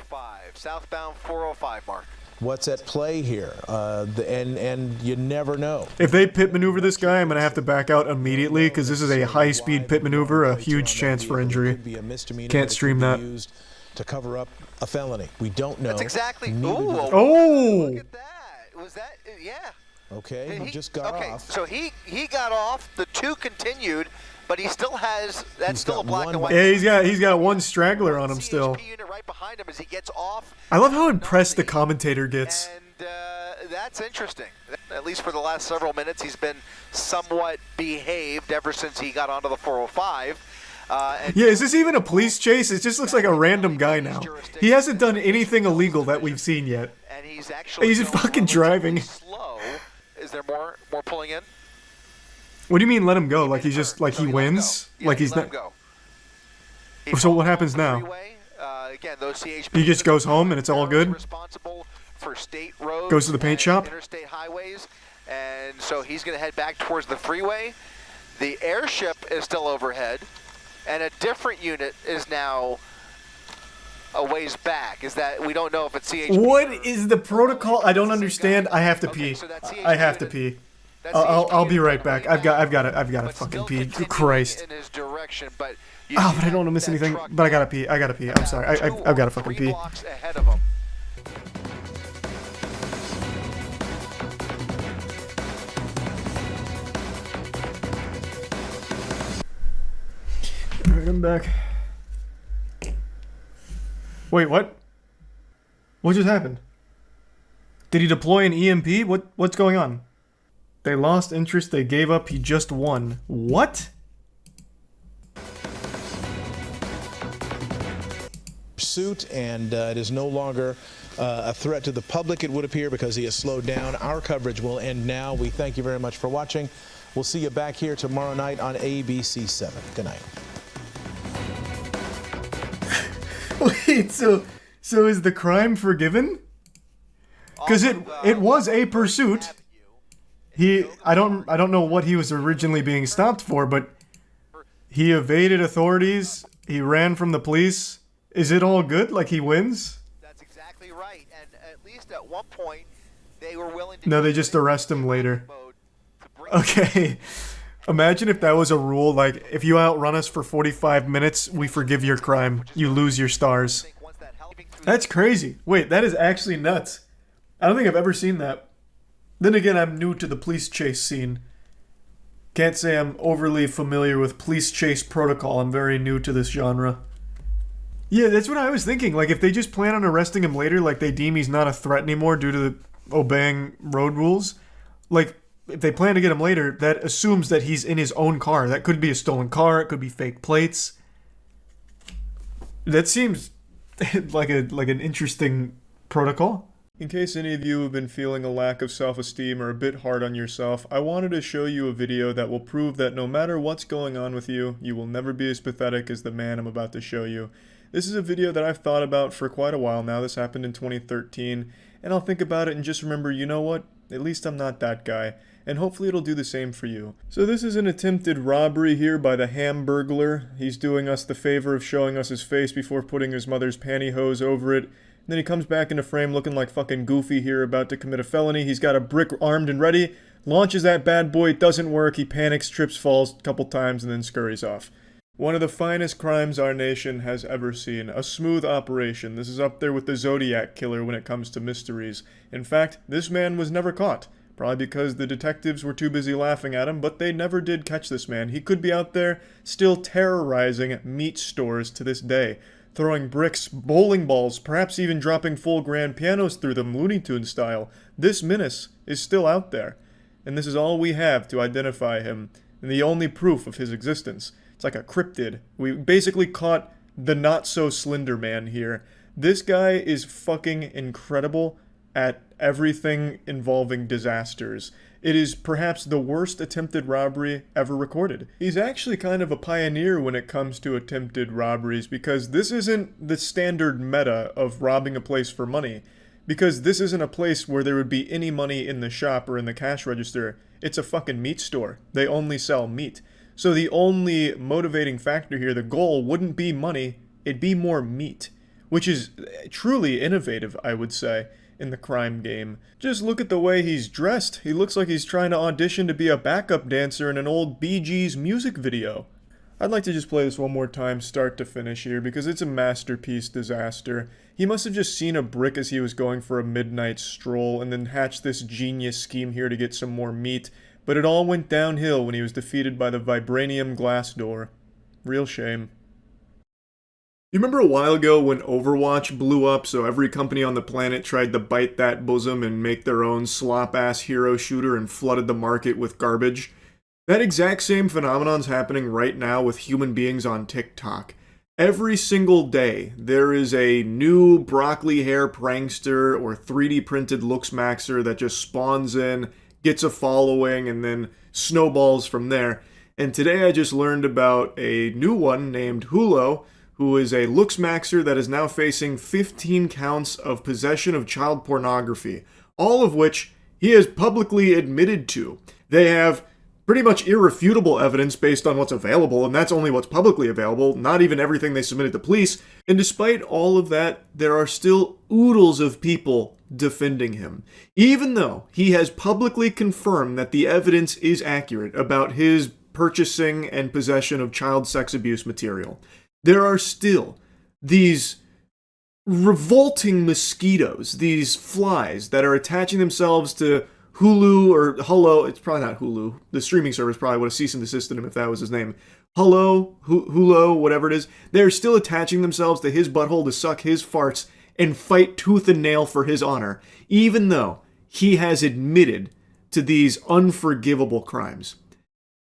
Southbound 405, Mark. What's at play here? And you never know. If they pit maneuver this guy, I'm going to have to back out immediately because this is a high-speed pit maneuver, a huge chance for injury. Can't stream that. To cover up a felony. We don't know. That's exactly. Oh! Look at that. Was that? Yeah. Okay, he just got off. So he got off. The two continued, but he still has. That's still a black and white. Yeah, he's got one straggler on him still. Unit right behind him as he gets off. I love how impressed the commentator gets. And that's interesting. At least for the last several minutes, he's been somewhat behaved ever since he got onto the 405. Yeah, is this even a police chase? It just looks like a random guy now. He hasn't done anything illegal that we've seen yet. And he's actually He's just fucking driving. Slow. Is there more pulling in? What do you mean let him go? Like he's just like he wins? Like he's not. So what happens now? Again, those CHP He just goes home and it's all good? Responsible for state roads, Goes to the paint shop? interstate highways, and so he's going to head back towards the freeway. The airship is still overhead. And a different unit is now a ways back. Is that we don't know if it's CHP. What is the protocol? I don't understand. I have to pee. I have to pee. I'll be right back. I've got to fucking pee. Christ. In his direction, but but I don't want to miss anything. But I gotta pee. I'm sorry. I've got to fucking pee. Ahead of him. Alright, I'm back. Wait, what? What just happened? Did he deploy an EMP? What's going on? They lost interest, they gave up, he just won. What? Pursuit, and it is no longer a threat to the public, it would appear, because he has slowed down. Our coverage will end now. We thank you very much for watching. We'll see you back here tomorrow night on ABC 7. Good night. Wait, so is the crime forgiven? Because it was a pursuit. I don't know what he was originally being stopped for, but he evaded authorities. He ran from the police. Is it all good? Like he wins? That's exactly right. And at least at one point, they were willing to. No, they just arrest him later. Okay. Imagine if that was a rule, like, if you outrun us for 45 minutes, we forgive your crime. You lose your stars. That's crazy. Wait, that is actually nuts. I don't think I've ever seen that. Then again, I'm new to the police chase scene. Can't say I'm overly familiar with police chase protocol. I'm very new to this genre. Yeah, that's what I was thinking. Like, if they just plan on arresting him later, like they deem he's not a threat anymore due to the obeying road rules, like, if they plan to get him later, that assumes that he's in his own car. That could be a stolen car. It could be fake plates. That seems like an interesting protocol. In case any of you have been feeling a lack of self-esteem or a bit hard on yourself, I wanted to show you a video that will prove that no matter what's going on with you, you will never be as pathetic as the man I'm about to show you. This is a video that I've thought about for quite a while now. This happened in 2013, and I'll think about it and just remember, you know what? At least I'm not that guy, and hopefully it'll do the same for you. So this is an attempted robbery here by the Hamburglar. He's doing us the favor of showing us his face before putting his mother's pantyhose over it. And then he comes back into frame looking like fucking Goofy here, about to commit a felony. He's got a brick armed and ready, launches that bad boy, it doesn't work, he panics, trips, falls a couple times, and then scurries off. One of the finest crimes our nation has ever seen. A smooth operation. This is up there with the Zodiac Killer when it comes to mysteries. In fact, this man was never caught. Probably because the detectives were too busy laughing at him, but they never did catch this man. He could be out there still terrorizing meat stores to this day. Throwing bricks, bowling balls, perhaps even dropping full grand pianos through them, Looney Tunes style. This menace is still out there. And this is all we have to identify him, and the only proof of his existence. It's like a cryptid. We basically caught the not-so-slender man here. This guy is fucking incredible at everything involving disasters. It is perhaps the worst attempted robbery ever recorded. He's actually kind of a pioneer when it comes to attempted robberies, because this isn't the standard meta of robbing a place for money. Because this isn't a place where there would be any money in the shop or in the cash register. It's a fucking meat store. They only sell meat. So the only motivating factor here, the goal, wouldn't be money, it'd be more meat. Which is truly innovative, I would say, in the crime game. Just look at the way he's dressed. He looks like he's trying to audition to be a backup dancer in an old Bee Gees music video. I'd like to just play this one more time, start to finish here, because it's a masterpiece disaster. He must have just seen a brick as he was going for a midnight stroll, and then hatched this genius scheme here to get some more meat. But it all went downhill when he was defeated by the vibranium glass door. Real shame. You remember a while ago when Overwatch blew up, so every company on the planet tried to bite that bosom and make their own slop-ass hero shooter and flooded the market with garbage? That exact same phenomenon's happening right now with human beings on TikTok. Every single day, there is a new broccoli hair prankster or 3D printed Looksmaxxer that just spawns in, gets a following, and then snowballs from there. And today I just learned about a new one named Hulo, who is a Looksmaxxer that is now facing 15 counts of possession of child pornography, all of which he has publicly admitted to. They have pretty much irrefutable evidence based on what's available, and that's only what's publicly available, not even everything they submitted to police. And despite all of that, there are still oodles of people defending him, even though he has publicly confirmed that the evidence is accurate about his purchasing and possession of child sex abuse material. There are still these revolting mosquitoes, these flies that are attaching themselves to Hulu or Hullo. It's probably not Hulu. The streaming service probably would have ceased and desisted him if that was his name. Hulo, whatever it is. They're still attaching themselves to his butthole to suck his farts and fight tooth and nail for his honor, even though he has admitted to these unforgivable crimes.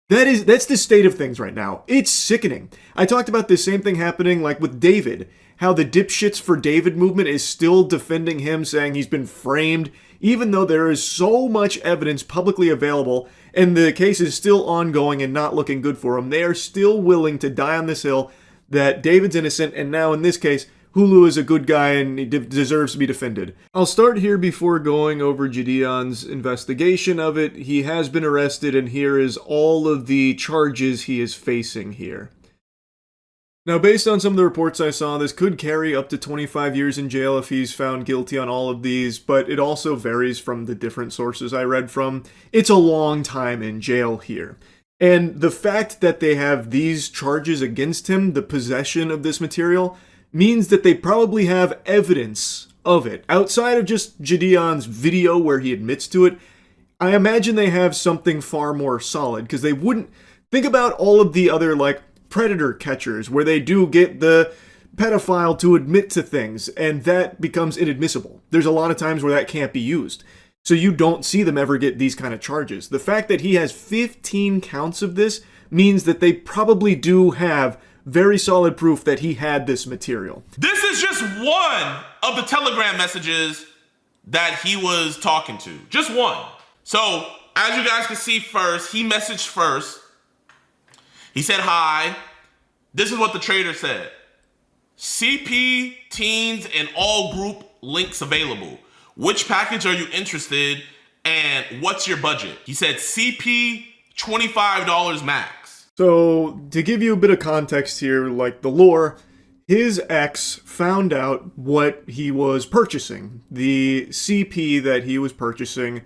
That's the state of things right now. It's sickening. I talked about this same thing happening like with David, how the Dipshits for David movement is still defending him, saying he's been framed, even though there is so much evidence publicly available and the case is still ongoing and not looking good for him. They are still willing to die on this hill that David's innocent, and now in this case, Hulu is a good guy and he deserves to be defended. I'll start here before going over Gideon's investigation of it. He has been arrested, and here is all of the charges he is facing here. Now, based on some of the reports I saw, this could carry up to 25 years in jail if he's found guilty on all of these, but it also varies from the different sources I read from. It's a long time in jail here. And the fact that they have these charges against him, the possession of this material, means that they probably have evidence of it. Outside of just Gideon's video where he admits to it, I imagine they have something far more solid, because they wouldn't... Think about all of the other, like, predator catchers, where they do get the pedophile to admit to things, and that becomes inadmissible. There's a lot of times where that can't be used. So you don't see them ever get these kind of charges. The fact that he has 15 counts of this means that they probably do have very solid proof that he had this material. This is just one of the Telegram messages that he was talking to. Just one. So, as you guys can see first, he messaged first. He said, "Hi, this is what the trader said. CP, teens, and all group links available. Which package are you interested and what's your budget? He said CP, $25 max. So, to give you a bit of context here, like the lore, his ex found out what he was purchasing, the CP that he was purchasing,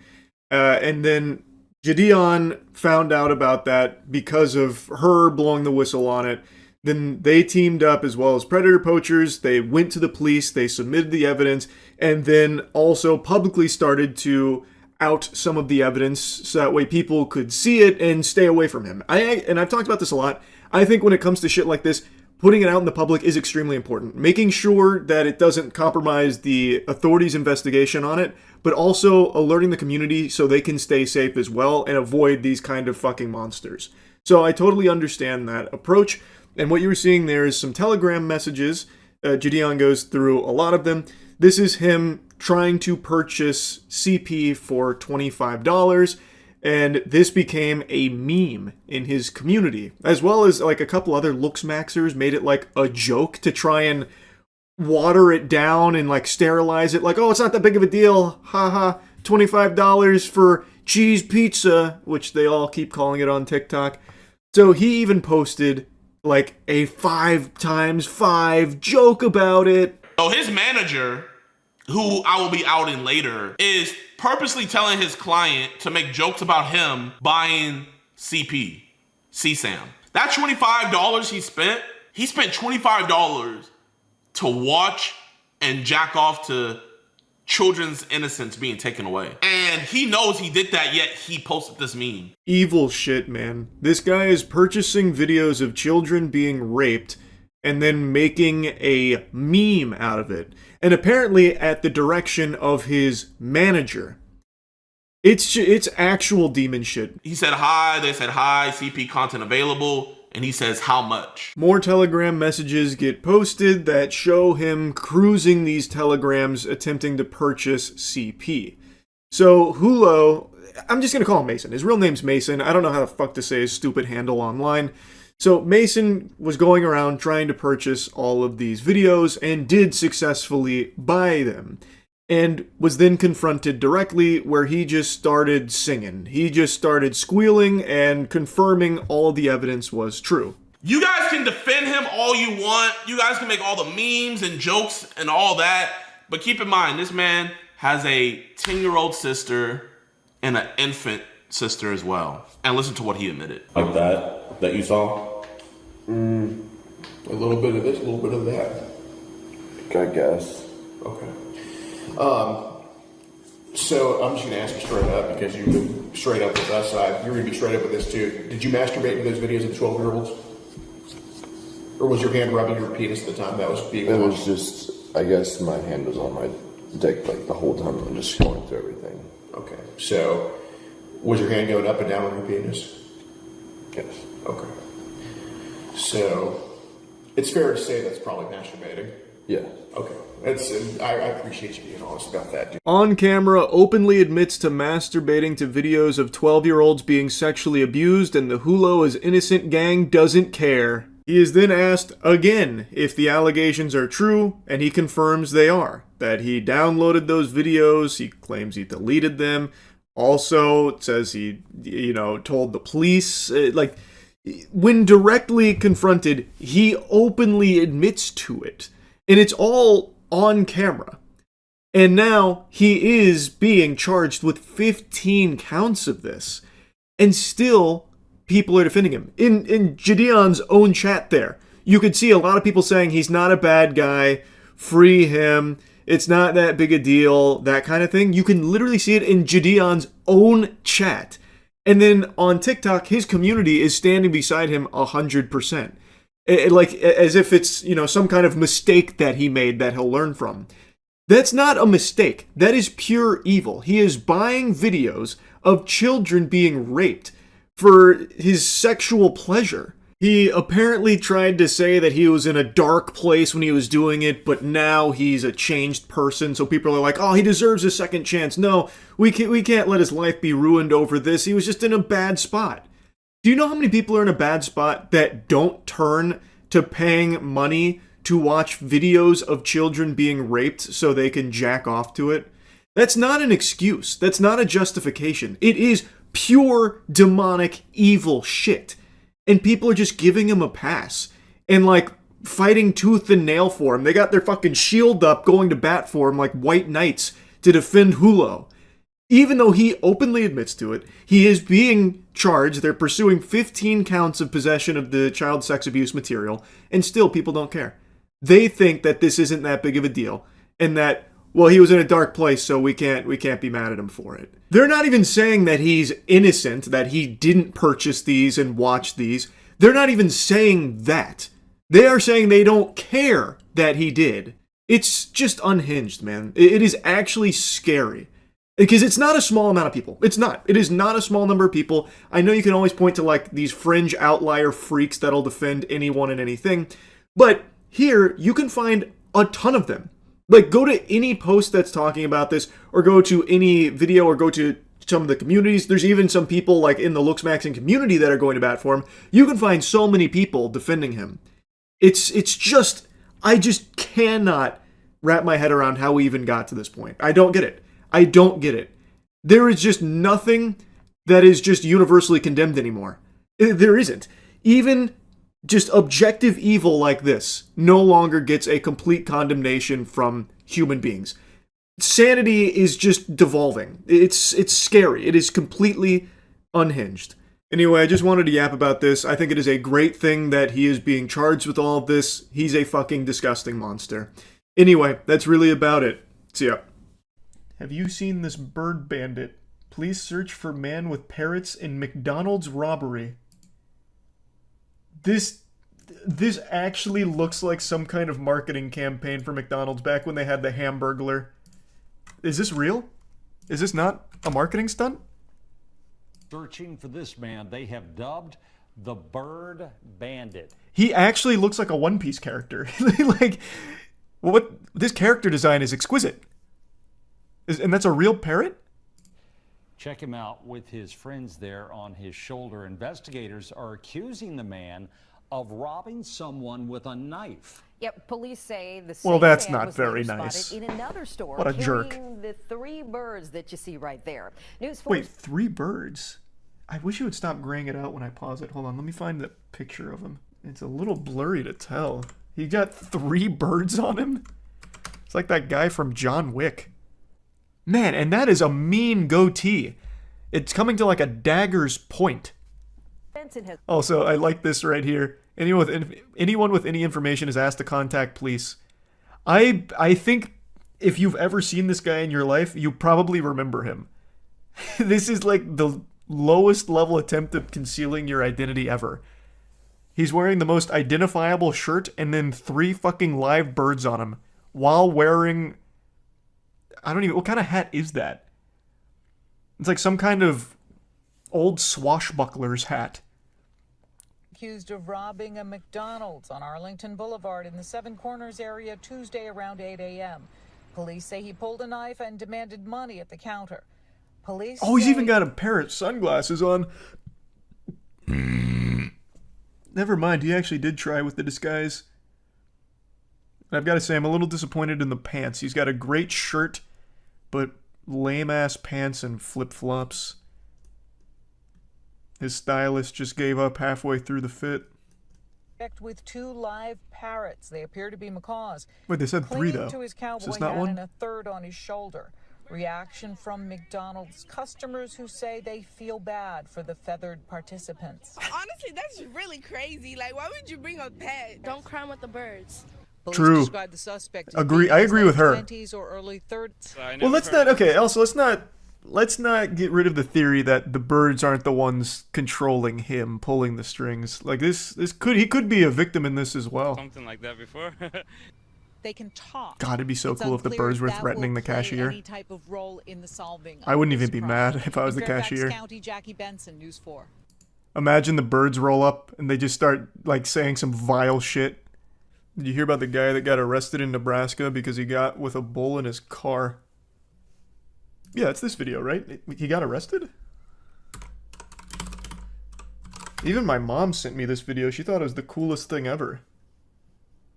and then Gideon found out about that because of her blowing the whistle on it. Then they teamed up as well as predator poachers. They went to the police, they submitted the evidence, and then also publicly started to out some of the evidence so that way people could see it and stay away from him. And I've talked about this a lot. I think when it comes to shit like this, putting it out in the public is extremely important. Making sure that it doesn't compromise the authorities' investigation on it, but also alerting the community so they can stay safe as well and avoid these kind of fucking monsters. So I totally understand that approach. And what you were seeing there is some Telegram messages. Gideon goes through a lot of them. This is him trying to purchase CP for $25. And this became a meme in his community, as well as like a couple other Looksmaxxers made it like a joke to try and water it down and like sterilize it. Like, oh, it's not that big of a deal. Haha, $25 for cheese pizza, which they all keep calling it on TikTok. So he even posted like a 5x5 joke about it. So his manager, who I will be outing later, is purposely telling his client to make jokes about him buying CSAM. That $25 he spent $25 to watch and jack off to children's innocence being taken away. And he knows he did that, yet he posted this meme. Evil shit, man. This guy is purchasing videos of children being raped and then making a meme out of it. And apparently at the direction of his manager. It's actual demon shit. He said hi, they said hi, CP content available, and he says how much. More Telegram messages get posted that show him cruising these telegrams attempting to purchase CP. So Hulo, I'm just gonna call him Mason. His real name's Mason. I don't know how the fuck to say his stupid handle online. So Mason was going around trying to purchase all of these videos and did successfully buy them. And was then confronted directly where he just started singing. He just started squealing and confirming all the evidence was true. You guys can defend him all you want. You guys can make all the memes and jokes and all that. But keep in mind, this man has a 10-year-old sister and an infant sister as well. And listen to what he admitted. Like that you saw? A little bit of this, a little bit of that. I guess. Okay. So I'm just going to ask you straight up, because you've been straight up with us. You're going to be straight up with this too. Did you masturbate to those videos of the 12-year-olds? Or was your hand rubbing your penis at the time that was being watched? It was just, I guess my hand was on my dick like the whole time. I'm just going through everything. Okay. So was your hand going up and down on your penis? Yes. Okay. So it's fair to say that's probably masturbating. Yeah. Okay. I appreciate you being honest about that, dude. On camera, openly admits to masturbating to videos of 12-year-olds being sexually abused, and the Hulo is innocent gang doesn't care. He is then asked again if the allegations are true, and he confirms they are. That he downloaded those videos, he claims he deleted them. Also, it says he, told the police. When directly confronted, he openly admits to it. And it's all on camera. And now he is being charged with 15 counts of this. And still, people are defending him. In Gideon's own chat there, you could see a lot of people saying he's not a bad guy, free him, it's not that big a deal, that kind of thing. You can literally see it in Gideon's own chat. And then on TikTok, his community is standing beside him 100%. As if it's, some kind of mistake that he made that he'll learn from. That's not a mistake. That is pure evil. He is buying videos of children being raped for his sexual pleasure. He apparently tried to say that he was in a dark place when he was doing it, but now he's a changed person, so people are like, oh, he deserves a second chance. No, we can't let his life be ruined over this. He was just in a bad spot. Do you know how many people are in a bad spot that don't turn to paying money to watch videos of children being raped so they can jack off to it. That's not an excuse. That's not a justification. It is pure demonic evil shit. And people are just giving him a pass. And like fighting tooth and nail for him. They got their fucking shield up going to bat for him like white knights to defend Hulo. Even though he openly admits to it, he is being charged. They're pursuing 15 counts of possession of the child sex abuse material, and still people don't care. They think that this isn't that big of a deal, and that, well, he was in a dark place, so we can't be mad at him for it. They're not even saying that he's innocent, that he didn't purchase these and watch these. They're not even saying that. They are saying they don't care that he did. It's just unhinged, man. It is actually scary. Because it's not a small amount of people. It's not. It is not a small number of people. I know you can always point to like these fringe outlier freaks that'll defend anyone and anything. But here, you can find a ton of them. Like, go to any post that's talking about this, or go to any video, or go to some of the communities. There's even some people like in the Looksmaxxer community that are going to bat for him. You can find so many people defending him. It's just, I just cannot wrap my head around how we even got to this point. I don't get it. I don't get it. There is just nothing that is just universally condemned anymore. There isn't. Even just objective evil like this no longer gets a complete condemnation from human beings. Sanity is just devolving. It's scary. It is completely unhinged. Anyway, I just wanted to yap about this. I think it is a great thing that he is being charged with all of this. He's a fucking disgusting monster. Anyway, that's really about it. See ya. Have you seen this bird bandit? Please search for man with parrots in McDonald's robbery. This actually looks like some kind of marketing campaign for McDonald's back when they had the Hamburglar. Is this real? Is this not a marketing stunt? Searching for this man they have dubbed the Bird Bandit. He actually looks like a One Piece character. Like, what? This character design is exquisite. And that's a real parrot? Check him out with his friends there on his shoulder. Investigators are accusing the man of robbing someone with a knife. Yep, police say the well, same that's man not was very later nice. spotted in another store. What a jerk. Carrying the 3 birds that you see right there. Wait, 3 birds? I wish you would stop graying it out when I pause it. Hold on, let me find the picture of him. It's a little blurry to tell. He got 3 birds on him? It's like that guy from John Wick. Man, and that is a mean goatee. It's coming to like a dagger's point. Also, I like this right here. Anyone with any information is asked to contact police. I think if you've ever seen this guy in your life, you probably remember him. This is like the lowest level attempt at concealing your identity ever. He's wearing the most identifiable shirt and then 3 fucking live birds on him while wearing... what kind of hat is that? It's like some kind of old swashbuckler's hat. Accused of robbing a McDonald's on Arlington Boulevard in the Seven Corners area Tuesday around 8 a.m. Police say he pulled a knife and demanded money at the counter. Police he's even got a pair of sunglasses on. Never mind, he actually did try with the disguise. I've got to say, I'm a little disappointed in the pants. He's got a great shirt, but lame-ass pants and flip-flops. His stylist just gave up halfway through the fit. With 2 live parrots. They appear to be macaws. Wait, they said 3 though. To his cowboy Is this not hat one? and a 3rd on his shoulder. Reaction from McDonald's customers who say they feel bad for the feathered participants. Honestly, that's really crazy. Like, why would you bring a pet? Don't crime with the birds. Police True. describe the suspect as Agree. being I in his agree with her. 20s or early 30s. Well, let's not. Okay. Also, let's not get rid of the theory that the birds aren't the ones controlling him, pulling the strings. Like he could be a victim in this as well. Something like that before. They can talk. God, it'd be so It's cool if the unclear birds were that threatening will the play cashier. Any type of role in the solving I of wouldn't this even be crime. mad if I was In the Fairfax cashier. County, Jackie Benson, News 4. Imagine the birds roll up and they just start like saying some vile shit. Did you hear about the guy that got arrested in Nebraska because he got with a bull in his car? Yeah, it's this video, right? He got arrested? Even my mom sent me this video. She thought it was the coolest thing ever.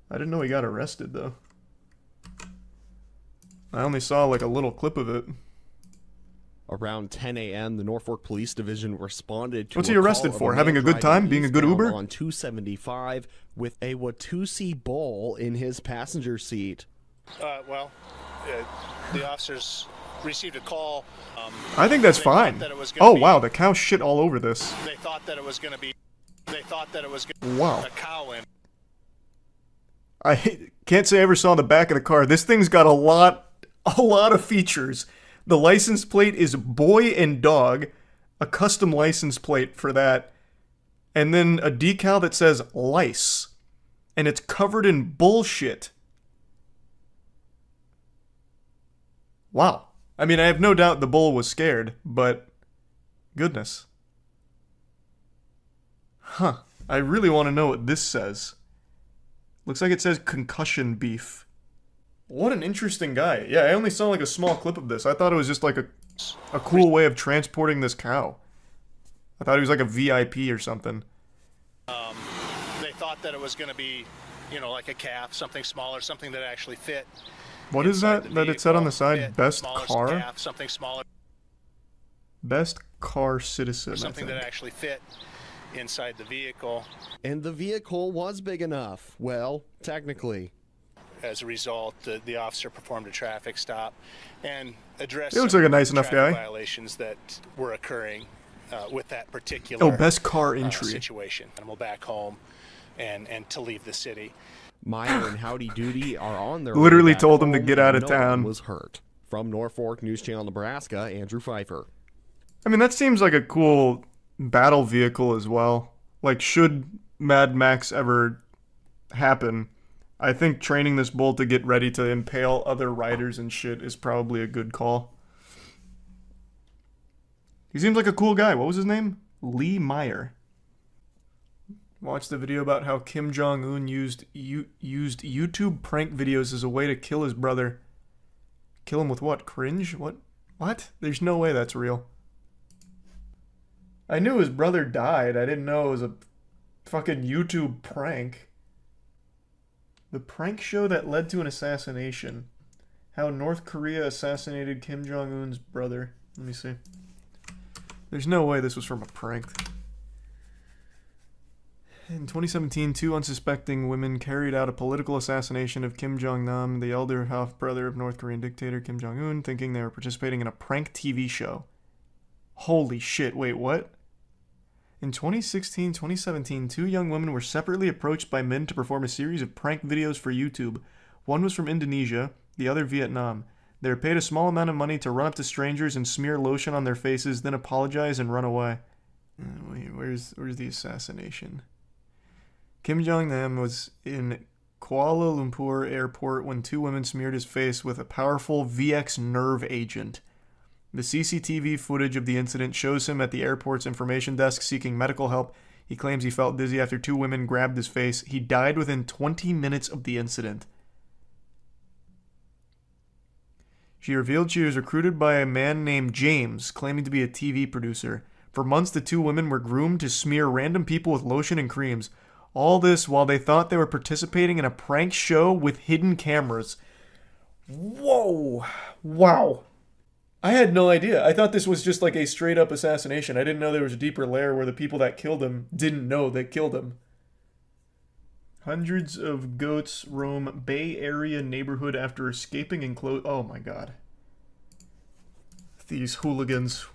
I didn't know he got arrested, though. I only saw, like, a little clip of it. Around 10 a.m., the Norfolk Police Division responded to What's he a arrested call of for? man Having a good driving time? Being a good eastbound Uber? On 275 with a Watusi bowl in his passenger seat. The officers received a call. I think that's fine. Oh, wow, the cow shit all over this. They thought that it was going to be. They thought that it was going to be Wow. a cow in. I can't say I ever saw the back of the car. This thing's got a lot of features. The license plate is boy and dog, a custom license plate for that, and then a decal that says lice, and it's covered in bullshit. Wow. I mean, I have no doubt the bull was scared, but goodness. Huh. I really want to know what this says. Looks like it says concussion beef. What an interesting guy. Yeah, I only saw like a small clip of this. I thought it was just like a cool way of transporting this cow. I thought he was like a VIP or something. They thought that it was going to be, like a calf, something smaller, something that actually fit. What is that it said on the side? Best car? Calf, something smaller. Best car citizen, Something I that think. actually fit inside the vehicle. And the vehicle was big enough. Well, technically. As a result, the officer performed a traffic stop and addressed He looks like a some nice enough traffic guy. violations that were occurring with that particular Oh, best car entry. situation. Animal back home and to leave the city. Meyer and Howdy Doody are on their Literally way back told him to home, get out of and no town. one was hurt. From Norfolk News Channel, Nebraska, Andrew Pfeiffer. I mean, that seems like a cool battle vehicle as well. Like, should Mad Max ever happen, I think training this bull to get ready to impale other riders and shit is probably a good call. He seems like a cool guy. What was his name? Lee Meyer. Watched the video about how Kim Jong-un used YouTube prank videos as a way to kill his brother. Kill him with what? Cringe? What? There's no way that's real. I knew his brother died. I didn't know it was a fucking YouTube prank. The prank show that led to an assassination. How North Korea assassinated Kim Jong-un's brother. Let me see. There's no way this was from a prank. In 2017, 2 unsuspecting women carried out a political assassination of Kim Jong-nam, the elder half-brother of North Korean dictator Kim Jong-un, thinking they were participating in a prank TV show. Holy shit, wait, what? In 2016, 2017, 2 young women were separately approached by men to perform a series of prank videos for YouTube. One was from Indonesia, the other Vietnam. They were paid a small amount of money to run up to strangers and smear lotion on their faces, then apologize and run away. Wait, where's the assassination? Kim Jong-nam was in Kuala Lumpur airport when 2 women smeared his face with a powerful VX nerve agent. The CCTV footage of the incident shows him at the airport's information desk seeking medical help. He claims he felt dizzy after 2 women grabbed his face. He died within 20 minutes of the incident. She revealed she was recruited by a man named James, claiming to be a TV producer. For months, the 2 women were groomed to smear random people with lotion and creams. All this while they thought they were participating in a prank show with hidden cameras. Whoa! Wow. I had no idea. I thought this was just like a straight up assassination. I didn't know there was a deeper layer where the people that killed him didn't know they killed him. Hundreds of goats roam Bay Area neighborhood after escaping enclosed. Oh my god. These hooligans.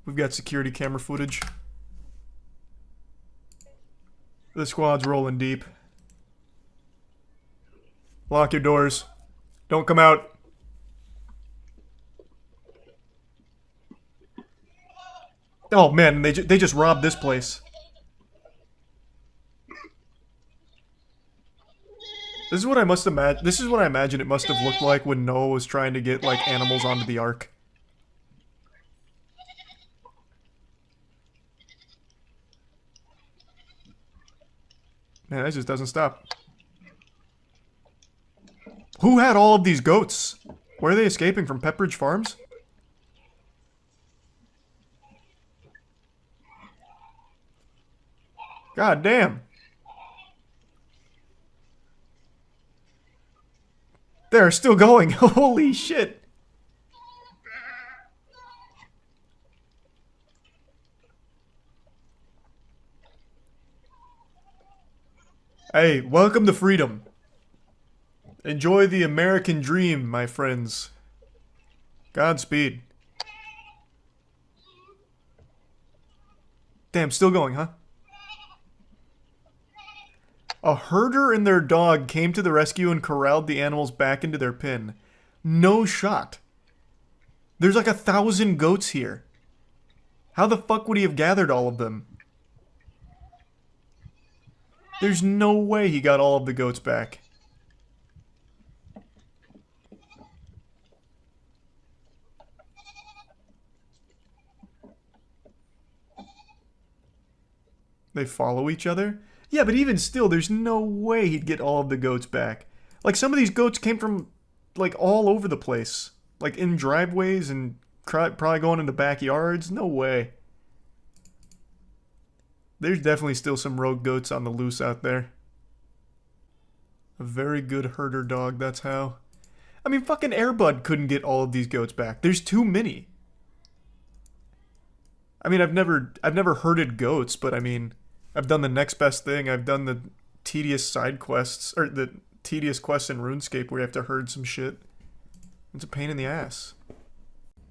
We've got security camera footage. The squad's rolling deep. Lock your doors. Don't come out. Oh man, they just robbed this place. This is what I must imagine. This is what I imagine it must have looked like when Noah was trying to get like animals onto the ark. Man, that just doesn't stop. Who had all of these goats? Where are they escaping from? Pepperidge Farms? God damn. They're still going. Holy shit. Hey, welcome to freedom. Enjoy the American dream, my friends. Godspeed. Damn, still going, huh? A herder and their dog came to the rescue and corralled the animals back into their pen. No shot. There's like 1,000 goats here. How the fuck would he have gathered all of them? There's no way he got all of the goats back. They follow each other? Yeah, but even still, there's no way he'd get all of the goats back. Like, some of these goats came from, like, all over the place. Like, in driveways and probably going into backyards. No way. There's definitely still some rogue goats on the loose out there. A very good herder dog, that's how. I mean, fucking Airbud couldn't get all of these goats back. There's too many. I mean, I've never herded goats, but I mean, I've done the next best thing. I've done the tedious side quests, or the tedious quests in RuneScape where you have to herd some shit. It's a pain in the ass.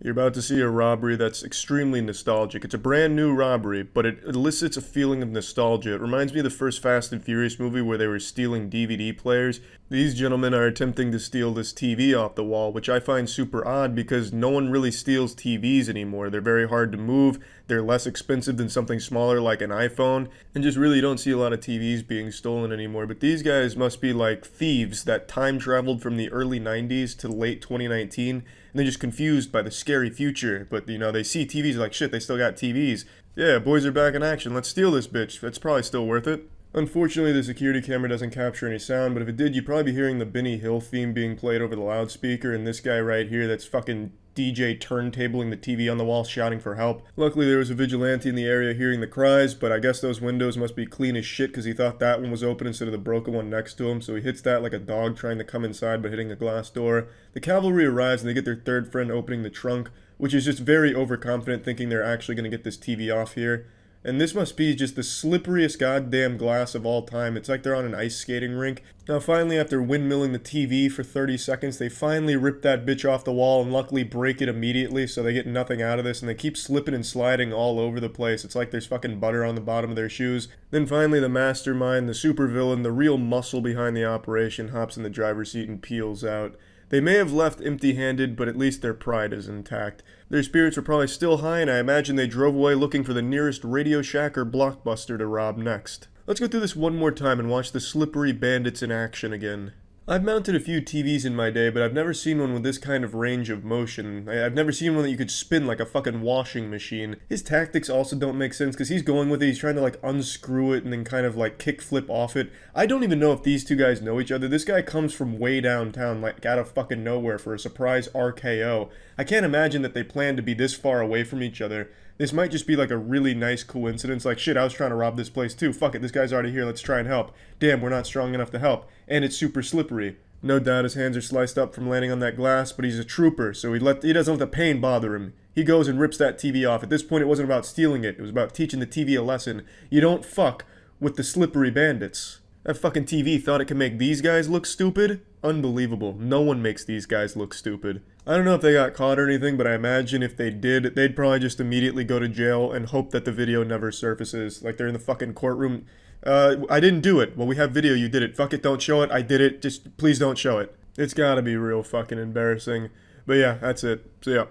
You're about to see a robbery that's extremely nostalgic. It's a brand new robbery, but it elicits a feeling of nostalgia. It reminds me of the first Fast and Furious movie where they were stealing DVD players. These gentlemen are attempting to steal this TV off the wall, which I find super odd because no one really steals TVs anymore. They're very hard to move, they're less expensive than something smaller like an iPhone, and just really you don't see a lot of TVs being stolen anymore. But these guys must be like thieves that time traveled from the early 90s to late 2019, and they're just confused by the scary future. But, you know, they see TVs like, shit, they still got TVs. Yeah, boys are back in action. Let's steal this bitch. It's probably still worth it. Unfortunately, the security camera doesn't capture any sound, but if it did, you'd probably be hearing the Benny Hill theme being played over the loudspeaker, and this guy right here that's fucking DJ turntabling the TV on the wall shouting for help. Luckily, there was a vigilante in the area hearing the cries, but I guess those windows must be clean as shit because he thought that one was open instead of the broken one next to him, so he hits that like a dog trying to come inside but hitting a glass door. The cavalry arrives and they get their third friend opening the trunk, which is just very overconfident, thinking they're actually going to get this TV off here. And this must be just the slipperiest goddamn glass of all time. It's like they're on an ice skating rink. Now finally, after windmilling the TV for 30 seconds, they finally rip that bitch off the wall and luckily break it immediately so they get nothing out of this, and they keep slipping and sliding all over the place. It's like there's fucking butter on the bottom of their shoes. Then finally the mastermind, the supervillain, the real muscle behind the operation hops in the driver's seat and peels out. They may have left empty-handed, but at least their pride is intact. Their spirits were probably still high, and I imagine they drove away looking for the nearest Radio Shack or Blockbuster to rob next. Let's go through this one more time and watch the slippery bandits in action again. I've mounted a few TVs in my day, but I've never seen one with this kind of range of motion. I've never seen one that you could spin like a fucking washing machine. His tactics also don't make sense because he's going with it, he's trying to like unscrew it and then kind of like kick flip off it. I don't even know if these two guys know each other. This guy comes from way downtown, like out of fucking nowhere for a surprise RKO. I can't imagine that they plan to be this far away from each other. This might just be like a really nice coincidence, like shit, I was trying to rob this place too, fuck it, this guy's already here, let's try and help. Damn, we're not strong enough to help, and it's super slippery. No doubt his hands are sliced up from landing on that glass, but he's a trooper, so he doesn't let the pain bother him. He goes and rips that TV off. At this point it wasn't about stealing it, it was about teaching the TV a lesson. You don't fuck with the slippery bandits. That fucking TV thought it could make these guys look stupid? Unbelievable. No one makes these guys look stupid. I don't know if they got caught or anything, but I imagine if they did, they'd probably just immediately go to jail and hope that the video never surfaces. Like they're in the fucking courtroom. I didn't do it. Well, we have video, you did it. Fuck it, don't show it. I did it. Just please don't show it. It's gotta be real fucking embarrassing. But yeah, that's it. So yeah.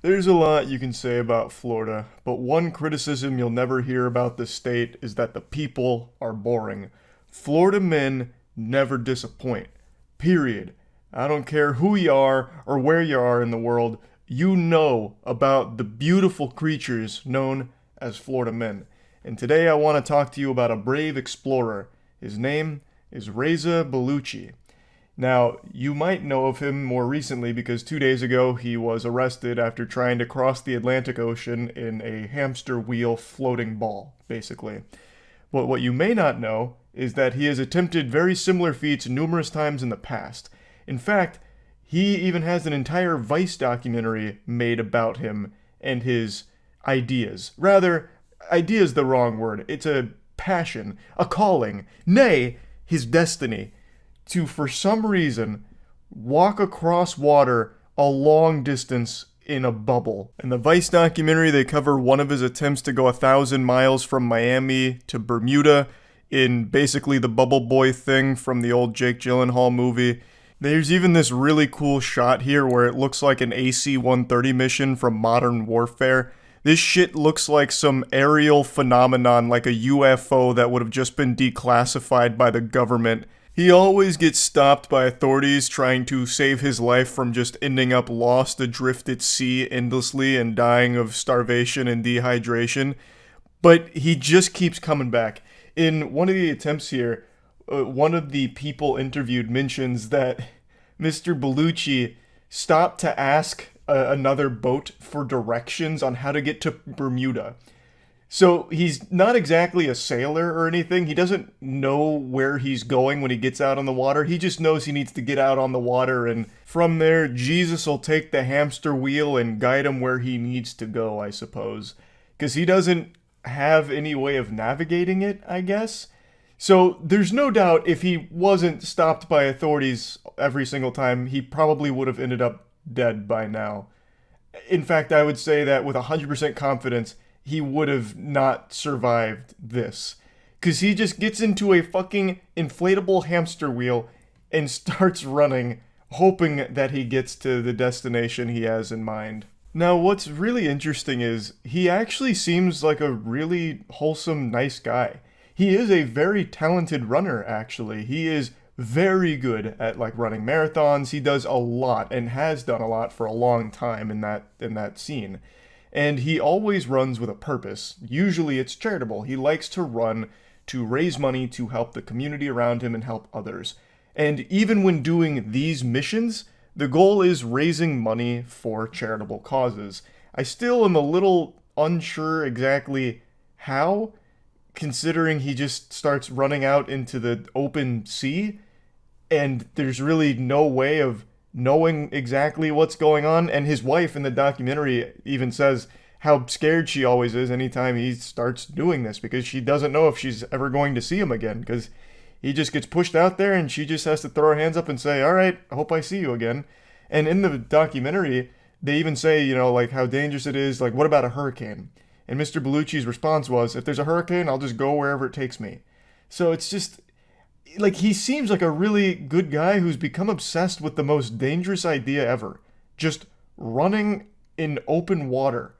There's a lot you can say about Florida, but one criticism you'll never hear about the state is that the people are boring. Florida men never disappoint. Period. I don't care who you are or where you are in the world, you know about the beautiful creatures known as Florida men. And today I want to talk to you about a brave explorer. His name is Reza Bellucci. Now, you might know of him more recently because 2 days ago he was arrested after trying to cross the Atlantic Ocean in a hamster wheel floating ball, basically. But what you may not know is that he has attempted very similar feats numerous times in the past. In fact, He even has an entire Vice documentary made about him and his ideas. Rather, idea is the wrong word. It's a passion, a calling, nay, his destiny, to, for some reason, walk across water a long distance in a bubble. In the Vice documentary, they cover one of his attempts to go 1,000 miles from Miami to Bermuda in basically the Bubble Boy thing from the old Jake Gyllenhaal movie. There's even this really cool shot here where it looks like an AC-130 mission from Modern Warfare. This shit looks like some aerial phenomenon, like a UFO that would have just been declassified by the government. He always gets stopped by authorities trying to save his life from just ending up lost adrift at sea endlessly and dying of starvation and dehydration. But he just keeps coming back. In one of the attempts here, one of the people interviewed mentions that Mr. Bellucci stopped to ask another boat for directions on how to get to Bermuda. So he's not exactly a sailor or anything. He doesn't know where he's going when he gets out on the water. He just knows he needs to get out on the water, and from there, Jesus will take the hamster wheel and guide him where he needs to go, I suppose. Because he doesn't have any way of navigating it, I guess. So there's no doubt if he wasn't stopped by authorities every single time, he probably would have ended up dead by now. In fact, I would say that with 100% confidence, he would have not survived this. Because he just gets into a fucking inflatable hamster wheel and starts running, hoping that he gets to the destination he has in mind. Now, what's really interesting is he actually seems like a really wholesome, nice guy. He is a very talented runner, actually. He is very good at like running marathons. He does a lot and has done a lot for a long time in that scene. And he always runs with a purpose. Usually it's charitable. He likes to run to raise money to help the community around him and help others. And even when doing these missions, the goal is raising money for charitable causes. I still am a little unsure exactly how, considering he just starts running out into the open sea, and there's really no way of knowing exactly what's going on. And his wife in the documentary even says how scared she always is anytime he starts doing this, because she doesn't know if she's ever going to see him again, because he just gets pushed out there and she just has to throw her hands up and say, all right, I hope I see you again. And in the documentary, they even say, you know, like how dangerous it is. Like, what about a hurricane? And Mr. Bellucci's response was, if there's a hurricane, I'll just go wherever it takes me. So it's just, like, he seems like a really good guy who's become obsessed with the most dangerous idea ever. Just running in open water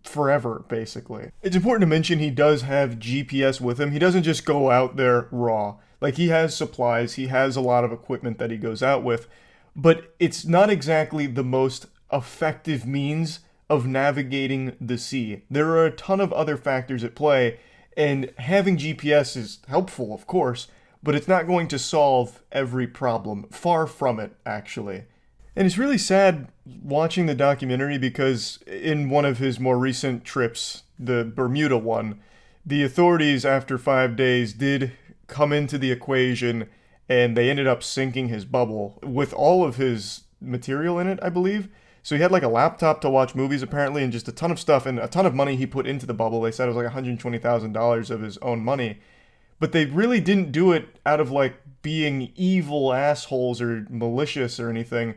forever, basically. It's important to mention he does have GPS with him. He doesn't just go out there raw. Like, he has supplies, he has a lot of equipment that he goes out with, but it's not exactly the most effective means of navigating the sea. There are a ton of other factors at play, and having GPS is helpful, of course, but it's not going to solve every problem. Far from it, actually. And it's really sad watching the documentary because in one of his more recent trips, the Bermuda one, the authorities after 5 days did come into the equation and they ended up sinking his bubble with all of his material in it, I believe. So he had like a laptop to watch movies apparently and just a ton of stuff and a ton of money he put into the bubble. They said it was like $120,000 of his own money. But they really didn't do it out of like being evil assholes or malicious or anything.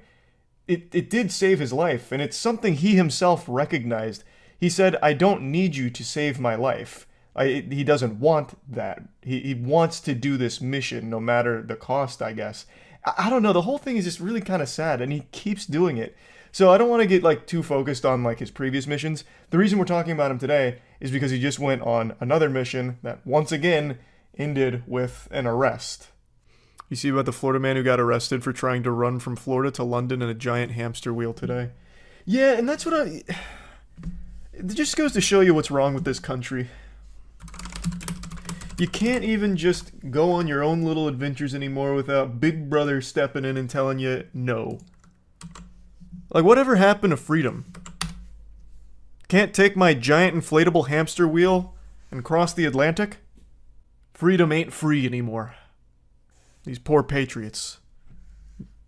It did save his life, and it's something he himself recognized. He said, I don't need you to save my life. He doesn't want that. He wants to do this mission no matter the cost, I guess. I don't know, the whole thing is just really kind of sad, and he keeps doing it. So I don't want to get like too focused on like his previous missions. The reason we're talking about him today is because he just went on another mission that once again ended with an arrest. You see about the Florida man who got arrested for trying to run from Florida to London in a giant hamster wheel today? Yeah, and that's what it just goes to show you what's wrong with this country. You can't even just go on your own little adventures anymore without Big Brother stepping in and telling you no. Like, whatever happened to freedom? Can't take my giant inflatable hamster wheel and cross the Atlantic? Freedom ain't free anymore. These poor patriots.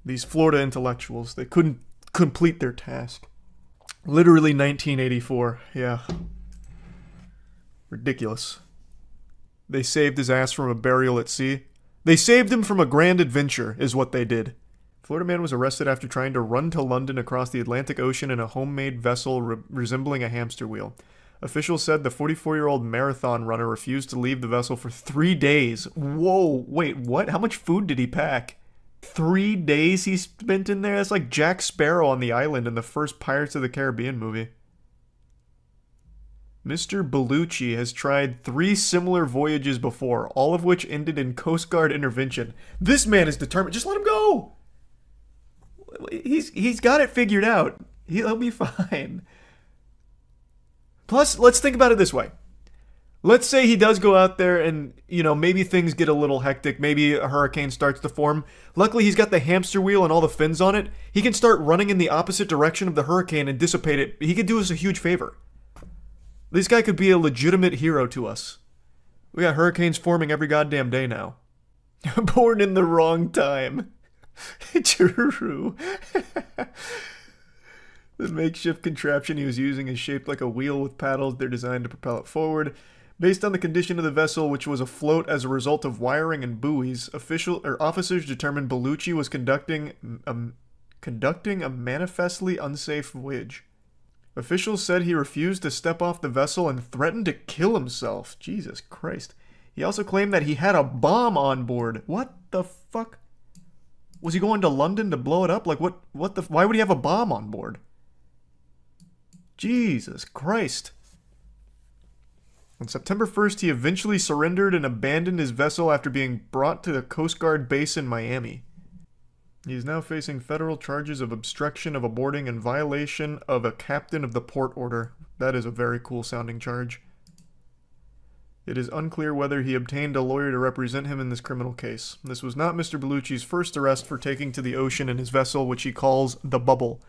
These Florida intellectuals, they couldn't complete their task. Literally 1984, yeah. Ridiculous. They saved his ass from a burial at sea. They saved him from a grand adventure, is what they did. Florida man was arrested after trying to run to London across the Atlantic Ocean in a homemade vessel resembling a hamster wheel. Officials said the 44-year-old marathon runner refused to leave the vessel for 3 days. Whoa, wait, what? How much food did he pack? 3 days he spent in there? That's like Jack Sparrow on the island in the first Pirates of the Caribbean movie. Mr. Bellucci has tried 3 similar voyages before, all of which ended in Coast Guard intervention. This man is determined. Just let him go! He's got it figured out. He'll be fine. Plus, let's think about it this way. Let's say he does go out there and, you know, maybe things get a little hectic. Maybe a hurricane starts to form. Luckily, he's got the hamster wheel and all the fins on it. He can start running in the opposite direction of the hurricane and dissipate it. He could do us a huge favor. This guy could be a legitimate hero to us. We got hurricanes forming every goddamn day now. Born in the wrong time. True. The makeshift contraption he was using is shaped like a wheel with paddles. They're designed to propel it forward. Based on the condition of the vessel, which was afloat as a result of wiring and buoys, officers determined Bellucci was conducting a manifestly unsafe voyage. Officials said he refused to step off the vessel and threatened to kill himself. Jesus Christ. He also claimed that he had a bomb on board. What the fuck? Was he going to London to blow it up? Like, why would he have a bomb on board? Jesus Christ. On September 1st, he eventually surrendered and abandoned his vessel after being brought to the Coast Guard base in Miami. He is now facing federal charges of obstruction of a boarding and violation of a captain of the port order. That is a very cool sounding charge. It is unclear whether he obtained a lawyer to represent him in this criminal case. This was not Mr. Bellucci's first arrest for taking to the ocean in his vessel, which he calls the Bubble.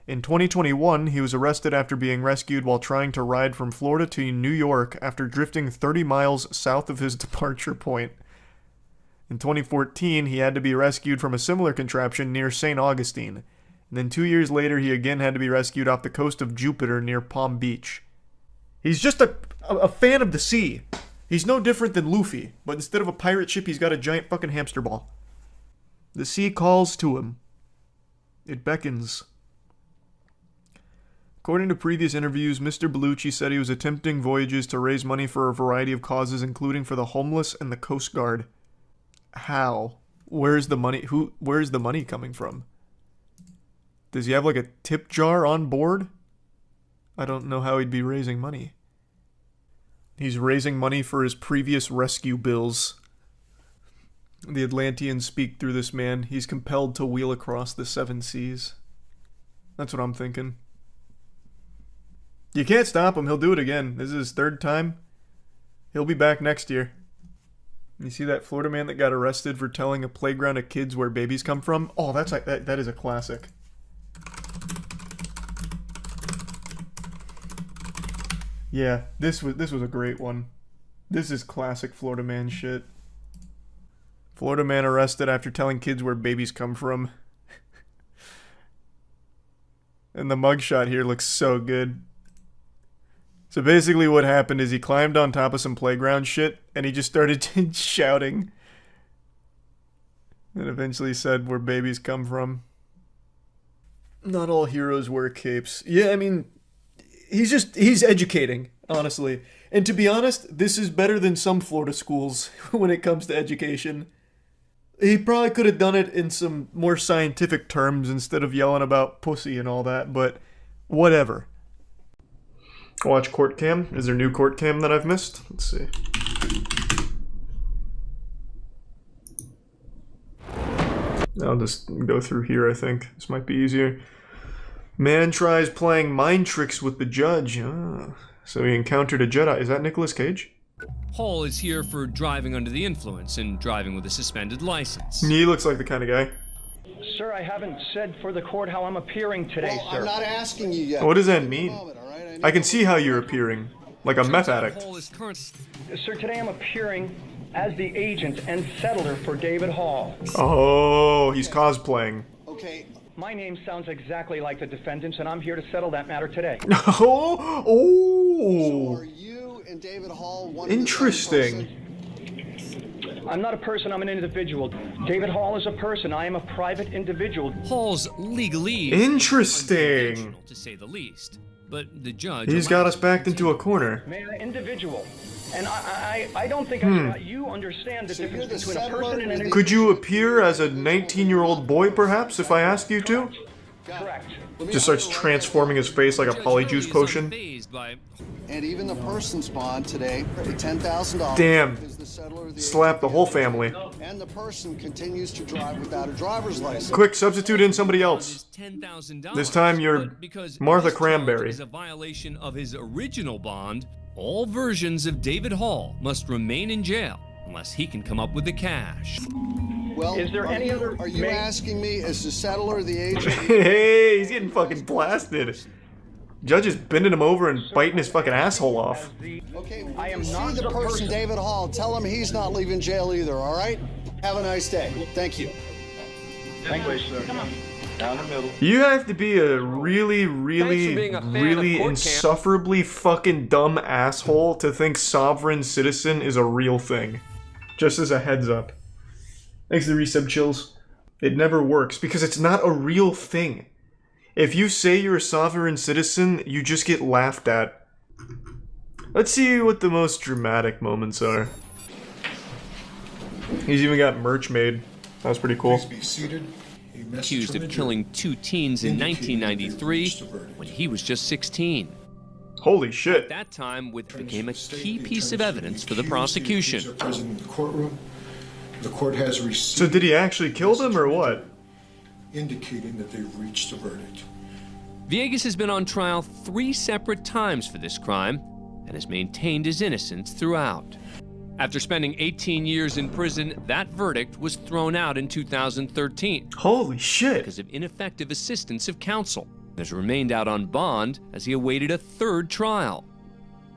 In 2021, he was arrested after being rescued while trying to ride from Florida to New York after drifting 30 miles south of his departure point. In 2014, he had to be rescued from a similar contraption near St. Augustine. And then 2 years later, he again had to be rescued off the coast of Jupiter near Palm Beach. He's just a fan of the sea. He's no different than Luffy, but instead of a pirate ship, he's got a giant fucking hamster ball. The sea calls to him. It beckons. According to previous interviews, Mr. Bellucci said he was attempting voyages to raise money for a variety of causes, including for the homeless and the Coast Guard. How? Where's the money? Where's the money coming from? Does he have like a tip jar on board? I don't know how he'd be raising money. He's raising money for his previous rescue bills. The Atlanteans speak through this man. He's compelled to wheel across the 7 seas. That's what I'm thinking. You can't stop him. He'll do it again. This is his 3rd time. He'll be back next year. You see that Florida man that got arrested for telling a playground of kids where babies come from? Oh, that's like that is a classic. Yeah, this was a great one. This is classic Florida man shit. Florida man arrested after telling kids where babies come from. And the mugshot here looks so good. So basically what happened is he climbed on top of some playground shit and he just started shouting. And eventually said where babies come from. Not all heroes wear capes. Yeah, I mean, he's educating, honestly. And to be honest, this is better than some Florida schools when it comes to education. He probably could have done it in some more scientific terms instead of yelling about pussy and all that, but whatever. Watch court cam. Is there new court cam that I've missed? Let's see. I'll just go through here, I think. This might be easier. Man tries playing mind tricks with the judge. Ah, so he encountered a Jedi. Is that Nicolas Cage? Hall is here for driving under the influence and driving with a suspended license. He looks like the kind of guy. Sir, I haven't said for the court how I'm appearing today, sir. I'm not asking you yet. What does that mean? I can see how you're appearing. Like a meth addict. Sir, today I'm appearing as the agent and settler for David Hall. Oh, he's cosplaying. Okay. My name sounds exactly like the defendant's, and I'm here to settle that matter today. Oh. So are you and David Hall one Interesting. I'm not a person, I'm an individual. David Hall is a person, I am a private individual. Hall's legalese Interesting. is to say the least, but the judge He's got us backed into a corner. Man, individual. And I don't think you understand the difference between a person and an individual. Could you appear as a 19-year-old boy, perhaps, if I asked you to? Correct. Just starts transforming his face like a polyjuice potion. And even the person's bond today, $10,000. Damn. Is the settler of the Slap the whole family. And the person continues to drive without a driver's license. Quick, substitute in somebody else. This time you're Martha Cranberry. Is a violation of his original bond. All versions of David Hall must remain in jail unless he can come up with the cash. Well, is there any other? Are you asking me as the settler, the agent? Hey, he's getting fucking blasted. Judge is bending him over and biting his fucking asshole off. Okay, I am not the person, David Hall. Tell him he's not leaving jail either, all right? Have a nice day. Thank you. Thank you, sir. Come on. Down the middle. You have to be a really insufferably fucking dumb asshole to think sovereign citizen is a real thing. Just as a heads up. Thanks to the resub chills. It never works because it's not a real thing. If you say you're a sovereign citizen, you just get laughed at. Let's see what the most dramatic moments are. He's even got merch made. That was pretty cool. Please be seated. Accused of killing 2 teens in 1993 when he was just 16. Holy shit. At that time, it became a key piece of evidence for the prosecution. Present in the courtroom. The court has received. So did he actually kill them or what? Indicating that they've reached a verdict. Villegas has been on trial 3 separate times for this crime and has maintained his innocence throughout. After spending 18 years in prison, that verdict was thrown out in 2013. Holy shit! Because of ineffective assistance of counsel. He has remained out on bond as he awaited a 3rd trial.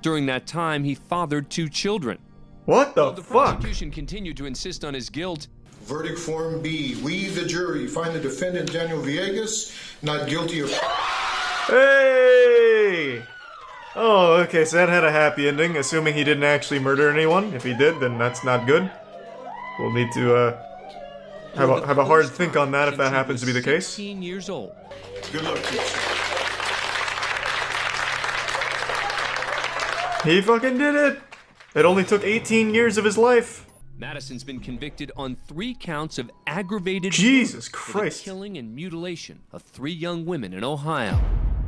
During that time, he fathered 2 children. What the fuck? The prosecution continued to insist on his guilt. Verdict Form B. We, the jury, find the defendant Daniel Villegas not guilty of... Hey! Oh, okay, so that had a happy ending, assuming he didn't actually murder anyone. If he did, then that's not good. We'll need to, have a hard think on that if that happens to be the case. 16 years old. Good luck to you, sir. He fucking did it! It only took 18 years of his life. Madison's been convicted on 3 counts of aggravated Jesus murder for Christ. the killing and mutilation of 3 young women in Ohio.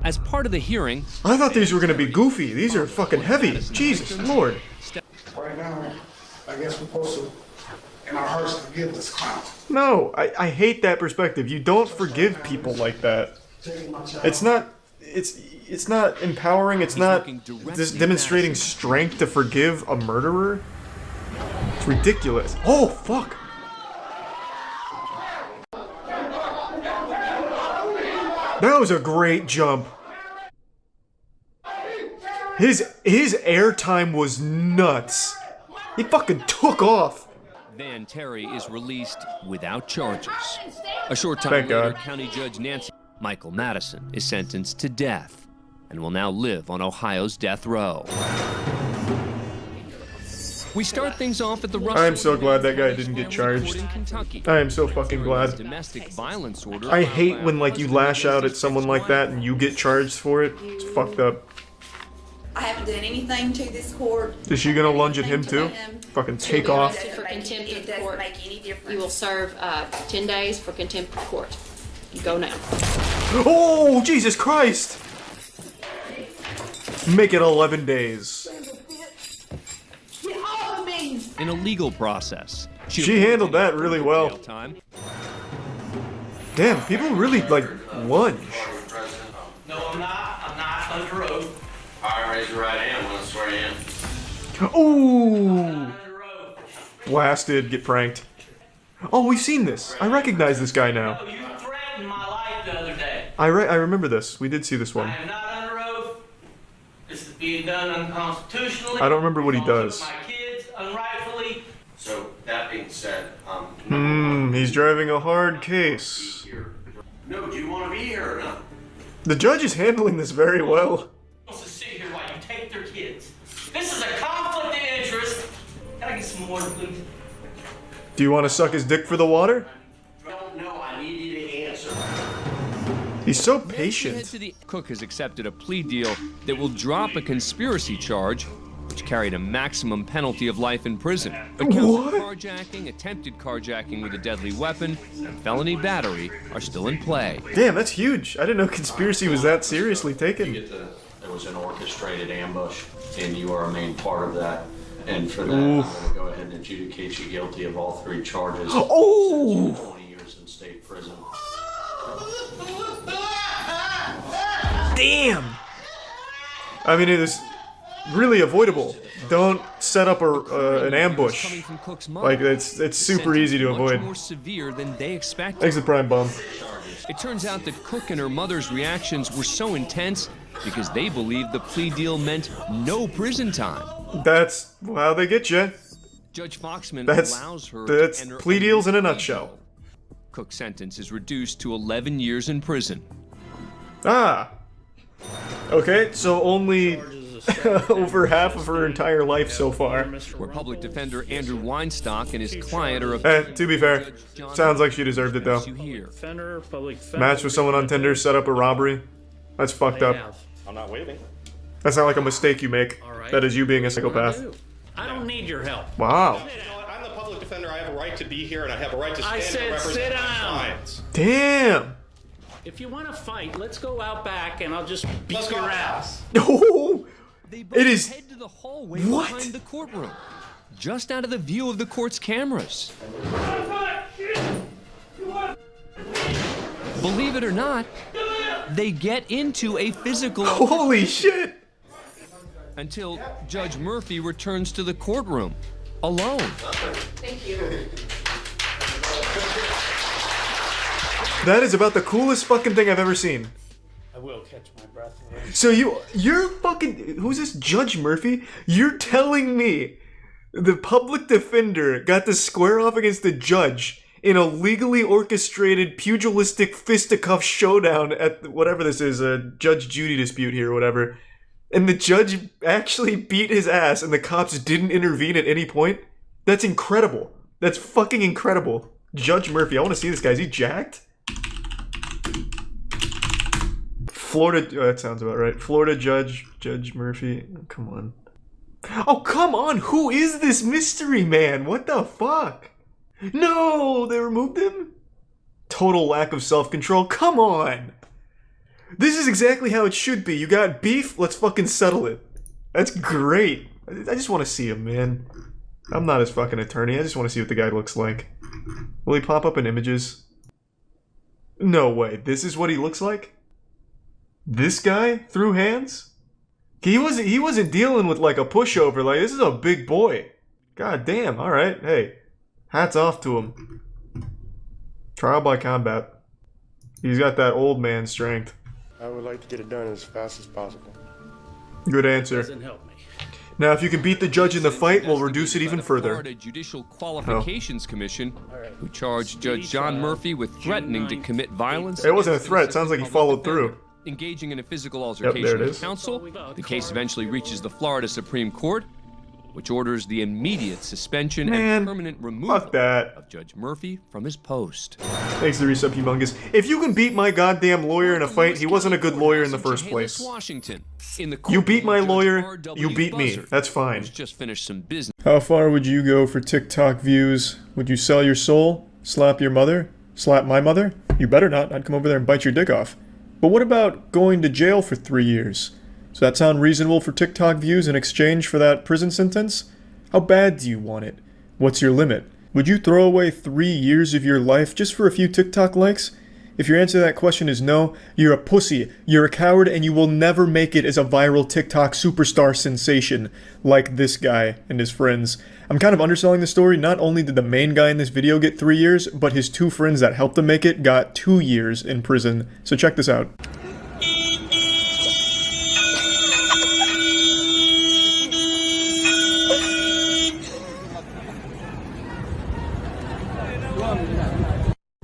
As part of the hearing, I thought these were gonna be goofy. These are fucking heavy. Jesus Lord. Right now, I guess we're supposed to, in our hearts, forgive this clown. No, I hate that perspective. You don't forgive people like that. It's not empowering. It's not just demonstrating strength to forgive a murderer. It's ridiculous. Oh, fuck. That was a great jump. His airtime was nuts. He fucking took off. Van Terry is released without charges. A short time Thank later, God. County Judge Michael Madison is sentenced to death and will now live on Ohio's death row. We start things off at the Russell. I am so glad that guy didn't get charged. I am so fucking glad. Domestic violence order. I hate when like you lash out at someone like that and you get charged for it. It's fucked up. I haven't done anything to this court. Is she gonna lunge at him too? Fucking take off. For contempt of court. Make any difference. You will serve 10 days for contempt of court. You go now. Oh, Jesus Christ! Make it 11 days. In a legal process. She handled that really well. Damn, people really like lunge. No, I'm not. I'm not under oath. All right, raise your right hand when I swear in. Ooh! Blasted, get pranked. Oh, we've seen this. I recognize this guy now. You threatened my life the other day. I remember this. We did see this one. I am not under oath. This is being done unconstitutionally. I don't remember what he does. My kids unrightfully. So that being said, He's driving a hard case. No, do you want to be here or not? The judge is handling this very well. Wants to sit here while you take their kids. This is a conflict of interest. Can I get some water, please? Do you want to suck his dick for the water? No, I need you to answer. He's so patient. Cook has accepted a plea deal that will drop a conspiracy charge, which carried a maximum penalty of life in prison. But counts of carjacking, attempted carjacking with a deadly weapon, and felony battery are still in play. Damn, that's huge. I didn't know conspiracy was that seriously taken. There was an orchestrated ambush, and you are a main part of that. And for that, I'm going to go ahead and adjudicate you guilty of all 3 charges. Oh! 20 years in state prison. Damn! I mean, it is really avoidable. Don't set up an ambush. Like, it's super easy to avoid. More severe than they expected. Exit Prime Bomb. It turns out that Cook and her mother's reactions were so intense because they believed the plea deal meant no prison time. That's how they get you. Judge Foxman allows her that's to enter plea deals in a nutshell. Cook's sentence is reduced to 11 years in prison. Ah. Okay, so only over half of her entire life so far. Where public defender Andrew Weinstock and his client are... to be fair, sounds like she deserved it though. Match with someone on Tinder, set up a robbery. That's fucked up. I'm not waiting. That's not like a mistake you make. That is you being a psychopath. I don't need your help. Wow. You know what? I'm the public defender. I have a right to be here, and I have a right to stand I said and represent sit my down. clients. Damn. If you want to fight, let's go out back, and I'll just beat your ass. Oh, They both it is. head to the hallway behind the courtroom, just out of the view of the court's cameras. Believe it or not, they get into a physical... Holy shit! Until Judge Murphy returns to the courtroom, alone. Thank you. That is about the coolest fucking thing I've ever seen. I will catch my breath. So you're fucking, who's this, Judge Murphy? You're telling me the public defender got to square off against the judge in a legally orchestrated pugilistic fisticuff showdown at whatever this is, a Judge Judy dispute here or whatever, and the judge actually beat his ass and the cops didn't intervene at any point? That's incredible. That's fucking incredible. Judge Murphy, I want to see this guy. Is he jacked? Florida, that sounds about right. Florida Judge Murphy. Come on. Oh, come on. Who is this mystery man? What the fuck? No, they removed him? Total lack of self-control. Come on. This is exactly how it should be. You got beef? Let's fucking settle it. That's great. I just want to see him, man. I'm not his fucking attorney. I just want to see what the guy looks like. Will he pop up in images? No way. This is what he looks like? This guy threw hands? He wasn't dealing with like a pushover. Like, this is a big boy. God damn. All right. Hey, hats off to him. Trial by combat. He's got that old man strength. I would like to get it done as fast as possible. Good answer. Doesn't help me. Now, if you can beat the judge in the fight, we'll reduce it even further. Florida Judicial Qualifications Commission, who charged Judge John Murphy with threatening to commit violence. It wasn't a threat. Sounds like he followed through. Engaging in a physical there altercation it with is. counsel. The case eventually reaches the Florida Supreme Court, which orders the immediate suspension and permanent removal of Judge Murphy from his post. Thanks to Resub Humongous. If you can beat my goddamn lawyer in a fight, he wasn't a good lawyer in the first place. Washington. In the You beat my Judge lawyer, R.W. you beat me. Buzzard, That's fine. who's just finished some business. How far would you go for TikTok views? Would you sell your soul? Slap your mother? Slap my mother? You better not. I'd come over there and bite your dick off. But what about going to jail for 3 years? Does that sound reasonable for TikTok views in exchange for that prison sentence? How bad do you want it? What's your limit? Would you throw away 3 years of your life just for a few TikTok likes? If your answer to that question is no, you're a pussy, you're a coward, and you will never make it as a viral TikTok superstar sensation like this guy and his friends. I'm kind of underselling the story. Not only did the main guy in this video get 3 years, but his 2 friends that helped him make it got 2 years in prison. So check this out.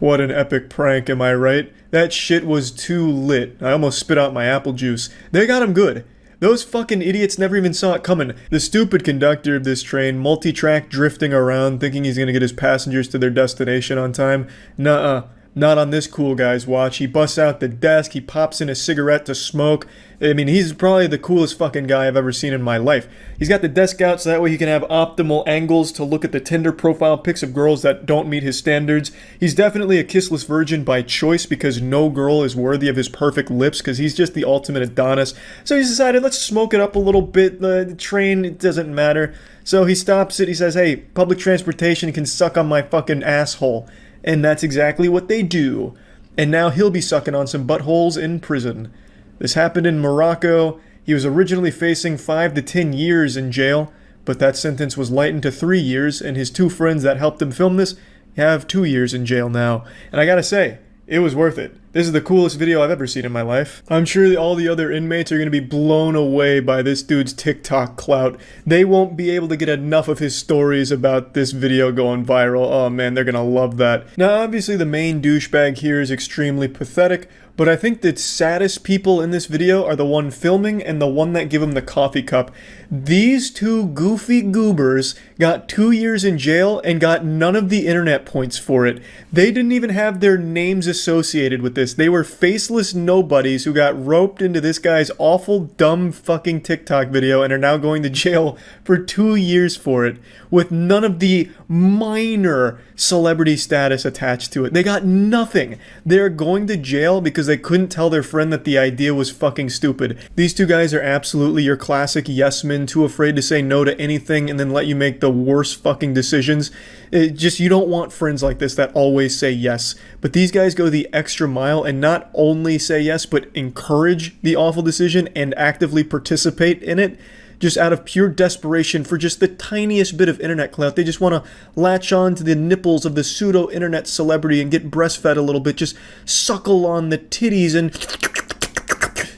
What an epic prank, am I right? That shit was too lit. I almost spit out my apple juice. They got him good. Those fucking idiots never even saw it coming. The stupid conductor of this train, multi-track drifting around, thinking he's gonna get his passengers to their destination on time. Nuh-uh. Not on this cool guy's watch. He busts out the desk, he pops in a cigarette to smoke. I mean, he's probably the coolest fucking guy I've ever seen in my life. He's got the desk out so that way he can have optimal angles to look at the Tinder profile pics of girls that don't meet his standards. He's definitely a kissless virgin by choice because no girl is worthy of his perfect lips because he's just the ultimate Adonis. So he's decided, let's smoke it up a little bit. The train, it doesn't matter. So he stops it, he says, hey, public transportation can suck on my fucking asshole. And that's exactly what they do. And now he'll be sucking on some buttholes in prison. This happened in Morocco. He was originally facing 5 to 10 years in jail, but that sentence was lightened to 3 years, and his 2 friends that helped him film this have 2 years in jail now. And I gotta say, it was worth it. This is the coolest video I've ever seen in my life. I'm sure all the other inmates are going to be blown away by this dude's TikTok clout. They won't be able to get enough of his stories about this video going viral. Oh man, they're going to love that. Now obviously the main douchebag here is extremely pathetic, but I think the saddest people in this video are the one filming and the one that give him the coffee cup. These 2 goofy goobers got 2 years in jail and got none of the internet points for it. They didn't even have their names associated with this. They were faceless nobodies who got roped into this guy's awful, dumb fucking TikTok video and are now going to jail for 2 years for it, with none of the minor celebrity status attached to it. They got nothing. They're going to jail because they couldn't tell their friend that the idea was fucking stupid. These 2 guys are absolutely your classic yes men, too afraid to say no to anything and then let you make the worst fucking decisions. You don't want friends like this that always say yes. But these guys go the extra mile and not only say yes, but encourage the awful decision and actively participate in it. Just out of pure desperation for just the tiniest bit of internet clout. They just want to latch on to the nipples of the pseudo-internet celebrity and get breastfed a little bit. Just suckle on the titties and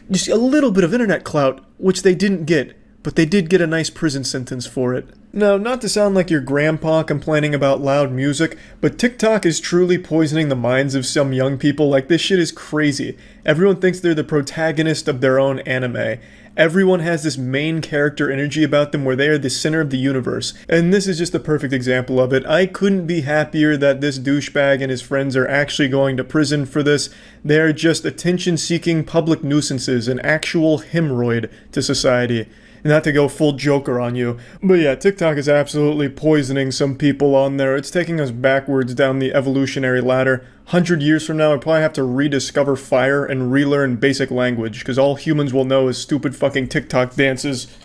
just a little bit of internet clout, which they didn't get. But they did get a nice prison sentence for it. Now, not to sound like your grandpa complaining about loud music, but TikTok is truly poisoning the minds of some young people. Like, this shit is crazy. Everyone thinks they're the protagonist of their own anime. Everyone has this main character energy about them where they are the center of the universe. And this is just a perfect example of it. I couldn't be happier that this douchebag and his friends are actually going to prison for this. They're just attention-seeking public nuisances, an actual hemorrhoid to society. Not to go full Joker on you. But yeah, TikTok is absolutely poisoning some people on there. It's taking us backwards down the evolutionary ladder. 100 years from now, we'll probably have to rediscover fire and relearn basic language, because all humans will know is stupid fucking TikTok dances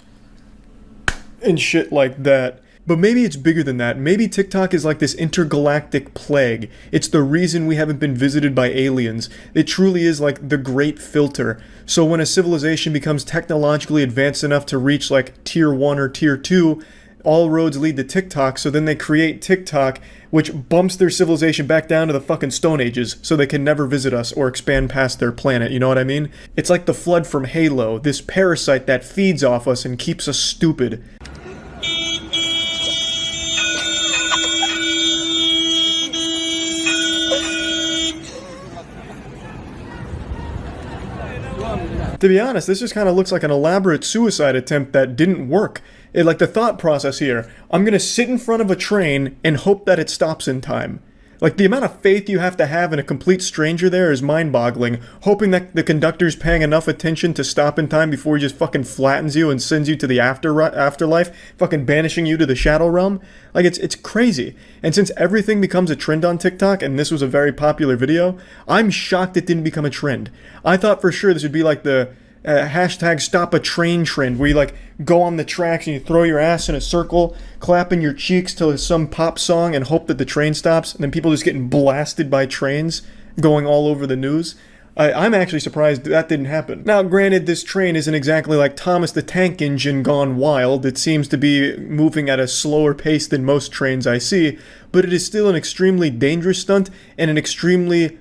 and shit like that. But maybe it's bigger than that. Maybe TikTok is like this intergalactic plague. It's the reason we haven't been visited by aliens. It truly is like the great filter. So when a civilization becomes technologically advanced enough to reach like tier 1 or tier 2, all roads lead to TikTok, so then they create TikTok, which bumps their civilization back down to the fucking Stone Ages, so they can never visit us or expand past their planet, you know what I mean? It's like the Flood from Halo, this parasite that feeds off us and keeps us stupid. To be honest, this just kind of looks like an elaborate suicide attempt that didn't work. Like the thought process here, I'm gonna sit in front of a train and hope that it stops in time. Like, the amount of faith you have to have in a complete stranger there is mind-boggling, hoping that the conductor's paying enough attention to stop in time before he just fucking flattens you and sends you to the afterlife, fucking banishing you to the shadow realm. Like, it's crazy. And since everything becomes a trend on TikTok, and this was a very popular video, I'm shocked it didn't become a trend. I thought for sure this would be like the hashtag stop a train trend, where you like go on the tracks and you throw your ass in a circle, clapping your cheeks to some pop song and hope that the train stops, and then people just getting blasted by trains going all over the news. I'm actually surprised that didn't happen. Now, granted, this train isn't exactly like Thomas the Tank Engine gone wild. It seems to be moving at a slower pace than most trains I see, but it is still an extremely dangerous stunt and an extremely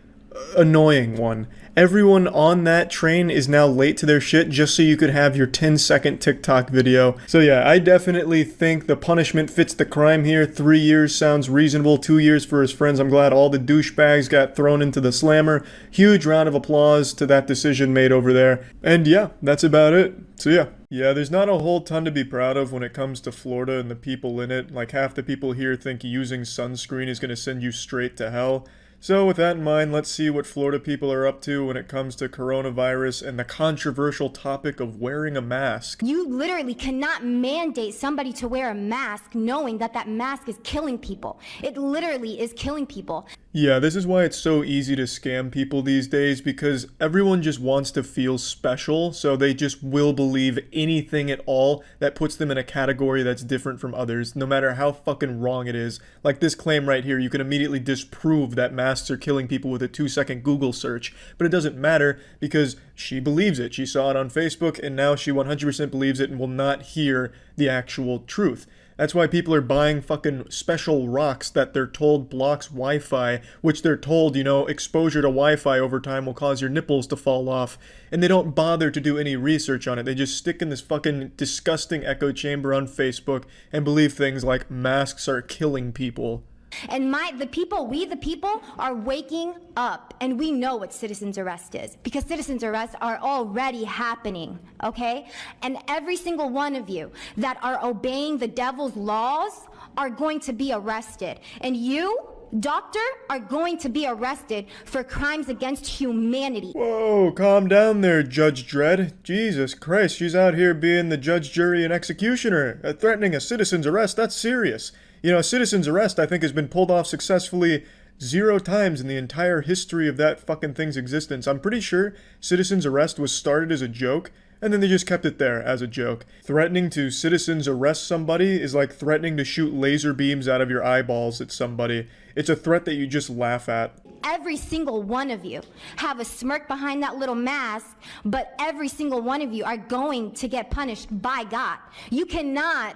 annoying one. Everyone on that train is now late to their shit just so you could have your 10-second TikTok video. So yeah, I definitely think the punishment fits the crime here. 3 years sounds reasonable. 2 years for his friends. I'm glad all the douchebags got thrown into the slammer. Huge round of applause to that decision made over there. And yeah, that's about it. So yeah. Yeah, there's not a whole ton to be proud of when it comes to Florida and the people in it. Like, half the people here think using sunscreen is going to send you straight to hell. So with that in mind, let's see what Florida people are up to when it comes to coronavirus and the controversial topic of wearing a mask. You literally cannot mandate somebody to wear a mask knowing that that mask is killing people. It literally is killing people. Yeah, this is why it's so easy to scam people these days, because everyone just wants to feel special, so they just will believe anything at all that puts them in a category that's different from others, no matter how fucking wrong it is. Like this claim right here, you can immediately disprove that masks are killing people with a 2-second Google search, but it doesn't matter because she believes it. She saw it on Facebook, and now she 100% believes it and will not hear the actual truth. That's why people are buying fucking special rocks that they're told blocks Wi-Fi, which they're told, you know, exposure to Wi-Fi over time will cause your nipples to fall off. And they don't bother to do any research on it. They just stick in this fucking disgusting echo chamber on Facebook and believe things like masks are killing people. And we the people are waking up, and we know what citizen's arrest is, because citizen's arrests are already happening, okay? And every single one of you that are obeying the devil's laws are going to be arrested. And you, doctor, are going to be arrested for crimes against humanity. Whoa, calm down there, Judge Dredd. Jesus Christ, she's out here being the judge, jury, and executioner. Threatening a citizen's arrest, that's serious. You know, citizen's arrest, I think, has been pulled off successfully 0 times in the entire history of that fucking thing's existence. I'm pretty sure citizen's arrest was started as a joke, and then they just kept it there as a joke. Threatening to citizen's arrest somebody is like threatening to shoot laser beams out of your eyeballs at somebody. It's a threat that you just laugh at. Every single one of you have a smirk behind that little mask, but every single one of you are going to get punished by God. You cannot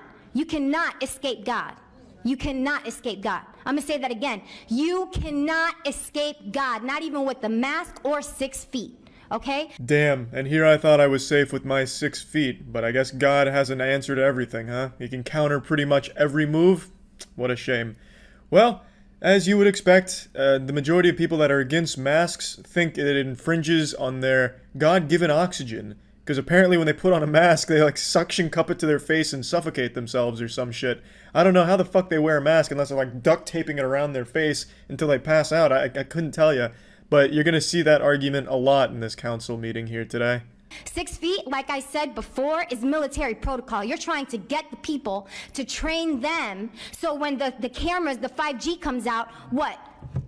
escape God. You cannot escape God. I'm gonna say that again. You cannot escape God, not even with the mask or 6 feet, okay? Damn, and here I thought I was safe with my 6 feet, but I guess God has an answer to everything, huh? He can counter pretty much every move? What a shame. Well, as you would expect, the majority of people that are against masks think that it infringes on their God-given oxygen. Because apparently when they put on a mask, they like suction cup it to their face and suffocate themselves or some shit. I don't know how the fuck they wear a mask unless they're like duct taping it around their face until they pass out. I couldn't tell you. But you're going to see that argument a lot in this council meeting here today. 6 feet, like I said before, is military protocol. You're trying to get the people to train them so when the cameras, the 5G comes out, what?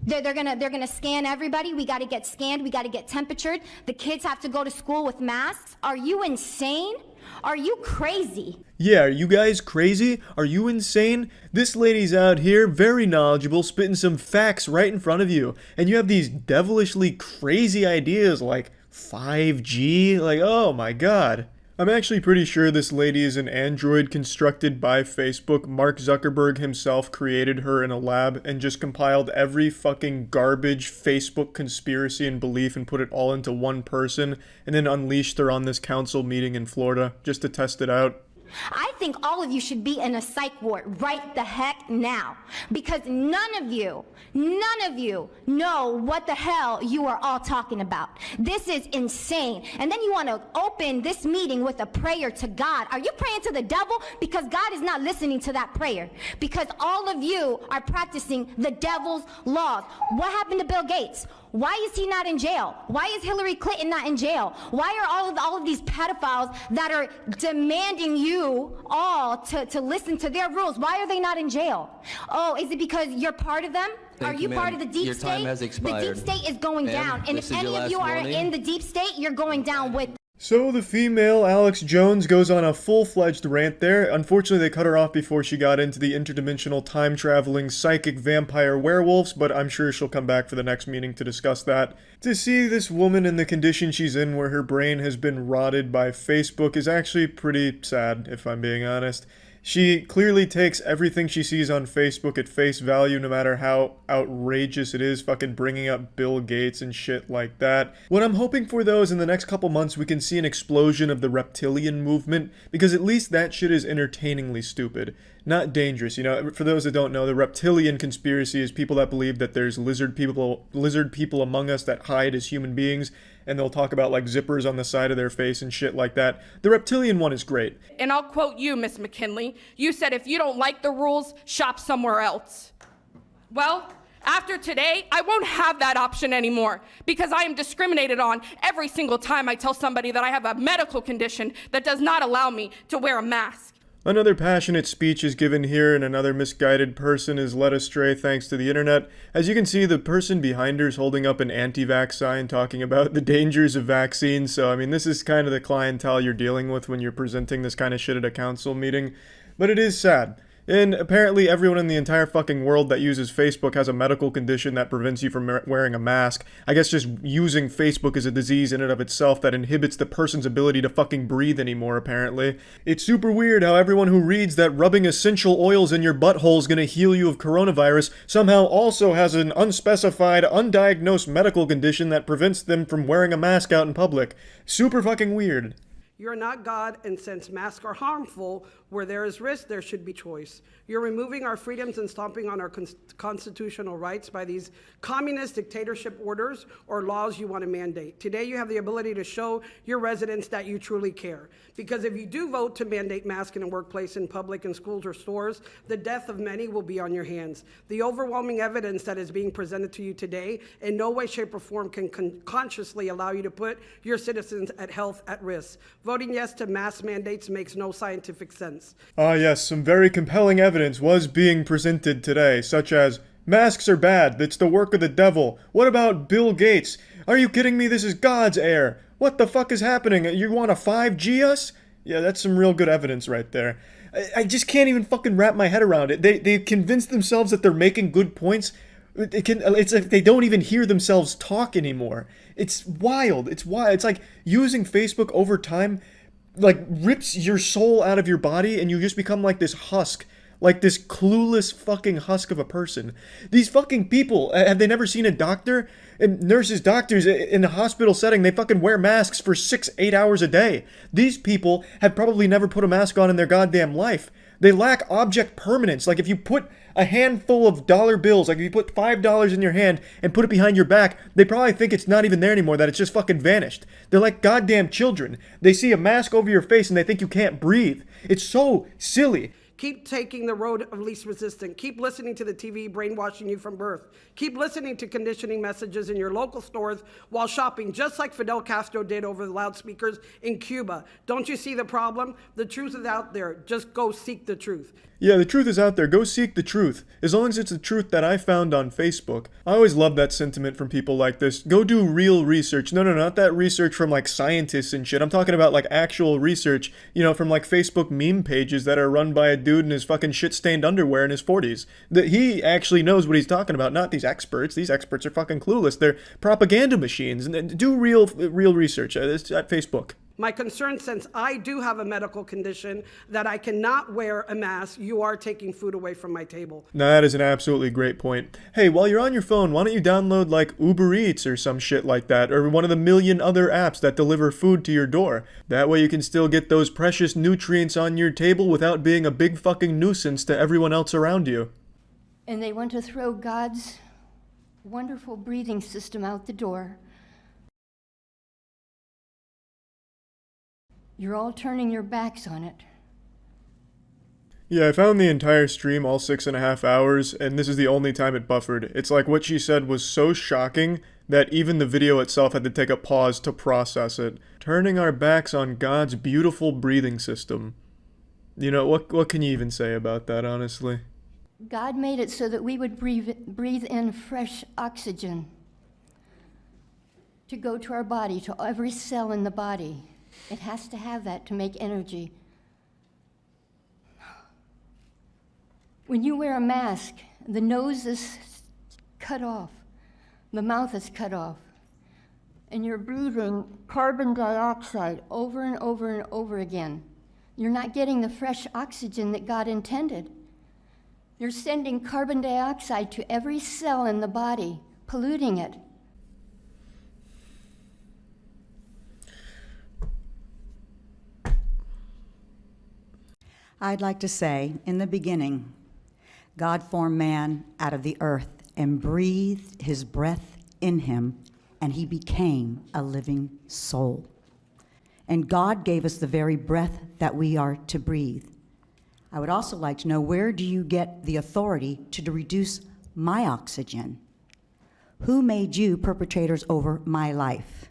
They're gonna scan everybody. We gotta get scanned. We gotta get temperatured. The kids have to go to school with masks. Are you insane? Are you crazy? Yeah, are you guys crazy? Are you insane? This lady's out here, very knowledgeable, spitting some facts right in front of you. And you have these devilishly crazy ideas like 5G? Like, oh my god. I'm actually pretty sure this lady is an android constructed by Facebook. Mark Zuckerberg himself created her in a lab and just compiled every fucking garbage Facebook conspiracy and belief and put it all into one person and then unleashed her on this council meeting in Florida just to test it out. I think all of you should be in a psych ward right the heck now, because none of you know what the hell you are all talking about. This is insane. And then you want to open this meeting with a prayer to God. Are you praying to the devil? Because God is not listening to that prayer, because all of you are practicing the devil's laws. What happened to Bill Gates? Why is he not in jail? Why is Hillary Clinton not in jail? Why are all of these pedophiles that are demanding you all to listen to their rules, why are they not in jail? Oh, is it because you're part of them? Are you part of the deep state? Your time has expired. The deep state is going down. And if any of you are in the deep state, you're going down with. So the female Alex Jones goes on a full-fledged rant there. Unfortunately, they cut her off before she got into the interdimensional time-traveling psychic vampire werewolves, but I'm sure she'll come back for the next meeting to discuss that. To see this woman in the condition she's in where her brain has been rotted by Facebook is actually pretty sad, if I'm being honest. She clearly takes everything she sees on Facebook at face value, no matter how outrageous it is, fucking bringing up Bill Gates and shit like that. What I'm hoping for, though, is in the next couple months we can see an explosion of the reptilian movement, because at least that shit is entertainingly stupid. Not dangerous, you know. For those that don't know, the reptilian conspiracy is people that believe that there's lizard people among us that hide as human beings, and they'll talk about like zippers on the side of their face and shit like that. The reptilian one is great. And I'll quote you, Miss McKinley. You said if you don't like the rules, shop somewhere else. Well, after today, I won't have that option anymore because I am discriminated on every single time I tell somebody that I have a medical condition that does not allow me to wear a mask. Another passionate speech is given here, and another misguided person is led astray thanks to the internet. As you can see, the person behind her is holding up an anti-vax sign talking about the dangers of vaccines, so I mean, this is kind of the clientele you're dealing with when you're presenting this kind of shit at a council meeting. But it is sad. And apparently everyone in the entire fucking world that uses Facebook has a medical condition that prevents you from wearing a mask. I guess just using Facebook is a disease in and of itself that inhibits the person's ability to fucking breathe anymore, apparently. It's super weird how everyone who reads that rubbing essential oils in your butthole is gonna heal you of coronavirus somehow also has an unspecified, undiagnosed medical condition that prevents them from wearing a mask out in public. Super fucking weird. You're not God, and since masks are harmful, where there is risk, there should be choice. You're removing our freedoms and stomping on our constitutional rights by these communist dictatorship orders or laws you want to mandate. Today, you have the ability to show your residents that you truly care. Because if you do vote to mandate masks in a workplace, in public, in schools or stores, the death of many will be on your hands. The overwhelming evidence that is being presented to you today in no way, shape, or form can consciously allow you to put your citizens' health at risk. Voting yes to mask mandates makes no scientific sense. Ah yes, some very compelling evidence was being presented today, such as, masks are bad, it's the work of the devil. What about Bill Gates? Are you kidding me? This is God's air. What the fuck is happening? You want to 5G us? Yeah, that's some real good evidence right there. I just can't even fucking wrap my head around it. They convinced themselves that they're making good points. It's like they don't even hear themselves talk anymore. It's wild. It's wild. It's like using Facebook over time like rips your soul out of your body and you just become like this husk, like this clueless fucking husk of a person. These fucking people, have they never seen a doctor? And nurses, doctors in a hospital setting, they fucking wear masks for 6-8 hours a day. These people have probably never put a mask on in their goddamn life. They lack object permanence. Like if you put a handful of dollar bills, like if you put $5 in your hand and put it behind your back, they probably think it's not even there anymore, that it's just fucking vanished. They're like goddamn children. They see a mask over your face and they think you can't breathe. It's so silly. Keep taking the road of least resistance. Keep listening to the TV brainwashing you from birth. Keep listening to conditioning messages in your local stores while shopping, just like Fidel Castro did over the loudspeakers in Cuba. Don't you see the problem? The truth is out there. Just go seek the truth. Yeah, the truth is out there. Go seek the truth. As long as it's the truth that I found on Facebook. I always love that sentiment from people like this. Go do real research. No, not that research from like scientists and shit. I'm talking about like actual research, you know, from like Facebook meme pages that are run by a dude in his fucking shit-stained underwear in his 40s. That he actually knows what he's talking about, not these experts. These experts are fucking clueless. They're propaganda machines. And do real research at Facebook. My concern, since I do have a medical condition that I cannot wear a mask, you are taking food away from my table. Now that is an absolutely great point. Hey, while you're on your phone, why don't you download like Uber Eats or some shit like that, or one of the million other apps that deliver food to your door. That way you can still get those precious nutrients on your table without being a big fucking nuisance to everyone else around you. And they want to throw God's wonderful breathing system out the door. You're all turning your backs on it. Yeah, I found the entire stream, all 6.5 hours, and this is the only time it buffered. It's like what she said was so shocking that even the video itself had to take a pause to process it. Turning our backs on God's beautiful breathing system. You know, what can you even say about that, honestly? God made it so that we would breathe in fresh oxygen to go to our body, to every cell in the body. It has to have that to make energy. When you wear a mask, the nose is cut off, the mouth is cut off, and you're breathing carbon dioxide over and over and over again. You're not getting the fresh oxygen that God intended. You're sending carbon dioxide to every cell in the body, polluting it. I'd like to say, in the beginning, God formed man out of the earth and breathed his breath in him, and he became a living soul. And God gave us the very breath that we are to breathe. I would also like to know, where do you get the authority to reduce my oxygen? Who made you perpetrators over my life?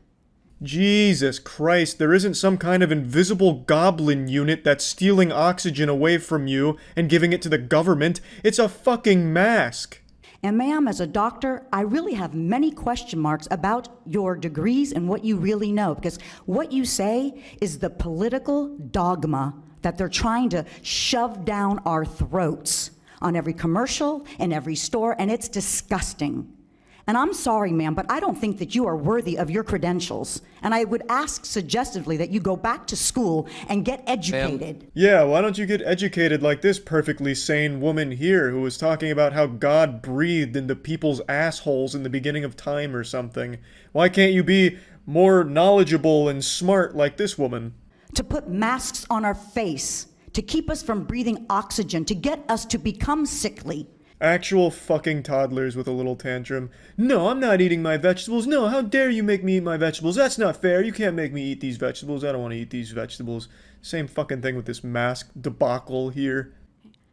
Jesus Christ, there isn't some kind of invisible goblin unit that's stealing oxygen away from you and giving it to the government. It's a fucking mask. And ma'am, as a doctor, I really have many question marks about your degrees and what you really know, because what you say is the political dogma that they're trying to shove down our throats on every commercial and every store, and it's disgusting. And I'm sorry, ma'am, but I don't think that you are worthy of your credentials. And I would ask suggestively that you go back to school and get educated. Yeah, why don't you get educated like this perfectly sane woman here who was talking about how God breathed into people's assholes in the beginning of time or something? Why can't you be more knowledgeable and smart like this woman? To put masks on our face, to keep us from breathing oxygen, to get us to become sickly. Actual fucking toddlers with a little tantrum. No, I'm not eating my vegetables. No, how dare you make me eat my vegetables? That's not fair. You can't make me eat these vegetables. I don't want to eat these vegetables. Same fucking thing with this mask debacle here.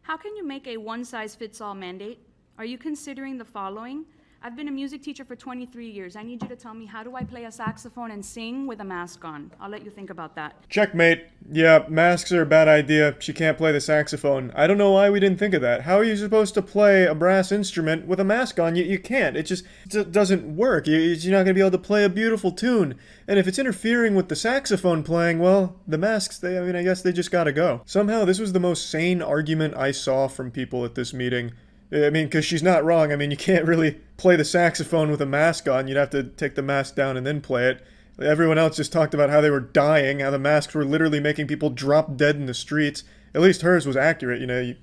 How can you make a one-size-fits-all mandate? Are you considering the following? I've been a music teacher for 23 years. I need you to tell me, how do I play a saxophone and sing with a mask on? I'll let you think about that. Checkmate. Yeah, masks are a bad idea. She can't play the saxophone. I don't know why we didn't think of that. How are you supposed to play a brass instrument with a mask on? You can't. It doesn't work. You're not going to be able to play a beautiful tune. And if it's interfering with the saxophone playing, well, the masks, I guess they just gotta go. Somehow, this was the most sane argument I saw from people at this meeting. I mean, because she's not wrong. I mean, you can't really play the saxophone with a mask on. You'd have to take the mask down and then play it. Everyone else just talked about how they were dying, how the masks were literally making people drop dead in the streets. At least hers was accurate,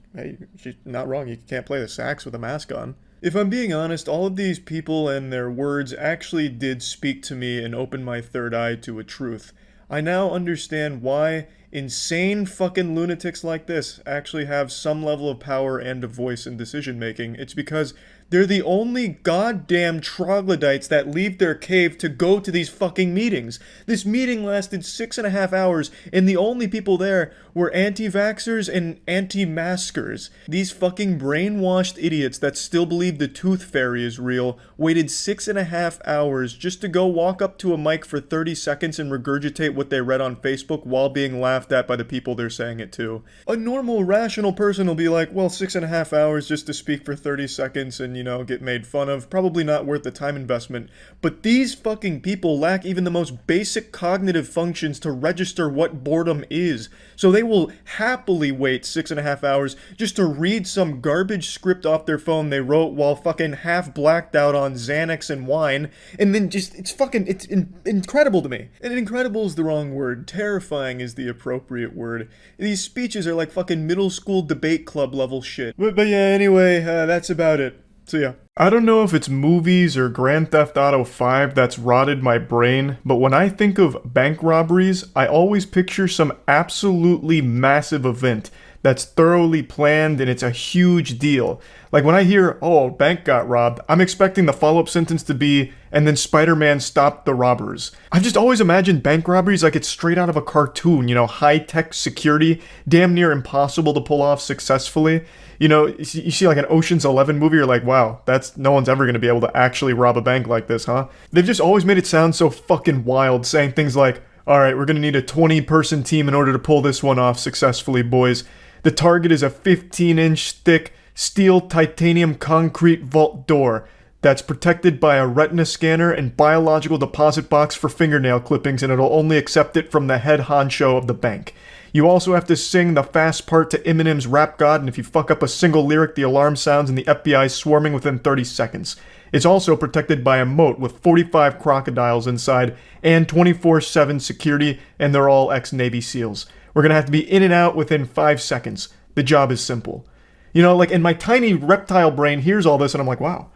she's not wrong. You can't play the sax with a mask on. If I'm being honest, all of these people and their words actually did speak to me and open my third eye to a truth. I now understand why insane fucking lunatics like this actually have some level of power and a voice in decision making. It's because they're the only goddamn troglodytes that leave their cave to go to these fucking meetings. This meeting lasted 6.5 hours, and the only people there were anti-vaxxers and anti-maskers. These fucking brainwashed idiots that still believe the tooth fairy is real waited 6.5 hours just to go walk up to a mic for 30 seconds and regurgitate what they read on Facebook while being laughed at by the people they're saying it to. A normal, rational person will be like, well, 6.5 hours just to speak for 30 seconds and, get made fun of. Probably not worth the time investment. But these fucking people lack even the most basic cognitive functions to register what boredom is. So they will happily wait 6.5 hours just to read some garbage script off their phone they wrote while fucking half blacked out on Xanax and wine. And then it's incredible to me. And incredible is the wrong word. Terrifying is the appropriate word. These speeches are like fucking middle school debate club level shit. But yeah, anyway, that's about it. So yeah. I don't know if it's movies or Grand Theft Auto 5 that's rotted my brain, but when I think of bank robberies, I always picture some absolutely massive event that's thoroughly planned and it's a huge deal. Like when I hear, oh, a bank got robbed, I'm expecting the follow-up sentence to be, and then Spider-Man stopped the robbers. I've just always imagined bank robberies like it's straight out of a cartoon, high-tech security, damn near impossible to pull off successfully. You see like an Ocean's 11 movie, you're like, wow, no one's ever going to be able to actually rob a bank like this, huh? They've just always made it sound so fucking wild, saying things like, alright, we're going to need a 20-person team in order to pull this one off successfully, boys. The target is a 15-inch thick steel titanium concrete vault door that's protected by a retina scanner and biological deposit box for fingernail clippings, and it'll only accept it from the head honcho of the bank. You also have to sing the fast part to Eminem's Rap God, and if you fuck up a single lyric, the alarm sounds and the FBI's swarming within 30 seconds. It's also protected by a moat with 45 crocodiles inside and 24/7 security, and they're all ex-Navy SEALs. We're going to have to be in and out within 5 seconds. The job is simple. You know, like, in my tiny reptile brain hears all this and I'm like, wow.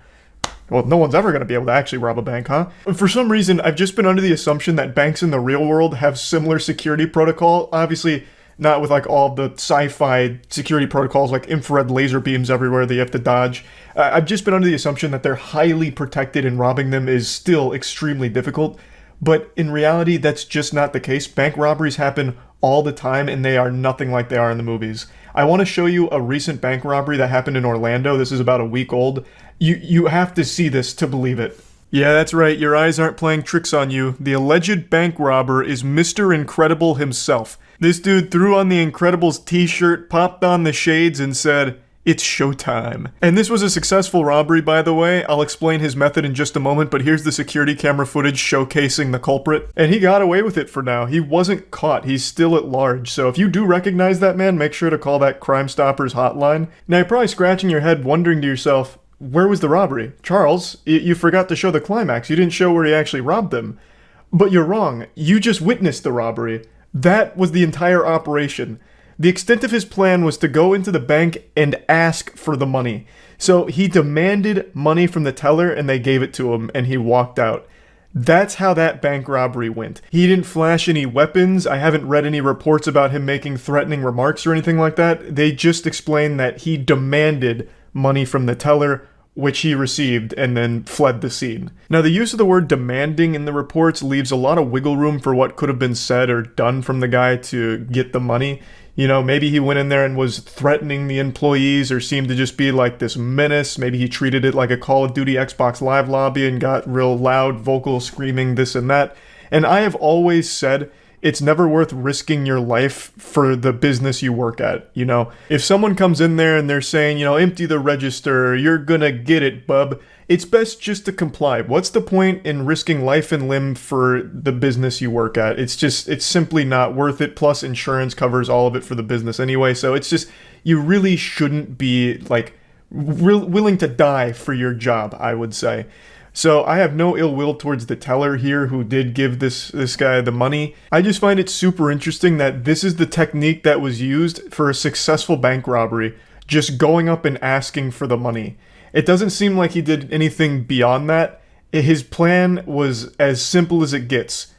Well, no one's ever going to be able to actually rob a bank, huh? For some reason, I've just been under the assumption that banks in the real world have similar security protocol. Obviously, not with like all the sci-fi security protocols like infrared laser beams everywhere that you have to dodge. I've just been under the assumption that they're highly protected and robbing them is still extremely difficult. But in reality, that's just not the case. Bank robberies happen all the time and they are nothing like they are in the movies. I want to show you a recent bank robbery that happened in Orlando. This is about a week old. You have to see this to believe it. Yeah, that's right. Your eyes aren't playing tricks on you. The alleged bank robber is Mr. Incredible himself. This dude threw on the Incredibles t-shirt, popped on the shades, and said, "It's showtime." And this was a successful robbery, by the way. I'll explain his method in just a moment, but here's the security camera footage showcasing the culprit. And he got away with it for now. He wasn't caught. He's still at large. So if you do recognize that man, make sure to call that Crime Stoppers hotline. Now, you're probably scratching your head wondering to yourself, where was the robbery? Charles, you forgot to show the climax. You didn't show where he actually robbed them. But you're wrong. You just witnessed the robbery. That was the entire operation. The extent of his plan was to go into the bank and ask for the money. So he demanded money from the teller and they gave it to him and he walked out. That's how that bank robbery went. He didn't flash any weapons. I haven't read any reports about him making threatening remarks or anything like that. They just explained that he demanded money from the teller, which he received, and then fled the scene. Now, the use of the word demanding in the reports leaves a lot of wiggle room for what could have been said or done from the guy to get the money. You know, maybe he went in there and was threatening the employees or seemed to just be like this menace. Maybe he treated it like a Call of Duty Xbox Live lobby and got real loud, vocal, screaming this and that. And I have always said it's never worth risking your life for the business you work at, you know? If someone comes in there and they're saying, you know, empty the register, you're gonna get it, bub, it's best just to comply. What's the point in risking life and limb for the business you work at? It's simply not worth it. Plus, insurance covers all of it for the business anyway. So it's just, you really shouldn't be, like, willing to die for your job, I would say. So I have no ill will towards the teller here who did give this guy the money. I just find it super interesting that this is the technique that was used for a successful bank robbery, just going up and asking for the money. It doesn't seem like he did anything beyond that. His plan was as simple as it gets.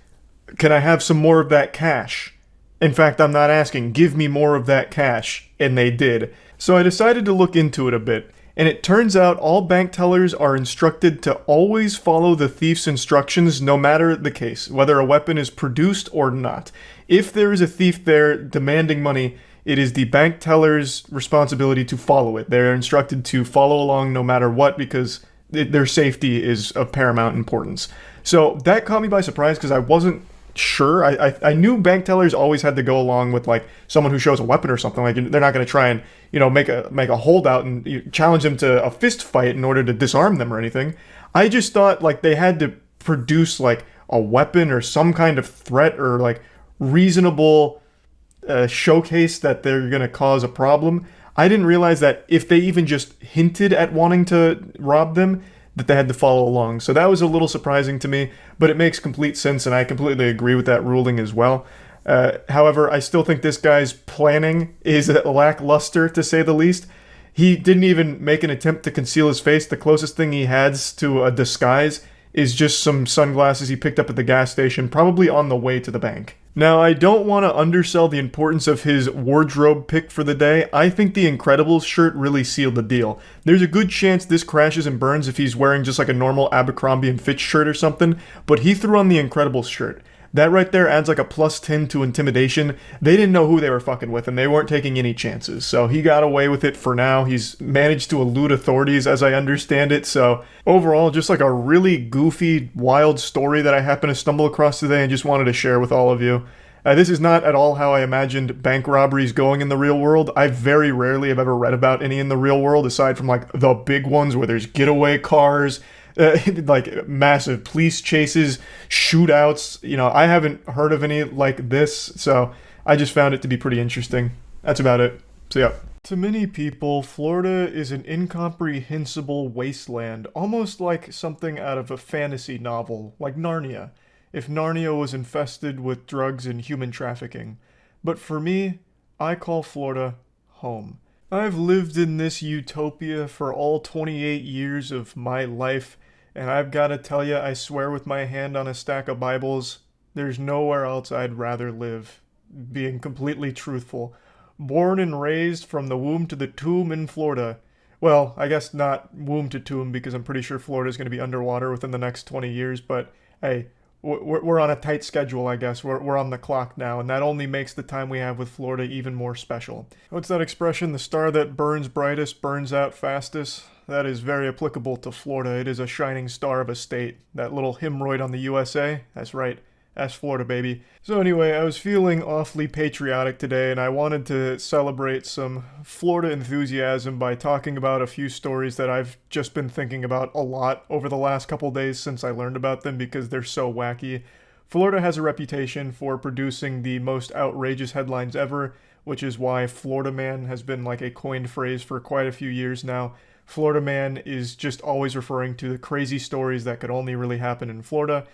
Can I have some more of that cash? In fact, I'm not asking, give me more of that cash. And they did. So I decided to look into it a bit. And it turns out all bank tellers are instructed to always follow the thief's instructions no matter the case, whether a weapon is produced or not. If there is a thief there demanding money, it is the bank teller's responsibility to follow it. They're instructed to follow along no matter what because their safety is of paramount importance. So that caught me by surprise because I wasn't sure. I knew bank tellers always had to go along with like someone who shows a weapon or something. Like they're not going to try and, you know, make a holdout and challenge them to a fist fight in order to disarm them or anything. I just thought like they had to produce like a weapon or some kind of threat or like reasonable showcase that they're going to cause a problem. I didn't realize that if they even just hinted at wanting to rob them, that they had to follow along. So that was a little surprising to me, but it makes complete sense and I completely agree with that ruling as well. However, I still think this guy's planning is lackluster, to say the least. He didn't even make an attempt to conceal his face. The closest thing he has to a disguise is just some sunglasses he picked up at the gas station, probably on the way to the bank. Now, I don't want to undersell the importance of his wardrobe pick for the day. I think the Incredibles shirt really sealed the deal. There's a good chance this crashes and burns if he's wearing just like a normal Abercrombie & Fitch shirt or something, but he threw on the Incredibles shirt. That right there adds like a +10 to intimidation. They didn't know who they were fucking with and they weren't taking any chances. So he got away with it for now. He's managed to elude authorities as I understand it. So overall, just like a really goofy, wild story that I happened to stumble across today and just wanted to share with all of you. This is not at all how I imagined bank robberies going in the real world. I very rarely have ever read about any in the real world aside from like the big ones where there's getaway cars, like massive police chases, shootouts. You know, I haven't heard of any like this, so I just found it to be pretty interesting. That's about it. So yeah. To many people, Florida is an incomprehensible wasteland, almost like something out of a fantasy novel, like Narnia, if Narnia was infested with drugs and human trafficking. But for me, I call Florida home. I've lived in this utopia for all 28 years of my life, and I've got to tell you, I swear with my hand on a stack of Bibles, there's nowhere else I'd rather live, being completely truthful. Born and raised from the womb to the tomb in Florida. Well, I guess not womb to tomb, because I'm pretty sure Florida's going to be underwater within the next 20 years, but hey, we're on a tight schedule, I guess. We're on the clock now, and that only makes the time we have with Florida even more special. What's that expression? The star that burns brightest burns out fastest? That is very applicable to Florida. It is a shining star of a state. That little hemorrhoid on the USA? That's right. That's Florida, baby. So anyway, I was feeling awfully patriotic today, and I wanted to celebrate some Florida enthusiasm by talking about a few stories that I've just been thinking about a lot over the last couple days since I learned about them because they're so wacky. Florida has a reputation for producing the most outrageous headlines ever, which is why Florida Man has been like a coined phrase for quite a few years now. Florida Man is just always referring to the crazy stories that could only really happen in Florida.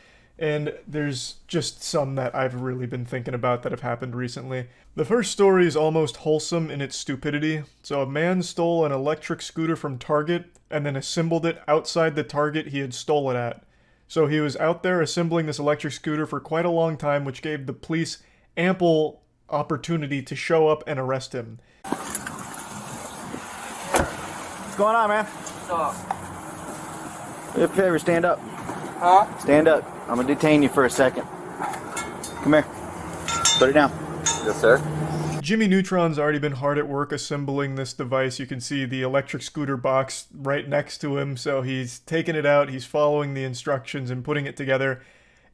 And there's just some that I've really been thinking about that have happened recently. The first story is almost wholesome in its stupidity. So a man stole an electric scooter from Target and then assembled it outside the Target he had stole it at. So he was out there assembling this electric scooter for quite a long time, which gave the police ample opportunity to show up and arrest him. What's going on, man? What's up? Do me a favor, stand up. Huh? Stand up. I'm gonna detain you for a second. Come here. Put it down. Yes, sir. Jimmy Neutron's already been hard at work assembling this device. You can see the electric scooter box right next to him, so he's taking it out, he's following the instructions and putting it together.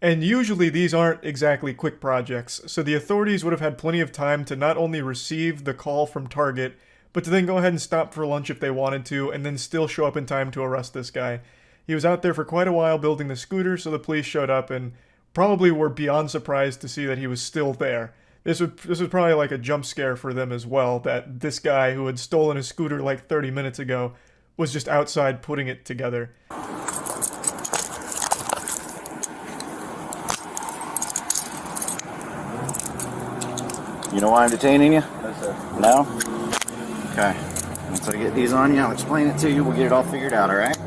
And usually these aren't exactly quick projects, so the authorities would have had plenty of time to not only receive the call from Target, but to then go ahead and stop for lunch if they wanted to, and then still show up in time to arrest this guy. He was out there for quite a while building the scooter, so the police showed up and probably were beyond surprised to see that he was still there. This was probably like a jump scare for them as well, that this guy who had stolen a scooter like 30 minutes ago was just outside putting it together. You know why I'm detaining you? No, sir. No? Okay. Once I get these on you, I'll explain it to you. We'll get it all figured out, alright?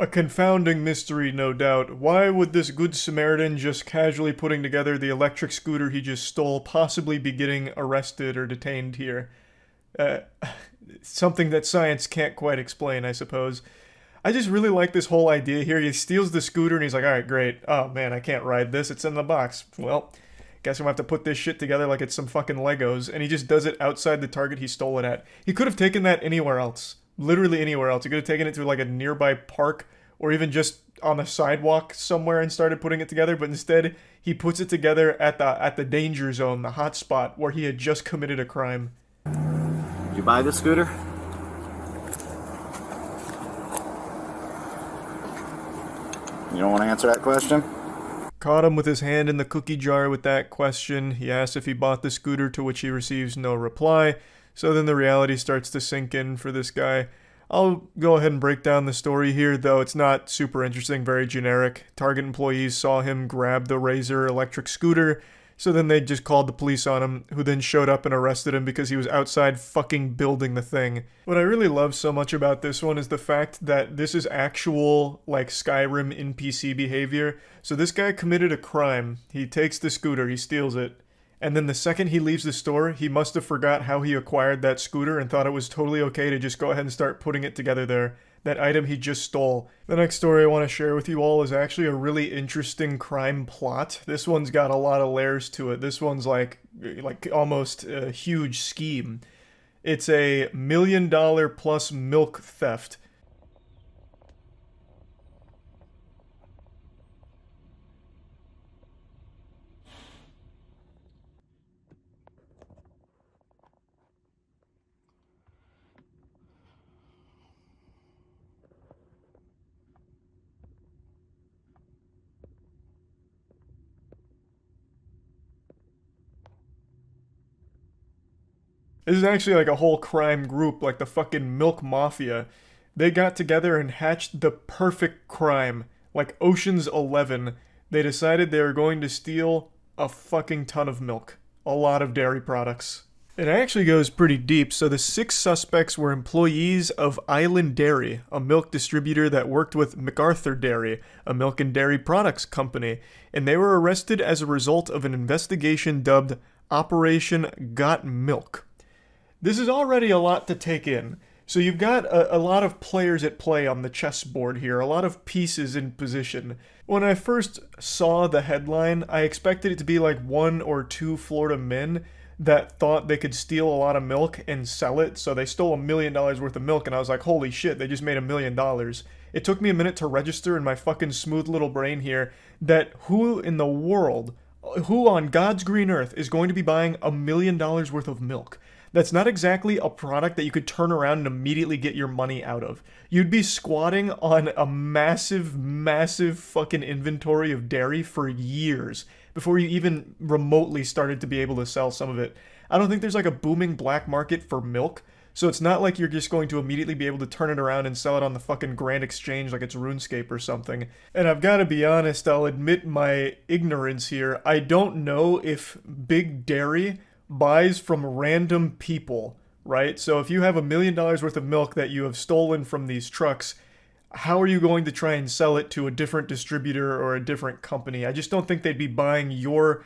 A confounding mystery, no doubt. Why would this good Samaritan just casually putting together the electric scooter he just stole possibly be getting arrested or detained here? Something that science can't quite explain, I suppose. I just really like this whole idea here. He steals the scooter and he's like, alright, great. Oh man, I can't ride this. It's in the box. Well, guess I'm gonna have to put this shit together like it's some fucking Legos. And he just does it outside the Target he stole it at. He could have taken that anywhere else. Literally anywhere else. He could have taken it to like a nearby park or even just on a sidewalk somewhere and started putting it together, but instead he puts it together at the danger zone, the hot spot where he had just committed a crime. Did you buy this scooter? You don't want to answer that question? Caught him with his hand in the cookie jar with that question. He asks if he bought the scooter, to which he receives no reply. So then the reality starts to sink in for this guy. I'll go ahead and break down the story here, though it's not super interesting, very generic. Target employees saw him grab the Razor electric scooter, so then they just called the police on him, who then showed up and arrested him because he was outside fucking building the thing. What I really love so much about this one is the fact that this is actual, like, Skyrim NPC behavior. So this guy committed a crime. He takes the scooter, he steals it. And then the second he leaves the store, he must have forgot how he acquired that scooter and thought it was totally okay to just go ahead and start putting it together there. That item he just stole. The next story I want to share with you all is actually a really interesting crime plot. This one's got a lot of layers to it. This one's like almost a huge scheme. It's a $1 million plus milk theft. This is actually like a whole crime group, like the fucking Milk Mafia. They got together and hatched the perfect crime, like Ocean's 11. They decided they were going to steal a fucking ton of milk. A lot of dairy products. It actually goes pretty deep. So the 6 suspects were employees of Island Dairy, a milk distributor that worked with MacArthur Dairy, a milk and dairy products company, and they were arrested as a result of an investigation dubbed Operation Got Milk. This is already a lot to take in. So you've got a lot of players at play on the chessboard here, a lot of pieces in position. When I first saw the headline, I expected it to be like 1 or 2 Florida men that thought they could steal a lot of milk and sell it. So they stole $1 million worth of milk, and I was like, holy shit, they just made $1 million. It took me a minute to register in my fucking smooth little brain here that who in the world, who on God's green earth is going to be buying $1 million worth of milk? That's not exactly a product that you could turn around and immediately get your money out of. You'd be squatting on a massive, massive fucking inventory of dairy for years before you even remotely started to be able to sell some of it. I don't think there's like a booming black market for milk, so it's not like you're just going to immediately be able to turn it around and sell it on the fucking Grand Exchange like it's RuneScape or something. And I've got to be honest, I'll admit my ignorance here. I don't know if Big Dairy buys from random people, right? So if you have $1 million worth of milk that you have stolen from these trucks, how are you going to try and sell it to a different distributor or a different company? I just don't think they'd be buying your,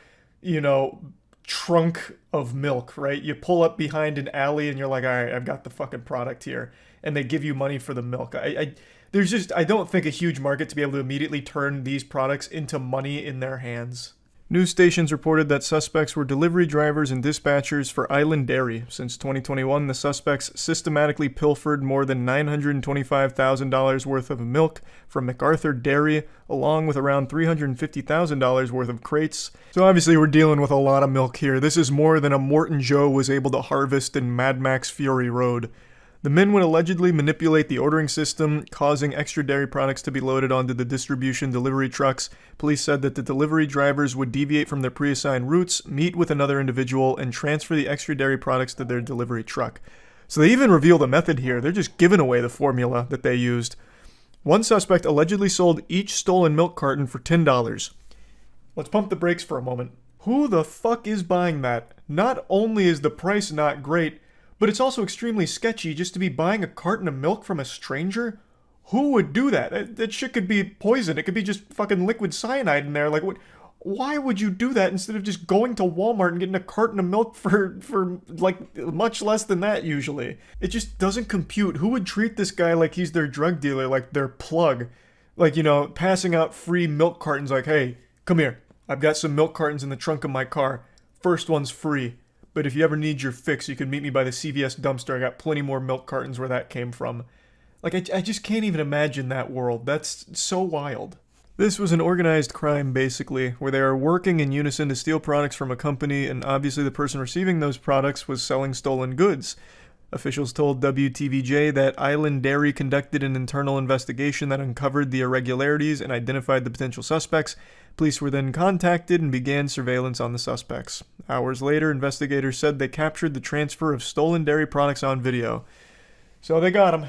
trunk of milk, right? You pull up behind an alley and you're like, all right, I've got the fucking product here. And they give you money for the milk. I don't think a huge market to be able to immediately turn these products into money in their hands. News stations reported that suspects were delivery drivers and dispatchers for Island Dairy. Since 2021, the suspects systematically pilfered more than $925,000 worth of milk from MacArthur Dairy, along with around $350,000 worth of crates. So obviously we're dealing with a lot of milk here. This is more than a Morton Joe was able to harvest in Mad Max Fury Road. The men would allegedly manipulate the ordering system, causing extra dairy products to be loaded onto the distribution delivery trucks. Police said that the delivery drivers would deviate from their pre-assigned routes, meet with another individual, and transfer the extra dairy products to their delivery truck. So they even reveal the method here. They're just giving away the formula that they used. One suspect allegedly sold each stolen milk carton for $10. Let's pump the brakes for a moment. Who the fuck is buying that? Not only is the price not great, but it's also extremely sketchy just to be buying a carton of milk from a stranger. Who would do that? That shit could be poison. It could be just fucking liquid cyanide in there. Like, what? Why would you do that instead of just going to Walmart and getting a carton of milk for like much less than that usually? It just doesn't compute. Who would treat this guy like he's their drug dealer, like their plug? Like, passing out free milk cartons like, hey, come here. I've got some milk cartons in the trunk of my car. First one's free. But if you ever need your fix, you can meet me by the CVS dumpster. I got plenty more milk cartons where that came from. Like, I just can't even imagine that world. That's so wild. This was an organized crime, basically, where they are working in unison to steal products from a company, and obviously the person receiving those products was selling stolen goods. Officials told WTVJ that Island Dairy conducted an internal investigation that uncovered the irregularities and identified the potential suspects. Police were then contacted and began surveillance on the suspects. Hours later, investigators said they captured the transfer of stolen dairy products on video. So they got him.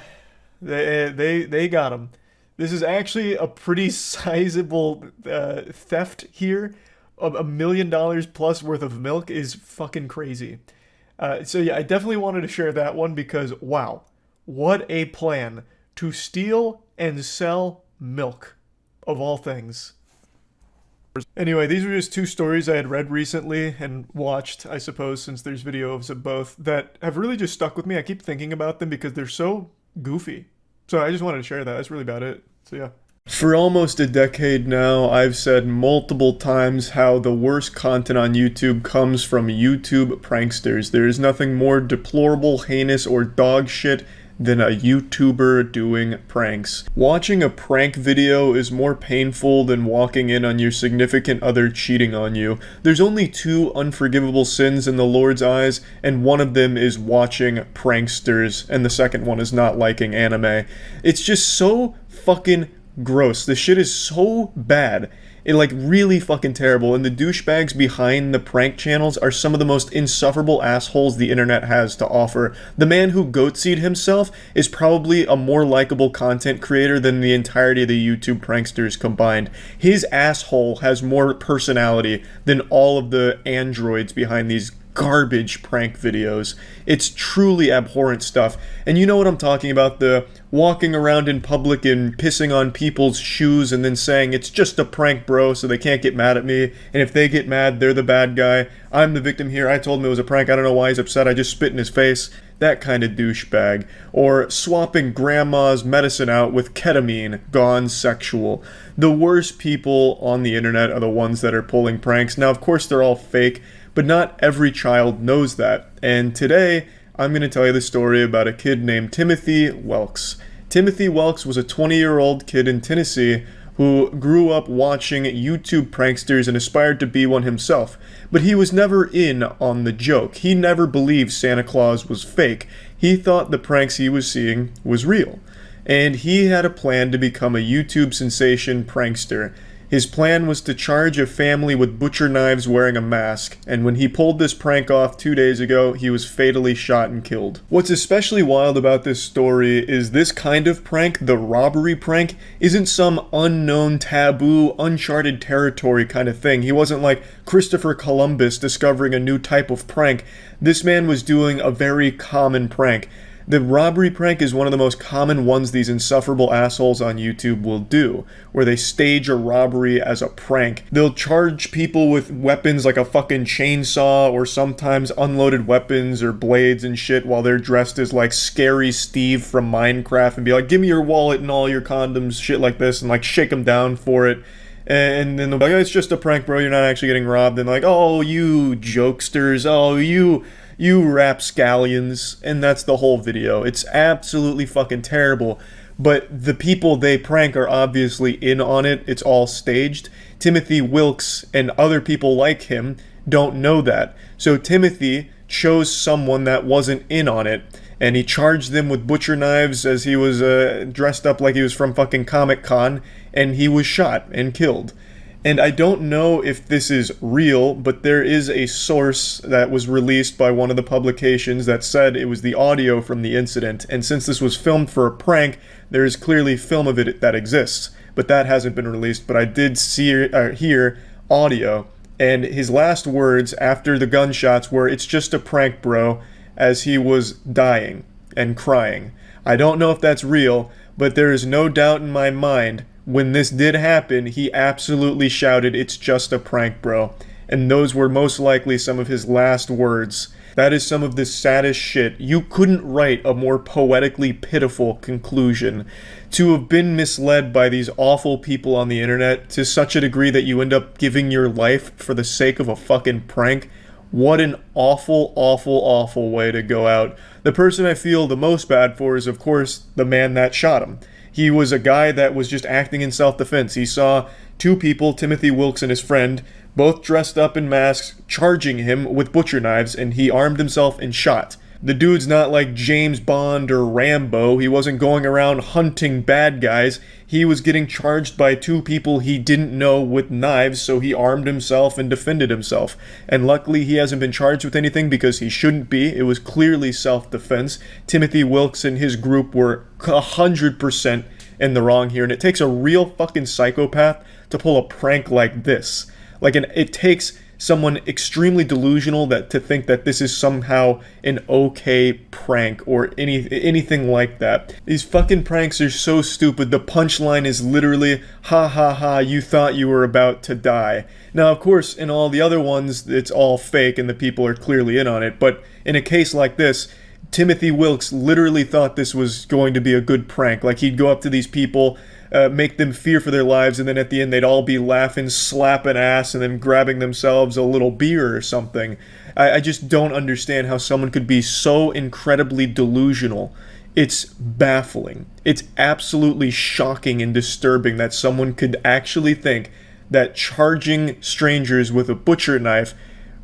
They got him. This is actually a pretty sizable theft here. $1 million plus worth of milk is fucking crazy. So yeah, I definitely wanted to share that one because, wow, what a plan to steal and sell milk, of all things. Anyway, these were just 2 stories I had read recently and watched, I suppose, since there's videos of both, that have really just stuck with me. I keep thinking about them because they're so goofy. So I just wanted to share that. That's really about it. So yeah. For almost a decade now, I've said multiple times how the worst content on YouTube comes from YouTube pranksters. There is nothing more deplorable, heinous, or dog shit than a YouTuber doing pranks. Watching a prank video is more painful than walking in on your significant other cheating on you. There's only 2 unforgivable sins in the Lord's eyes, and one of them is watching pranksters, and the second one is not liking anime. It's just so fucking gross. This shit is so bad. Like, really fucking terrible. And the douchebags behind the prank channels are some of the most insufferable assholes the internet has to offer. The man who goatseed himself is probably a more likable content creator than the entirety of the YouTube pranksters combined. His asshole has more personality than all of the androids behind these garbage prank videos. It's truly abhorrent stuff. And you know what I'm talking about, the walking around in public and pissing on people's shoes and then saying it's just a prank, bro, so they can't get mad at me, and if they get mad, they're the bad guy. I'm the victim here. I told him it was a prank. I don't know why he's upset. I just spit in his face. That kind of douchebag. Or swapping grandma's medicine out with ketamine, gone sexual. The worst people on the internet are the ones that are pulling pranks. Now, of course, they're all fake, but not every child knows that. And today, I'm going to tell you the story about a kid named Timothy Welks. Timothy Welks was a 20-year-old kid in Tennessee who grew up watching YouTube pranksters and aspired to be one himself. But he was never in on the joke. He never believed Santa Claus was fake. He thought the pranks he was seeing was real. And he had a plan to become a YouTube sensation prankster. His plan was to charge a family with butcher knives wearing a mask, and when he pulled this prank off 2 days ago, he was fatally shot and killed. What's especially wild about this story is this kind of prank, the robbery prank, isn't some unknown, taboo, uncharted territory kind of thing. He wasn't like Christopher Columbus discovering a new type of prank. This man was doing a very common prank. The robbery prank is one of the most common ones these insufferable assholes on YouTube will do, where they stage a robbery as a prank. They'll charge people with weapons like a fucking chainsaw or sometimes unloaded weapons or blades and shit while they're dressed as like Scary Steve from Minecraft and be like, give me your wallet and all your condoms, shit like this, and like shake them down for it. And then they'll be like, oh, it's just a prank, bro, you're not actually getting robbed. And like, oh, you jokesters, oh, you rapscallions, and that's the whole video. It's absolutely fucking terrible, but the people they prank are obviously in on it. It's all staged. Timothy Wilkes and other people like him don't know that. So Timothy chose someone that wasn't in on it, and he charged them with butcher knives as he was dressed up like he was from fucking Comic-Con, and he was shot and killed. And I don't know if this is real, but there is a source that was released by one of the publications that said it was the audio from the incident. And since this was filmed for a prank, there is clearly film of it that exists. But that hasn't been released. But I did hear audio. And his last words after the gunshots were, "It's just a prank, bro," as he was dying and crying. I don't know if that's real, but there is no doubt in my mind when this did happen, he absolutely shouted, "It's just a prank, bro." And those were most likely some of his last words. That is some of the saddest shit. You couldn't write a more poetically pitiful conclusion. To have been misled by these awful people on the internet to such a degree that you end up giving your life for the sake of a fucking prank. What an awful, awful, awful way to go out. The person I feel the most bad for is, of course, the man that shot him. He was a guy that was just acting in self-defense. He saw two people, Timothy Wilkes and his friend, both dressed up in masks, charging him with butcher knives, and he armed himself and shot. The dude's not like James Bond or Rambo. He wasn't going around hunting bad guys. He was getting charged by two people he didn't know with knives, so he armed himself and defended himself. And luckily he hasn't been charged with anything because he shouldn't be. It was clearly self-defense. Timothy Wilkes and his group were 100% in the wrong here, and it takes a real fucking psychopath to pull a prank like this. It takes someone extremely delusional to think that this is somehow an okay prank or anything like that. These fucking pranks are so stupid. The punchline is literally, ha ha ha, you thought you were about to die. Now, of course, in all the other ones, it's all fake and the people are clearly in on it, but in a case like this, Timothy Wilkes literally thought this was going to be a good prank. Like, he'd go up to these people, make them fear for their lives, and then at the end they'd all be laughing, slapping ass, and then grabbing themselves a little beer or something. I just don't understand how someone could be so incredibly delusional. It's baffling. It's absolutely shocking and disturbing that someone could actually think that charging strangers with a butcher knife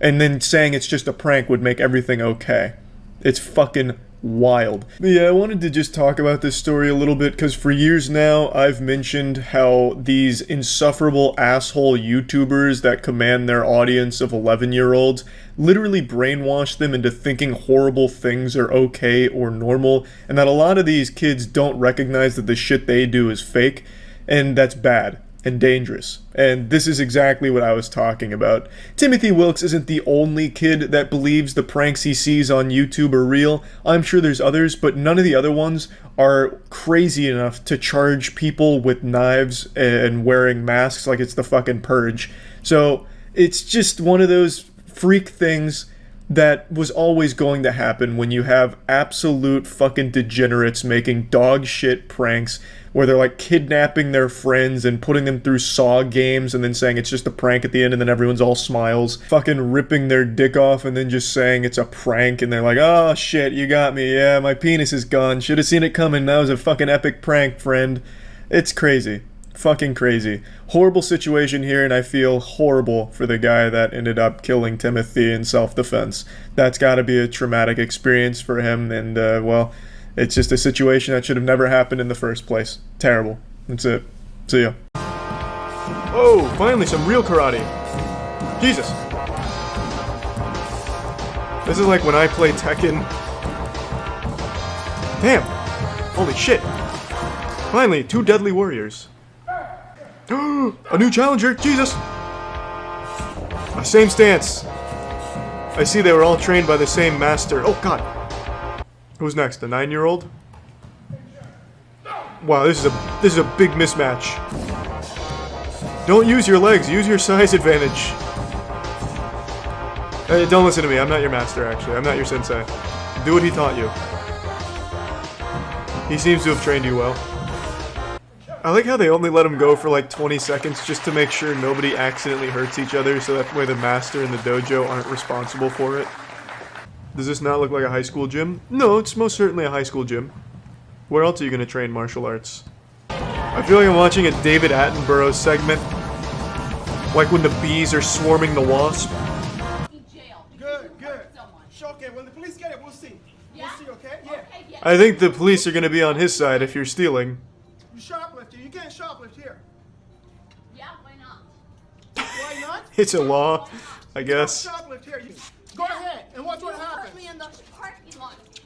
and then saying it's just a prank would make everything okay. It's fucking wild. But yeah, I wanted to just talk about this story a little bit because for years now I've mentioned how these insufferable asshole YouTubers that command their audience of 11-year-olds literally brainwash them into thinking horrible things are okay or normal, and that a lot of these kids don't recognize that the shit they do is fake, and that's bad and dangerous. And this is exactly what I was talking about. Timothy Wilkes isn't the only kid that believes the pranks he sees on YouTube are real. I'm sure there's others, but none of the other ones are crazy enough to charge people with knives and wearing masks like it's the fucking purge. So it's just one of those freak things that was always going to happen when you have absolute fucking degenerates making dog shit pranks where they're like kidnapping their friends and putting them through Saw games and then saying it's just a prank at the end and then everyone's all smiles. Fucking ripping their dick off and then just saying it's a prank and they're like, oh shit, you got me, yeah, my penis is gone, should have seen it coming, that was a fucking epic prank, friend. It's crazy. Fucking crazy. Horrible situation here, and I feel horrible for the guy that ended up killing Timothy in self-defense. That's gotta be a traumatic experience for him, and, well, it's just a situation that should have never happened in the first place. Terrible. That's it. See ya. Oh, finally some real karate. Jesus. This is like when I play Tekken. Damn. Holy shit. Finally, 2 deadly warriors. A new challenger, Jesus! Same stance. I see they were all trained by the same master. Oh god. Who's next? A 9-year-old? Wow, this is a big mismatch. Don't use your legs, use your size advantage. Hey, don't listen to me, I'm not your master actually. I'm not your sensei. Do what he taught you. He seems to have trained you well. I like how they only let him go for like 20 seconds just to make sure nobody accidentally hurts each other so that way the master and the dojo aren't responsible for it. Does this not look like a high school gym? No, it's most certainly a high school gym. Where else are you going to train martial arts? I feel like I'm watching a David Attenborough segment. Like when the bees are swarming the wasp. Good, good. Okay, when the police get it, we'll see. We'll see, okay? Yeah. I think the police are going to be on his side if you're stealing. You shoplifter, you can't shoplift here. Yeah, why not? Why not? It's a law, I guess. Shoplift here. Go ahead and watch what happens.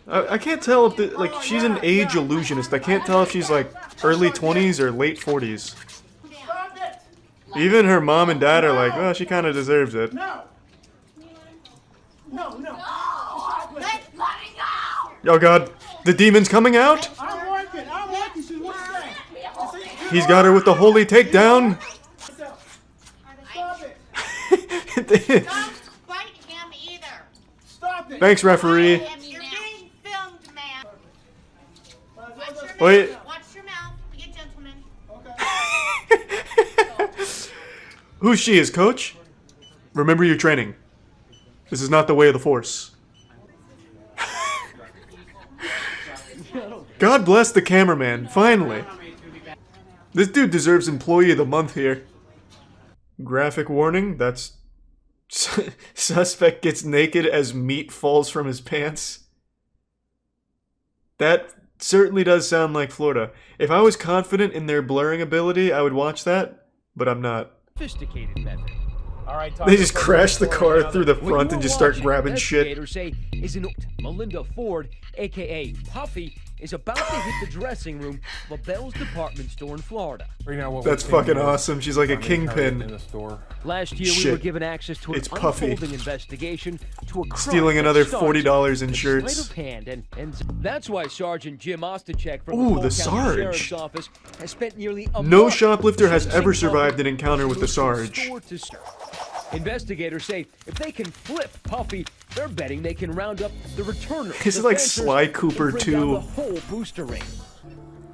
I can't tell if like she's an age illusionist. I can't tell if she's like early 20s or late 40s. Even her mom and dad are like, well, she kind of deserves it. No. Oh god, the demon's coming out? I'm working. She's what's that? He's got her with the holy takedown. Stop it. Don't bite him either. Stop it. Thanks, referee. You're being filmed, man. Wait. Watch your mouth. Be a gentleman. Who's she, his coach? Remember your training. This is not the way of the Force. God bless the cameraman, finally. This dude deserves Employee of the Month here. Graphic warning, that's... Suspect gets naked as meat falls from his pants. That certainly does sound like Florida. If I was confident in their blurring ability, I would watch that, but I'm not. Sophisticated method. All right, they just crash the car through the front and just start grabbing shit. Melinda Ford, aka Puffy, is about to hit the dressing room of a Bell's department store in Florida. That's fucking awesome. She's like a kingpin. Last year we were given access to an unfolding investigation to a crime stealing another $40 in shirts. Sleight of hand, and that's why Sergeant Jim Ostachek from Ooh, the the County Sheriff's Sarge. Office has spent nearly a No month shoplifter has searching ever survived Puffy an encounter with the Sarge. store to store. Investigators say if they can flip Puffy, they're betting they can round up the returners. This is like Sly Cooper 2. The whole booster ring.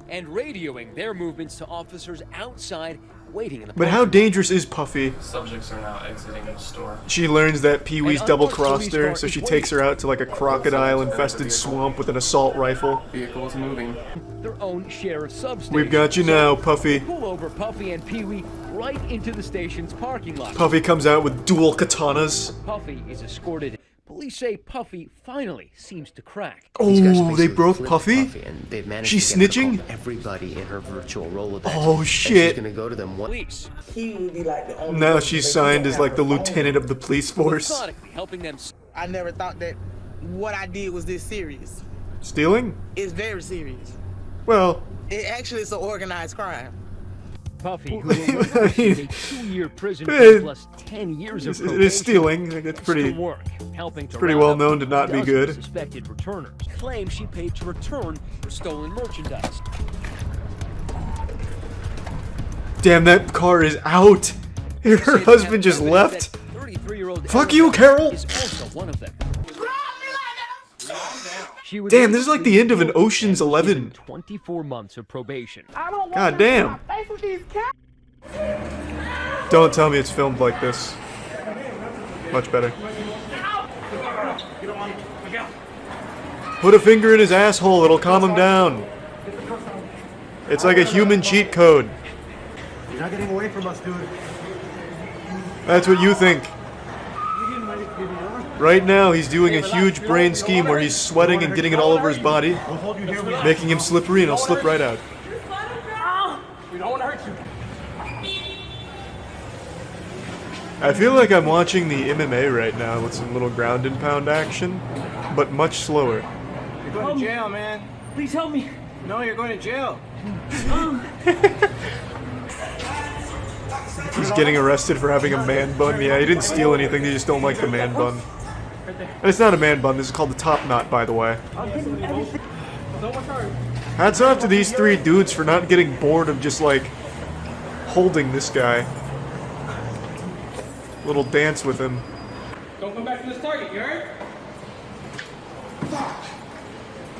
And radioing their movements to officers outside waiting in the But how dangerous is Puffy? Subjects are now exiting the store. She learns that Pee-wee's double-crossed her, so she takes her out to like a crocodile-infested swamp with an assault rifle. Vehicle is moving. Their own share of substations. We've got you now, Puffy. Pull over Puffy and Pee-wee right into the station's parking lot. Puffy comes out with dual katanas. Puffy is escorted Police say Puffy finally seems to crack. Oh, they broke Puffy? And they've managed She's to get her to snitching? call everybody in her virtual Rolodex. Oh, And shit. she's gonna go to them one. He would be like the only Now person she's that signed you as don't like the have a phone lieutenant of the police force. Methodically helping them. I never thought that what I did was this serious. Stealing? It's very serious. Well, It actually is an organized crime. Puffy, who will receive a 2-year prison Eh, term plus 10 years of it probation. is stealing. It's pretty. Still work, helping to pretty round well up known to not be dozens good. of suspected returners claim she paid to return for stolen merchandise. Damn, that car is out. Her husband just left. 33-year-old Fuck you, Carol. is also one of them. She was Damn, this is like the end of an Ocean's 11. 24 months of probation. God damn. Don't tell me it's filmed like this. Much better. Put a finger in his asshole, it'll calm him down. It's like a human cheat code. You're not getting away from us, dude. That's what you think. Right now, he's doing a huge brain scheme where he's sweating and getting it all over his body, making him slippery, and he'll slip right out. We don't want to hurt you. I feel like I'm watching the MMA right now with some little ground and pound action, but much slower. You're going to jail, man. Please help me. No, you're going to jail. He's getting arrested for having a man bun. Yeah, he didn't steal anything, they just don't like the man bun. And it's not a man bun, this is called the top knot, by the way. Hats off to these 3 dudes for not getting bored of just, like, holding this guy. Little dance with him. Don't come back to this target, you heard?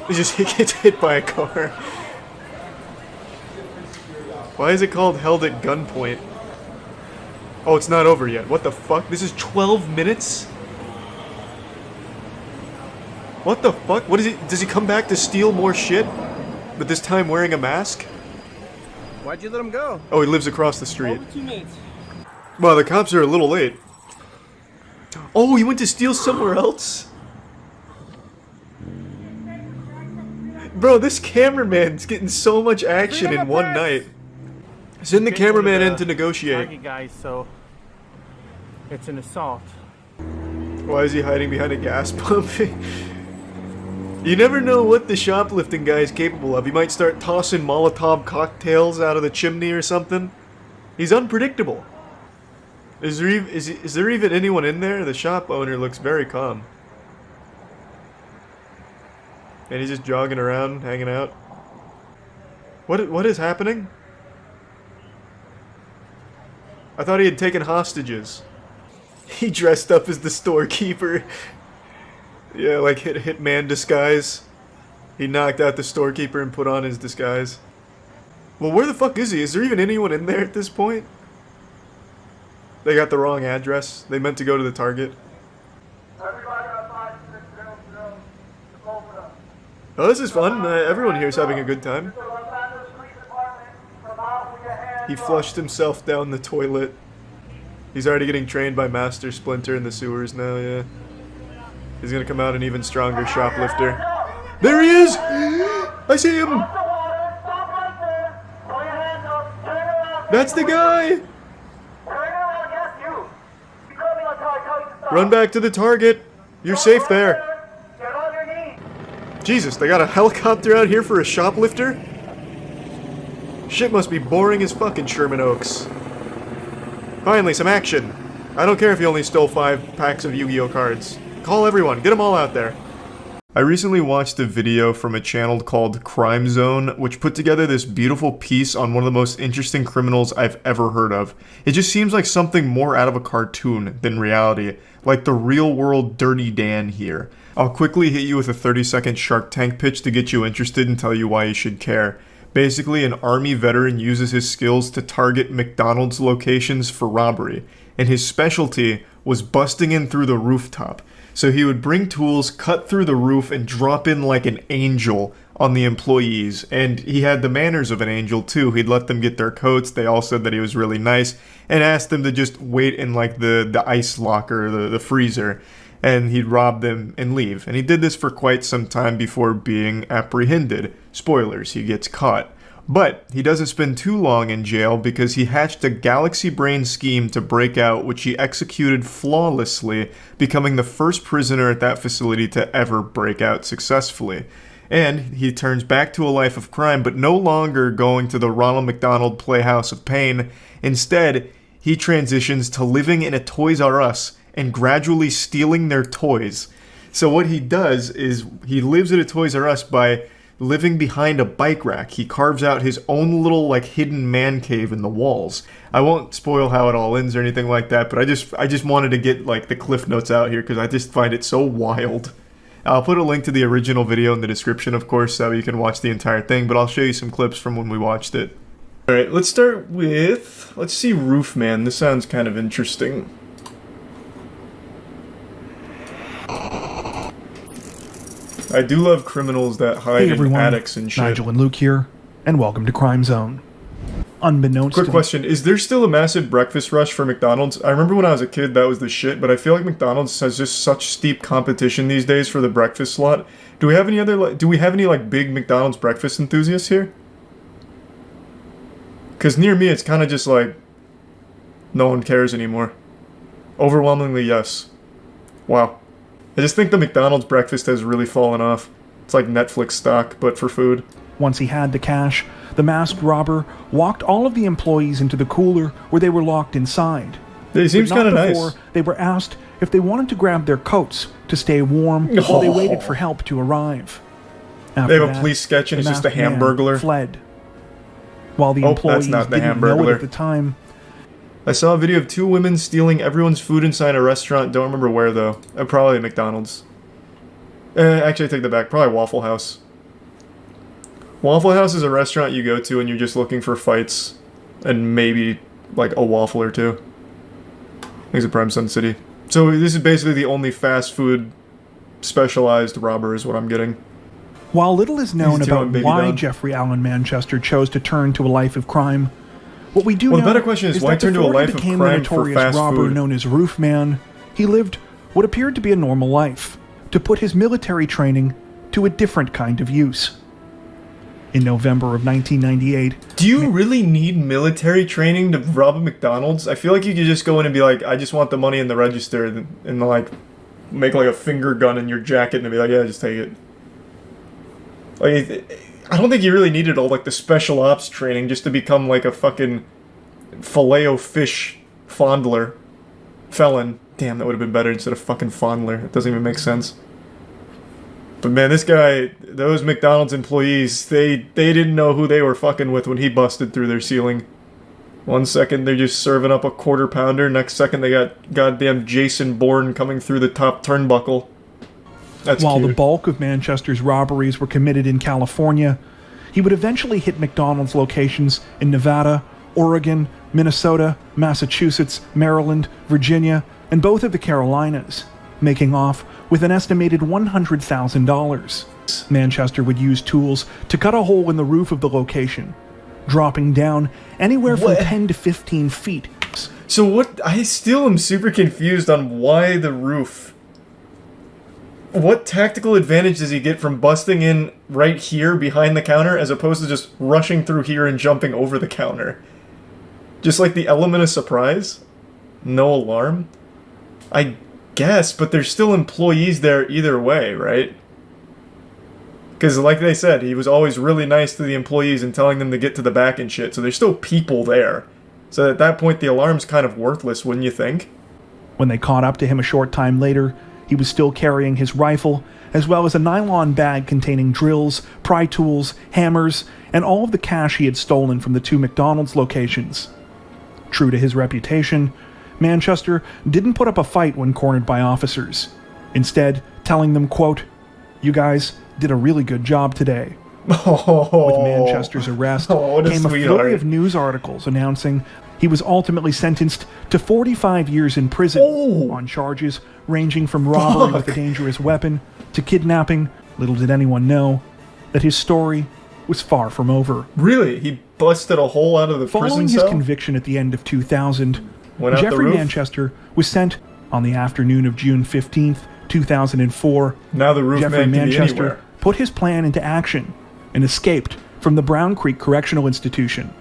He just gets hit by a car. Why is it called held at gunpoint? Oh, it's not over yet. What the fuck? This is 12 minutes? What the fuck? What is he? Does he come back to steal more shit? But this time wearing a mask? Why'd you let him go? Oh, he lives across the street. Over 2 minutes. Well, the cops are a little late. Oh, he went to steal somewhere else? Bro, this cameraman's getting so much action in one night. Send the cameraman in to negotiate. Target guy, so it's an assault. Why is he hiding behind a gas pump? You never know what the shoplifting guy is capable of. He might start tossing Molotov cocktails out of the chimney or something. He's unpredictable. Is there even anyone in there? The shop owner looks very calm. And he's just jogging around, hanging out. What is happening? I thought he had taken hostages. He dressed up as the storekeeper. Yeah, like hitman disguise. He knocked out the storekeeper and put on his disguise. Well, where the fuck is he? Is there even anyone in there at this point? They got the wrong address. They meant to go to the Target. Oh, this is fun. Everyone here is having a good time. He flushed himself down the toilet. He's already getting trained by Master Splinter in the sewers now, yeah. He's gonna come out an even stronger shoplifter. There he is! I see him! That's the guy! Run back to the Target. You're safe there. Jesus, they got a helicopter out here for a shoplifter? Shit must be boring as fucking Sherman Oaks. Finally, some action. I don't care if you only stole 5 packs of Yu-Gi-Oh cards. Call everyone, get them all out there. I recently watched a video from a channel called Crime Zone, which put together this beautiful piece on one of the most interesting criminals I've ever heard of. It just seems like something more out of a cartoon than reality, like the real world Dirty Dan here. I'll quickly hit you with a 30-second Shark Tank pitch to get you interested and tell you why you should care. Basically, an army veteran uses his skills to target McDonald's locations for robbery, and his specialty was busting in through the rooftop. So he would bring tools, cut through the roof, and drop in like an angel on the employees. And he had the manners of an angel too. He'd let them get their coats, they all said that he was really nice, and asked them to just wait in like the ice locker, the freezer. and he'd rob them and leave. And he did this for quite some time before being apprehended. Spoilers, he gets caught. But he doesn't spend too long in jail because he hatched a galaxy brain scheme to break out, which he executed flawlessly, becoming the first prisoner at that facility to ever break out successfully. And he turns back to a life of crime, but no longer going to the Ronald McDonald Playhouse of Pain. Instead, he transitions to living in a Toys R Us and gradually stealing their toys. So what he does is he lives at a Toys R Us by living behind a bike rack. He carves out his own little like hidden man cave in the walls. I won't spoil how it all ends or anything like that, but I just wanted to get like the cliff notes out here because I just find it so wild. I'll put a link to the original video in the description, of course, so you can watch the entire thing, but I'll show you some clips from when we watched it. Alright, let's start with, let's see Roofman. This sounds kind of interesting. I do love criminals that hide in attics and shit. Nigel and Luke here, and welcome to Crime Zone. Unbeknownst Quick question, is there still a massive breakfast rush for McDonald's? I remember when I was a kid that was the shit, but I feel like McDonald's has just such steep competition these days for the breakfast slot. Do we have any like big McDonald's breakfast enthusiasts here? Cause near me it's kind of just like no one cares anymore. Overwhelmingly yes. Wow. I just think the McDonald's breakfast has really fallen off. It's like Netflix stock, but for food. Once he had the cash, the masked robber walked all of the employees into the cooler where they were locked inside. It seems kind of nice. They were asked if they wanted to grab their coats to stay warm while they waited for help to arrive. After they have a police sketch and it's just a Hamburglar. Fled. While the employees didn't know it at the time. I saw a video of 2 women stealing everyone's food inside a restaurant. Don't remember where though. Probably McDonald's. Actually, I take that back. Probably Waffle House. Waffle House is a restaurant you go to and you're just looking for fights and maybe like a waffle or two. I think it's a Prime Sun City. So this is basically the only fast food specialized robber is what I'm getting. While little is known about why Jeffrey Allen Manchester chose to turn to a life of crime, what we do know the better question is why turn to a life of crime for fast robber food? Known as Roofman, he lived what appeared to be a normal life, to put his military training to a different kind of use. In November of 1998... Do you really need military training to rob a McDonald's? I feel like you could just go in and be like, I just want the money in the register, and like, make like a finger gun in your jacket and be like, yeah, just take it. Like, I don't think you really needed all like the special ops training just to become like a fucking Filet-O-Fish fondler. Felon. Damn, that would have been better instead of fucking fondler. It doesn't even make sense. But man, this guy, those McDonald's employees, they didn't know who they were fucking with when he busted through their ceiling. One second they're just serving up a quarter pounder, next second they got goddamn Jason Bourne coming through the top turnbuckle. That's While cute. the bulk of Manchester's robberies were committed in California, he would eventually hit McDonald's locations in Nevada, Oregon, Minnesota, Massachusetts, Maryland, Virginia, and both of the Carolinas, making off with an estimated $100,000. Manchester would use tools to cut a hole in the roof of the location, dropping down anywhere from 10 to 15 feet. So what? I still am super confused on why the roof. What tactical advantage does he get from busting in right here behind the counter as opposed to just rushing through here and jumping over the counter? Just like the element of surprise? No alarm? I guess, but there's still employees there either way, right? Because like they said, he was always really nice to the employees and telling them to get to the back and shit, so there's still people there. So at that point, the alarm's kind of worthless, wouldn't you think? When they caught up to him a short time later, he was still carrying his rifle, as well as a nylon bag containing drills, pry tools, hammers, and all of the cash he had stolen from the 2 McDonald's locations. True to his reputation, Manchester didn't put up a fight when cornered by officers, instead telling them, quote, "You guys did a really good job today." With Manchester's arrest came a flurry of news articles announcing he was ultimately sentenced to 45 years in prison on charges ranging from robbery with a dangerous weapon to kidnapping. Little did anyone know that his story was far from over. Really? He busted a hole out of the prison cell? Following his conviction at the end of 2000, Jeffrey Manchester was sent on the afternoon of June 15th 2004, now the roof Jeffrey man can be Manchester anywhere. put his plan into action and escaped from the Brown Creek Correctional Institution,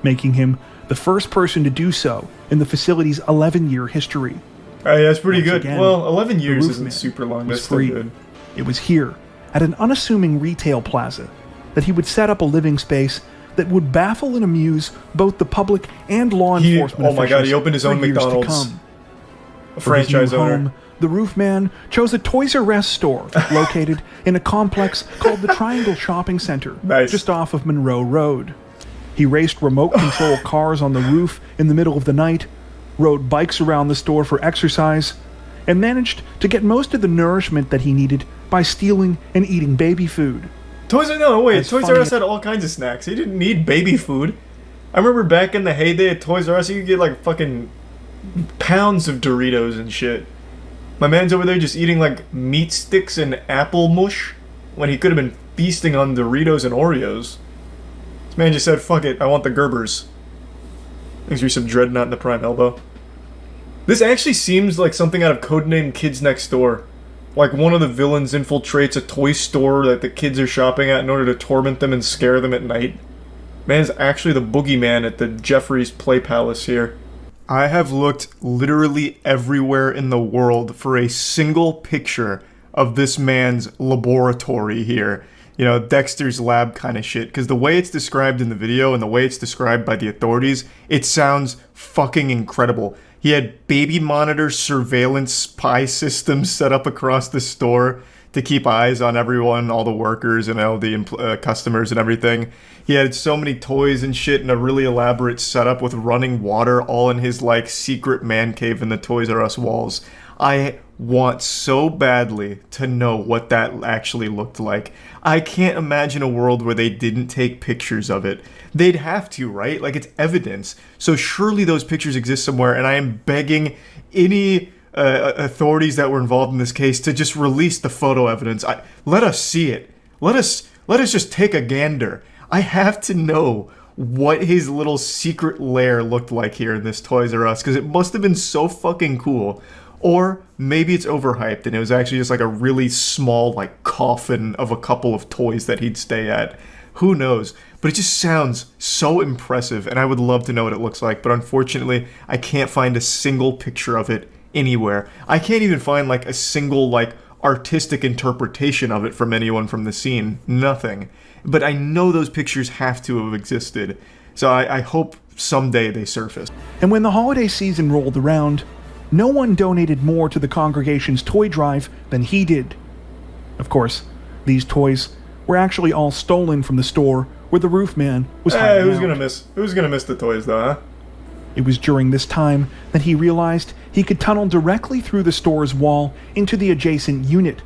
making him the first person to do so in the facility's 11-year history. Hey, that's pretty Once good. again, Well, 11 the years roof isn't man super long. was That's still free. good. It was here, at an unassuming retail plaza, that he would set up a living space that would baffle and amuse both the public and law enforcement oh my God, officials he opened his for own years to McDonald's. come. A For his franchise new owner. home, the roof man chose a Toys R Us store located in a complex called the Triangle Shopping Center, just off of Monroe Road. He raced remote control cars on the roof in the middle of the night, rode bikes around the store for exercise, and managed to get most of the nourishment that he needed by stealing and eating baby food. Toys R Us had all kinds of snacks. He didn't need baby food. I remember back in the heyday at Toys R Us, you could get like fucking pounds of Doritos and shit. My man's over there just eating like meat sticks and apple mush when he could have been feasting on Doritos and Oreos. This man just said, fuck it, I want the Gerbers. Thanks for some Dreadnought in the prime elbow. This actually seems like something out of Codename Kids Next Door. Like one of the villains infiltrates a toy store that the kids are shopping at in order to torment them and scare them at night. Man's actually the boogeyman at the Jeffrey's Play Palace here. I have looked literally everywhere in the world for a single picture of this man's laboratory here. You know, Dexter's lab kind of shit. Because the way it's described in the video and the way it's described by the authorities, it sounds fucking incredible. He had baby monitor surveillance spy systems set up across the store to keep eyes on everyone, all the workers and all the customers and everything. He had so many toys and shit and a really elaborate setup with running water all in his like secret man cave in the Toys R Us walls. I want so badly to know what that actually looked like. I can't imagine a world where they didn't take pictures of it. They'd have to, right? Like, it's evidence. So surely those pictures exist somewhere, and I am begging any authorities that were involved in this case to just release the photo evidence. Let us see it. Let us just take a gander. I have to know what his little secret lair looked like here in this Toys R Us, because it must have been so fucking cool. Or maybe it's overhyped and it was actually just like a really small like coffin of a couple of toys that he'd stay at. Who knows? But it just sounds so impressive and I would love to know what it looks like. But unfortunately, I can't find a single picture of it anywhere. I can't even find like a single like artistic interpretation of it from anyone from the scene. Nothing. But I know those pictures have to have existed. So I hope someday they surface. And when the holiday season rolled around, no one donated more to the congregation's toy drive than he did. Of course, these toys were actually all stolen from the store where the roof man was hiding who's out. gonna miss the toys though, huh? It was during this time that he realized he could tunnel directly through the store's wall into the adjacent unit,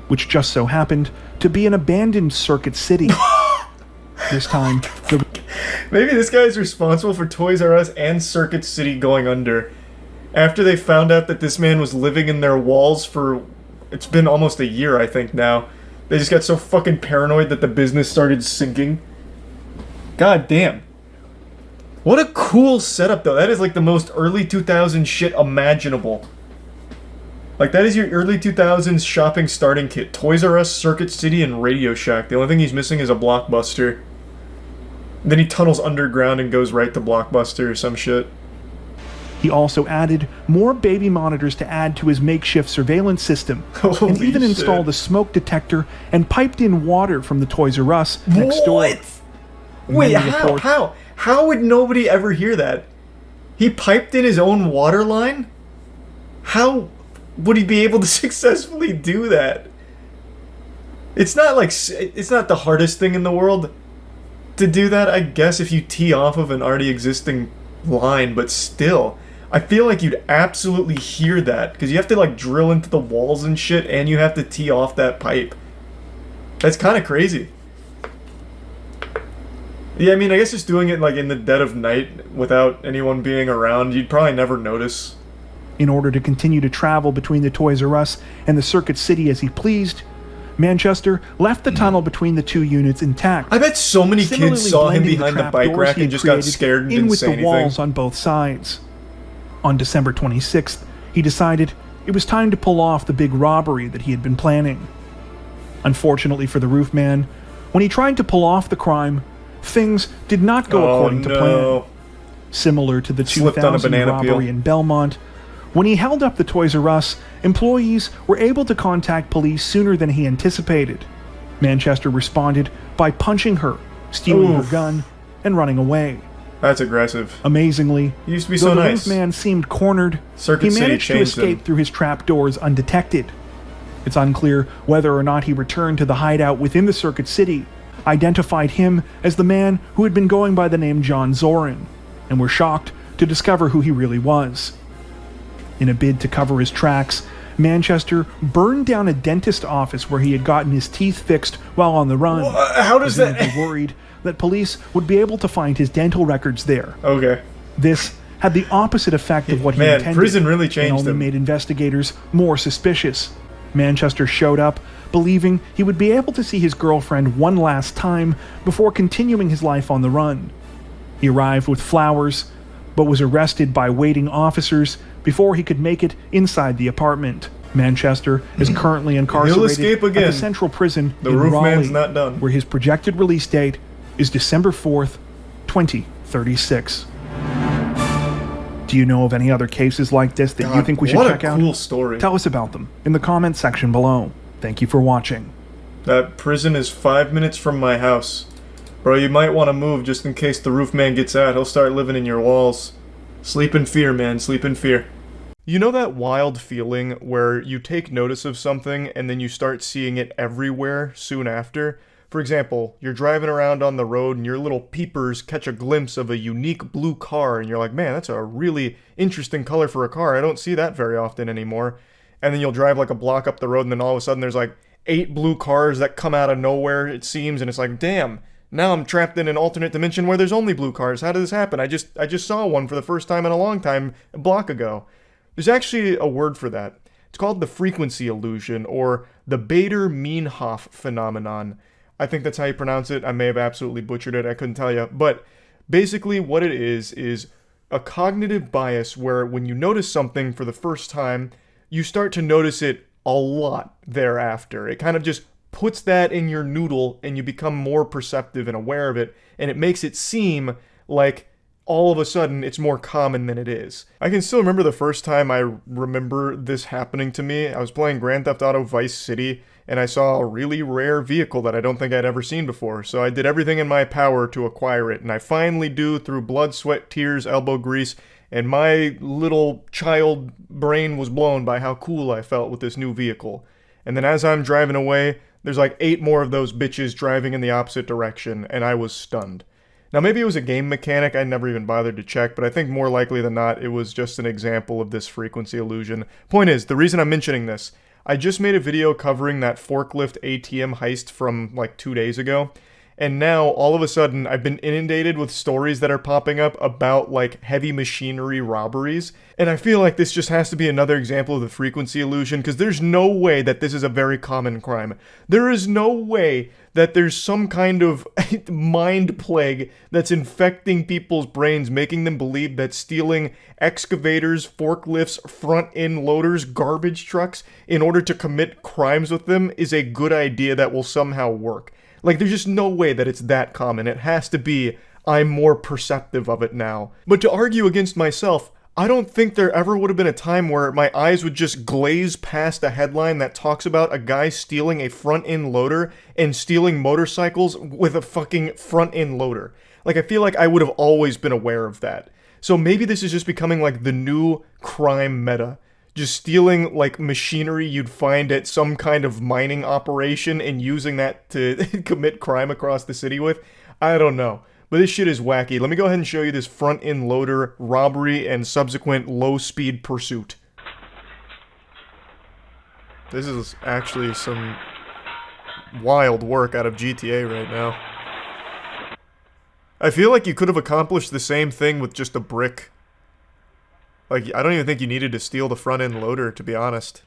which just so happened to be an abandoned Circuit City. This time, maybe this guy is responsible for Toys R Us and Circuit City going under. After they found out that this man was living in their walls for, it's been almost a year, I think now. They just got so fucking paranoid that the business started sinking. God damn. What a cool setup, though. That is like the most early 2000s shit imaginable. Like, that is your early 2000s shopping starting kit. Toys R Us, Circuit City, and Radio Shack. The only thing he's missing is a Blockbuster. Then he tunnels underground and goes right to Blockbuster or some shit. he also added more baby monitors to add to his makeshift surveillance system, and even installed a smoke detector and piped in water from the Toys R Us next door. Wait, how would nobody ever hear that? He piped in his own water line? How would he be able to successfully do that? It's not like, it's not the hardest thing in the world to do that, I guess, if you tee off of an already existing line, but still, I feel like you'd absolutely hear that, because you have to like drill into the walls and shit, and you have to tee off that pipe. That's kind of crazy. Yeah, I mean, I guess just doing it like in the dead of night without anyone being around, you'd probably never notice. In order to continue to travel between the Toys R Us and the Circuit City as he pleased, Manchester left the tunnel between the two units intact. I bet so many kids saw him behind the bike rack and just got scared and didn't with say the anything. walls on both sides. On December 26th, he decided it was time to pull off the big robbery that he had been planning. Unfortunately for the roof man, when he tried to pull off the crime, things did not go according to plan. Similar to the 2000 robbery in Belmont, when he held up the Toys R Us, employees were able to contact police sooner than he anticipated. Manchester responded by punching her, stealing her gun, and running away. That's aggressive. Amazingly, he used to be so nice. The roof man seemed cornered, he managed to escape through his trapdoors undetected. It's unclear whether or not he returned to the hideout within the Circuit City, identified him as the man who had been going by the name John Zorin, and were shocked to discover who he really was. In a bid to cover his tracks, Manchester burned down a dentist office where he had gotten his teeth fixed while on the run. How does that... worried that police would be able to find his dental records there. Okay. This had the opposite effect of what he intended. Prison really changed and only him. Made investigators more suspicious. Manchester showed up, believing he would be able to see his girlfriend one last time before continuing his life on the run. He arrived with flowers, but was arrested by waiting officers before he could make it inside the apartment. Manchester is currently incarcerated at the Central Prison in Raleigh, not done. where his projected release date is December 4th, 2036. Do you know of any other cases like this that you think we should check out? What a cool story. Tell us about them in the comments section below. Thank you for watching. That prison is 5 minutes from my house. Bro, you might want to move just in case the roof man gets out. He'll start living in your walls. Sleep in fear, man. Sleep in fear. You know that wild feeling where you take notice of something and then you start seeing it everywhere soon after? For example, you're driving around on the road and your little peepers catch a glimpse of a unique blue car and you're like, man, that's a really interesting color for a car. I don't see that very often anymore. And then you'll drive like a block up the road and then all of a sudden there's like 8 blue cars that come out of nowhere, it seems, and it's like, damn, now I'm trapped in an alternate dimension where there's only blue cars. How did this happen? I just saw one for the first time in a long time a block ago. There's actually a word for that. It's called the frequency illusion, or the Bader-Meinhof phenomenon. I think that's how you pronounce it. I may have absolutely butchered it. I couldn't tell you. But basically what it is a cognitive bias where when you notice something for the first time, you start to notice it a lot thereafter. It kind of just puts that in your noodle and you become more perceptive and aware of it, and it makes it seem like all of a sudden it's more common than it is. I can still remember the first time I remember this happening to me. I was playing Grand Theft Auto Vice City and I saw a really rare vehicle that I don't think I'd ever seen before, so I did everything in my power to acquire it, and I finally do through blood, sweat, tears, elbow grease, and my little child brain was blown by how cool I felt with this new vehicle. And then as I'm driving away, there's like 8 more of those bitches driving in the opposite direction, and I was stunned. Now maybe it was a game mechanic I never even bothered to check, but I think more likely than not it was just an example of this frequency illusion. Point is, the reason I'm mentioning this, I just made a video covering that forklift ATM heist from like 2 days ago, and now all of a sudden I've been inundated with stories that are popping up about like heavy machinery robberies, and I feel like this just has to be another example of the frequency illusion, because there's no way that this is a very common crime. There is no way that there's some kind of mind plague that's infecting people's brains, making them believe that stealing excavators, forklifts, front-end loaders, garbage trucks in order to commit crimes with them is a good idea that will somehow work. Like, there's just no way that it's that common. It has to be, I'm more perceptive of it now. But to argue against myself, I don't think there ever would have been a time where my eyes would just glaze past a headline that talks about a guy stealing a front-end loader and stealing motorcycles with a fucking front-end loader. Like, I feel like I would have always been aware of that. So maybe this is just becoming like the new crime meta. Just stealing like machinery you'd find at some kind of mining operation and using that to commit crime across the city with. I don't know. But this shit is wacky. Let me go ahead and show you this front-end loader robbery and subsequent low-speed pursuit. This is actually some wild work out of GTA right now. I feel like you could have accomplished the same thing with just a brick. Like, I don't even think you needed to steal the front-end loader, to be honest.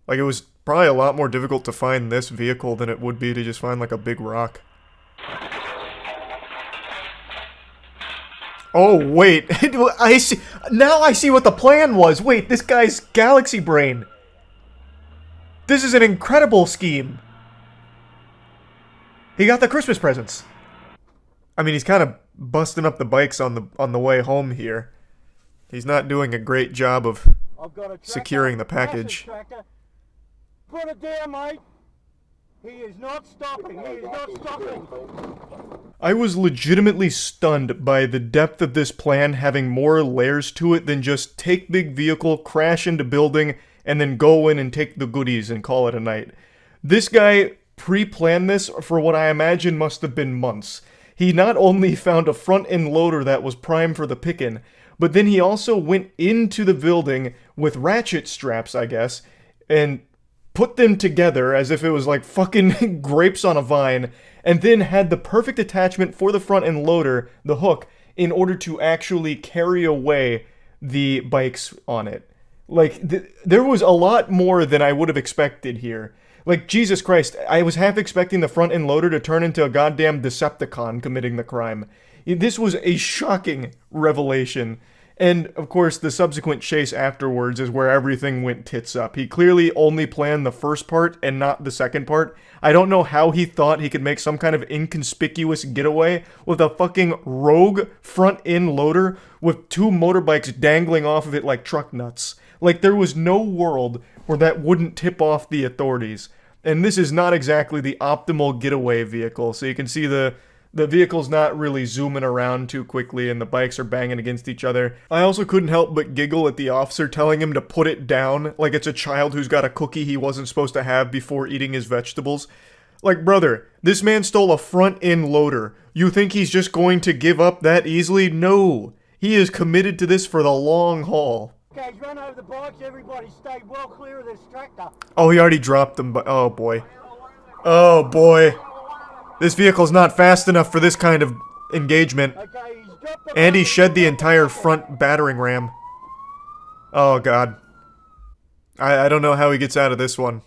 Like, it was probably a lot more difficult to find this vehicle than it would be to just find, like, a big rock. Oh, wait. I see. Now I see what the plan was. Wait, this guy's galaxy brain. This is an incredible scheme. He got the Christmas presents. I mean, he's kind of busting up the bikes on the way home here. He's not doing a great job of securing the package. Put it down, mate. He is not stopping. He is not stopping. I was legitimately stunned by the depth of this plan having more layers to it than just take big vehicle, crash into building, and then go in and take the goodies and call it a night. This guy pre-planned this for what I imagine must have been months. He not only found a front-end loader that was prime for the pickin', but then he also went into the building with ratchet straps, I guess, and put them together as if it was like fucking grapes on a vine, and then had the perfect attachment for the front-end loader, the hook, in order to actually carry away the bikes on it. Like, there was a lot more than I would have expected here. Like, Jesus Christ, I was half expecting the front-end loader to turn into a goddamn Decepticon committing the crime. This was a shocking revelation. And, of course, the subsequent chase afterwards is where everything went tits up. He clearly only planned the first part and not the second part. I don't know how he thought he could make some kind of inconspicuous getaway with a fucking rogue front-end loader with two motorbikes dangling off of it like truck nuts. Like, there was no world where that wouldn't tip off the authorities. And this is not exactly the optimal getaway vehicle. So you can see the vehicle's not really zooming around too quickly and the bikes are banging against each other. I also couldn't help but giggle at the officer telling him to put it down like it's a child who's got a cookie he wasn't supposed to have before eating his vegetables. Like, brother, this man stole a front-end loader. You think he's just going to give up that easily? No. He is committed to this for the long haul. Okay, run over the bikes. Everybody stay well clear of this tractor. Oh, he already dropped them, but oh boy. Oh boy. This vehicle's not fast enough for this kind of engagement. And he shed the entire front battering ram. Oh god. I don't know how he gets out of this one.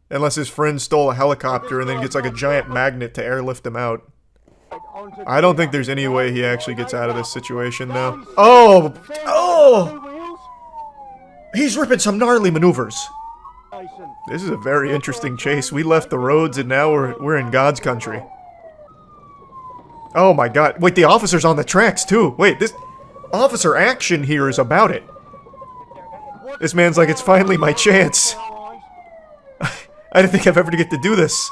Unless his friend stole a helicopter and then gets like a giant magnet to airlift him out. I don't think there's any way he actually gets out of this situation though. Oh! Oh! He's ripping some gnarly maneuvers. This is a very interesting chase. We left the roads and now we're in God's country. Oh my god. Wait, the officer's on the tracks too. Wait, this officer action here is about it. This man's like, it's finally my chance. I didn't think I'd ever get to do this.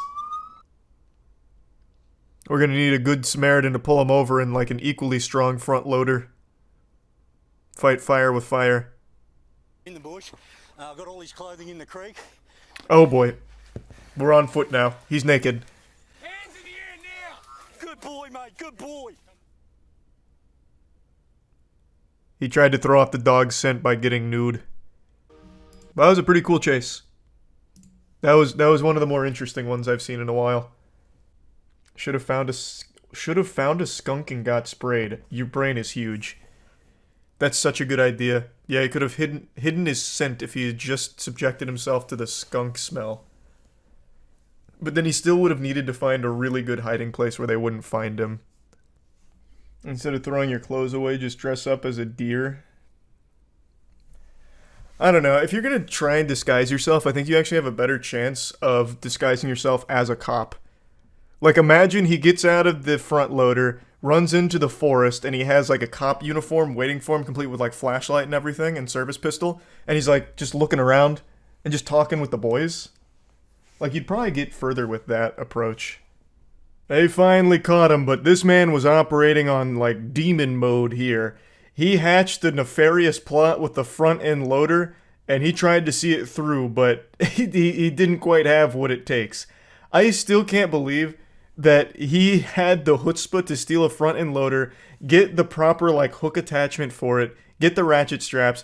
We're gonna need a good Samaritan to pull him over and like an equally strong front loader. Fight fire with fire. In the bush. Got all his clothing in the creek. Oh boy. We're on foot now. He's naked. Hands in the air now! Good boy, mate, good boy! He tried to throw off the dog's scent by getting nude. But that was a pretty cool chase. That was one of the more interesting ones I've seen in a while. Should have found a skunk and got sprayed. Your brain is huge. That's such a good idea. Yeah, he could have hidden his scent if he had just subjected himself to the skunk smell. But then he still would have needed to find a really good hiding place where they wouldn't find him. Instead of throwing your clothes away, just dress up as a deer. I don't know. If you're going to try and disguise yourself, I think you actually have a better chance of disguising yourself as a cop. Like, imagine he gets out of the front loader, runs into the forest, and he has, like, a cop uniform waiting for him, complete with, like, flashlight and everything, and service pistol, and he's, like, just looking around and just talking with the boys. Like, you'd probably get further with that approach. They finally caught him, but this man was operating on, like, demon mode here. He hatched a nefarious plot with the front-end loader, and he tried to see it through, but he didn't quite have what it takes. I still can't believe that he had the chutzpah to steal a front-end loader, get the proper, like, hook attachment for it, get the ratchet straps,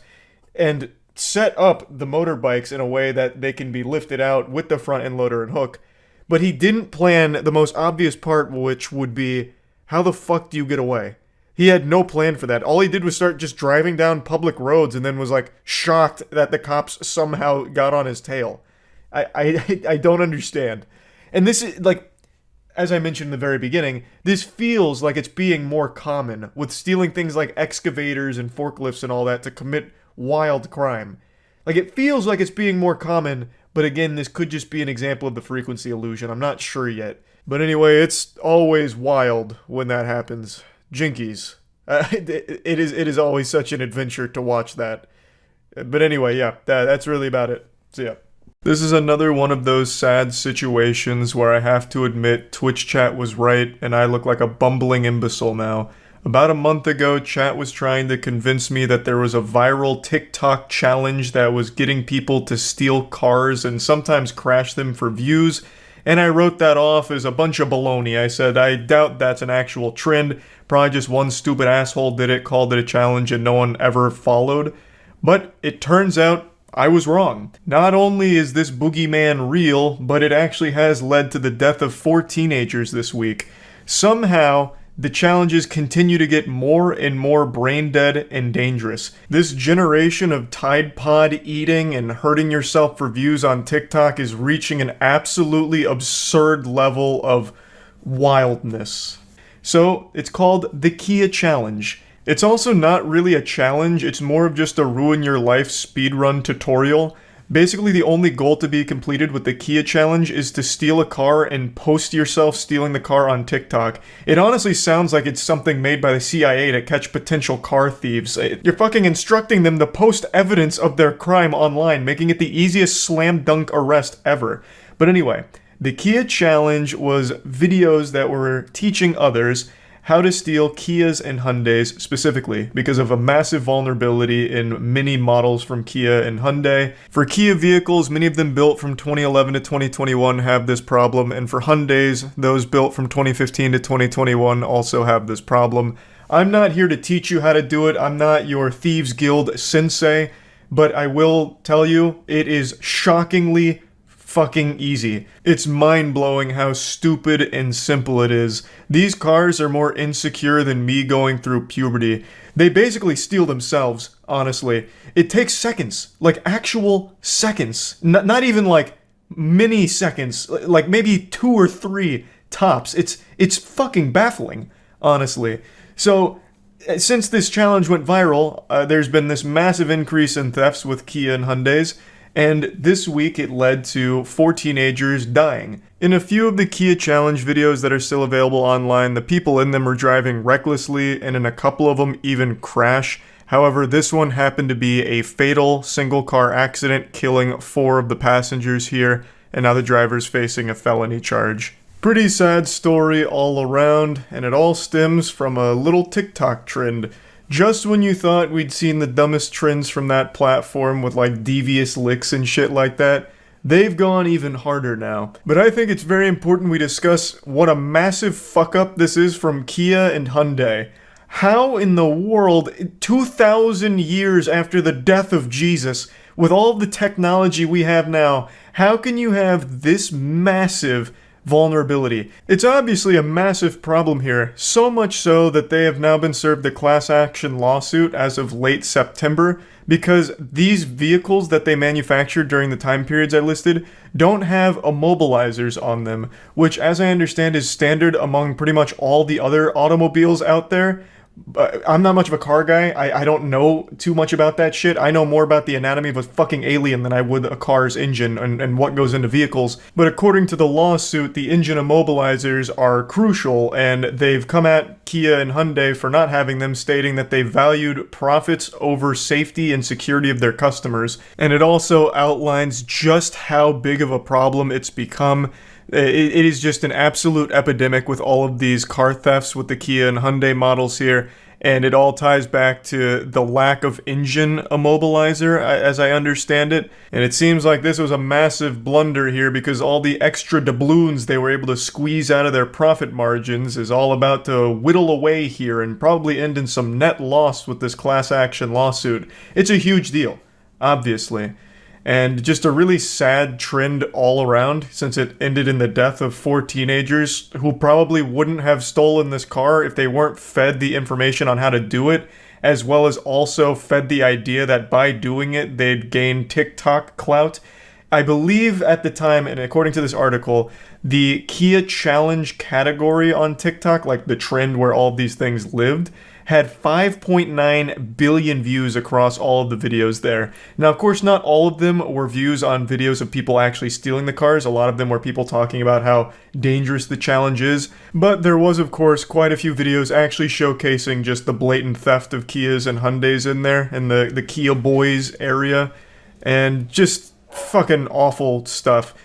and set up the motorbikes in a way that they can be lifted out with the front-end loader and hook. But he didn't plan the most obvious part, which would be, how the fuck do you get away? He had no plan for that. All he did was start just driving down public roads and then was, like, shocked that the cops somehow got on his tail. I don't understand. And this is, like, as I mentioned in the very beginning, this feels like it's being more common, with stealing things like excavators and forklifts and all that to commit wild crime. Like, it feels like it's being more common, but again, this could just be an example of the frequency illusion. I'm not sure yet. But anyway, it's always wild when that happens. Jinkies. It is always such an adventure to watch that. But anyway, yeah, that's really about it. So yeah. This is another one of those sad situations where I have to admit Twitch chat was right and I look like a bumbling imbecile now. About a month ago, chat was trying to convince me that there was a viral TikTok challenge that was getting people to steal cars and sometimes crash them for views, and I wrote that off as a bunch of baloney. I said, I doubt that's an actual trend, probably just one stupid asshole did it, called it a challenge, and no one ever followed. But it turns out I was wrong. Not only is this boogeyman real, but it actually has led to the death of 4 teenagers this week. Somehow, the challenges continue to get more and more brain dead and dangerous. This generation of Tide Pod eating and hurting yourself for views on TikTok is reaching an absolutely absurd level of wildness. So, it's called the Kia Challenge. It's also not really a challenge, it's more of just a ruin your life speedrun tutorial. Basically, the only goal to be completed with the Kia Challenge is to steal a car and post yourself stealing the car on TikTok. It honestly sounds like it's something made by the CIA to catch potential car thieves. You're fucking instructing them to post evidence of their crime online, making it the easiest slam dunk arrest ever. But anyway, the Kia Challenge was videos that were teaching others how to steal Kias and Hyundais specifically, because of a massive vulnerability in many models from Kia and Hyundai. For Kia vehicles, many of them built from 2011 to 2021 have this problem, and for Hyundais, those built from 2015 to 2021 also have this problem. I'm not here to teach you how to do it, I'm not your Thieves Guild sensei, but I will tell you, it is shockingly fucking easy. It's mind-blowing how stupid and simple it is. These cars are more insecure than me going through puberty. They basically steal themselves, honestly. It takes seconds, like actual seconds. Not even like mini seconds, like maybe 2 or 3 tops. It's fucking baffling, honestly. So, since this challenge went viral, there's been this massive increase in thefts with Kia and Hyundais, and this week it led to 4 teenagers dying. In a few of the Kia Challenge videos that are still available online, the people in them are driving recklessly, and in a couple of them even crash. However, this one happened to be a fatal single-car accident, killing 4 of the passengers here, and now the driver's facing a felony charge. Pretty sad story all around, and it all stems from a little TikTok trend. Just when you thought we'd seen the dumbest trends from that platform with like devious licks and shit like that, they've gone even harder now. But I think it's very important we discuss what a massive fuck up this is from Kia and Hyundai. How in the world, 2,000 years after the death of Jesus, with all of the technology we have now, how can you have this massive vulnerability? It's obviously a massive problem here, so much so that they have now been served a class action lawsuit as of late September, because these vehicles that they manufactured during the time periods I listed don't have immobilizers on them, which, as I understand, is standard among pretty much all the other automobiles out there. I'm not much of a car guy. I don't know too much about that shit. I know more about the anatomy of a fucking alien than I would a car's engine and what goes into vehicles. But according to the lawsuit, the engine immobilizers are crucial, and they've come at Kia and Hyundai for not having them, stating that they valued profits over safety and security of their customers. And it also outlines just how big of a problem it's become. It is just an absolute epidemic with all of these car thefts with the Kia and Hyundai models here, and it all ties back to the lack of engine immobilizer, as I understand it. And it seems like this was a massive blunder here, because all the extra doubloons they were able to squeeze out of their profit margins is all about to whittle away here and probably end in some net loss with this class action lawsuit. It's a huge deal, obviously. And just a really sad trend all around, since it ended in the death of 4 teenagers who probably wouldn't have stolen this car if they weren't fed the information on how to do it, as well as also fed the idea that by doing it they'd gain TikTok clout. I believe at the time, and according to this article, the Kia Challenge category on TikTok, like the trend where all of these things lived, had 5.9 billion views across all of the videos there. Now, of course, not all of them were views on videos of people actually stealing the cars. A lot of them were people talking about how dangerous the challenge is. But there was, of course, quite a few videos actually showcasing just the blatant theft of Kias and Hyundais in there, in the Kia Boys area. And just fucking awful stuff.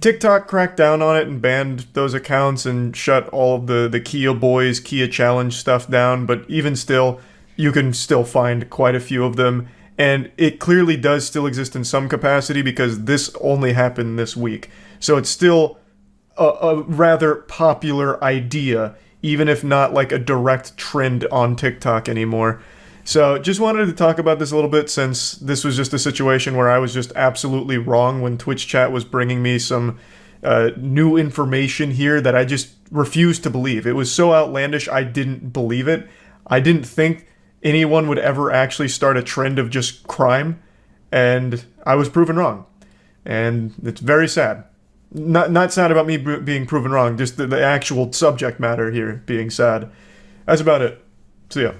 TikTok cracked down on it and banned those accounts and shut all of the Kia Boys, Kia Challenge stuff down, but even still, you can still find quite a few of them, and it clearly does still exist in some capacity because this only happened this week. So it's still a rather popular idea, even if not like a direct trend on TikTok anymore. So just wanted to talk about this a little bit, since this was just a situation where I was just absolutely wrong when Twitch chat was bringing me some new information here that I just refused to believe. It was so outlandish, I didn't believe it. I didn't think anyone would ever actually start a trend of just crime, and I was proven wrong. And it's very sad. Not sad about me being proven wrong, just the actual subject matter here being sad. That's about it. See ya.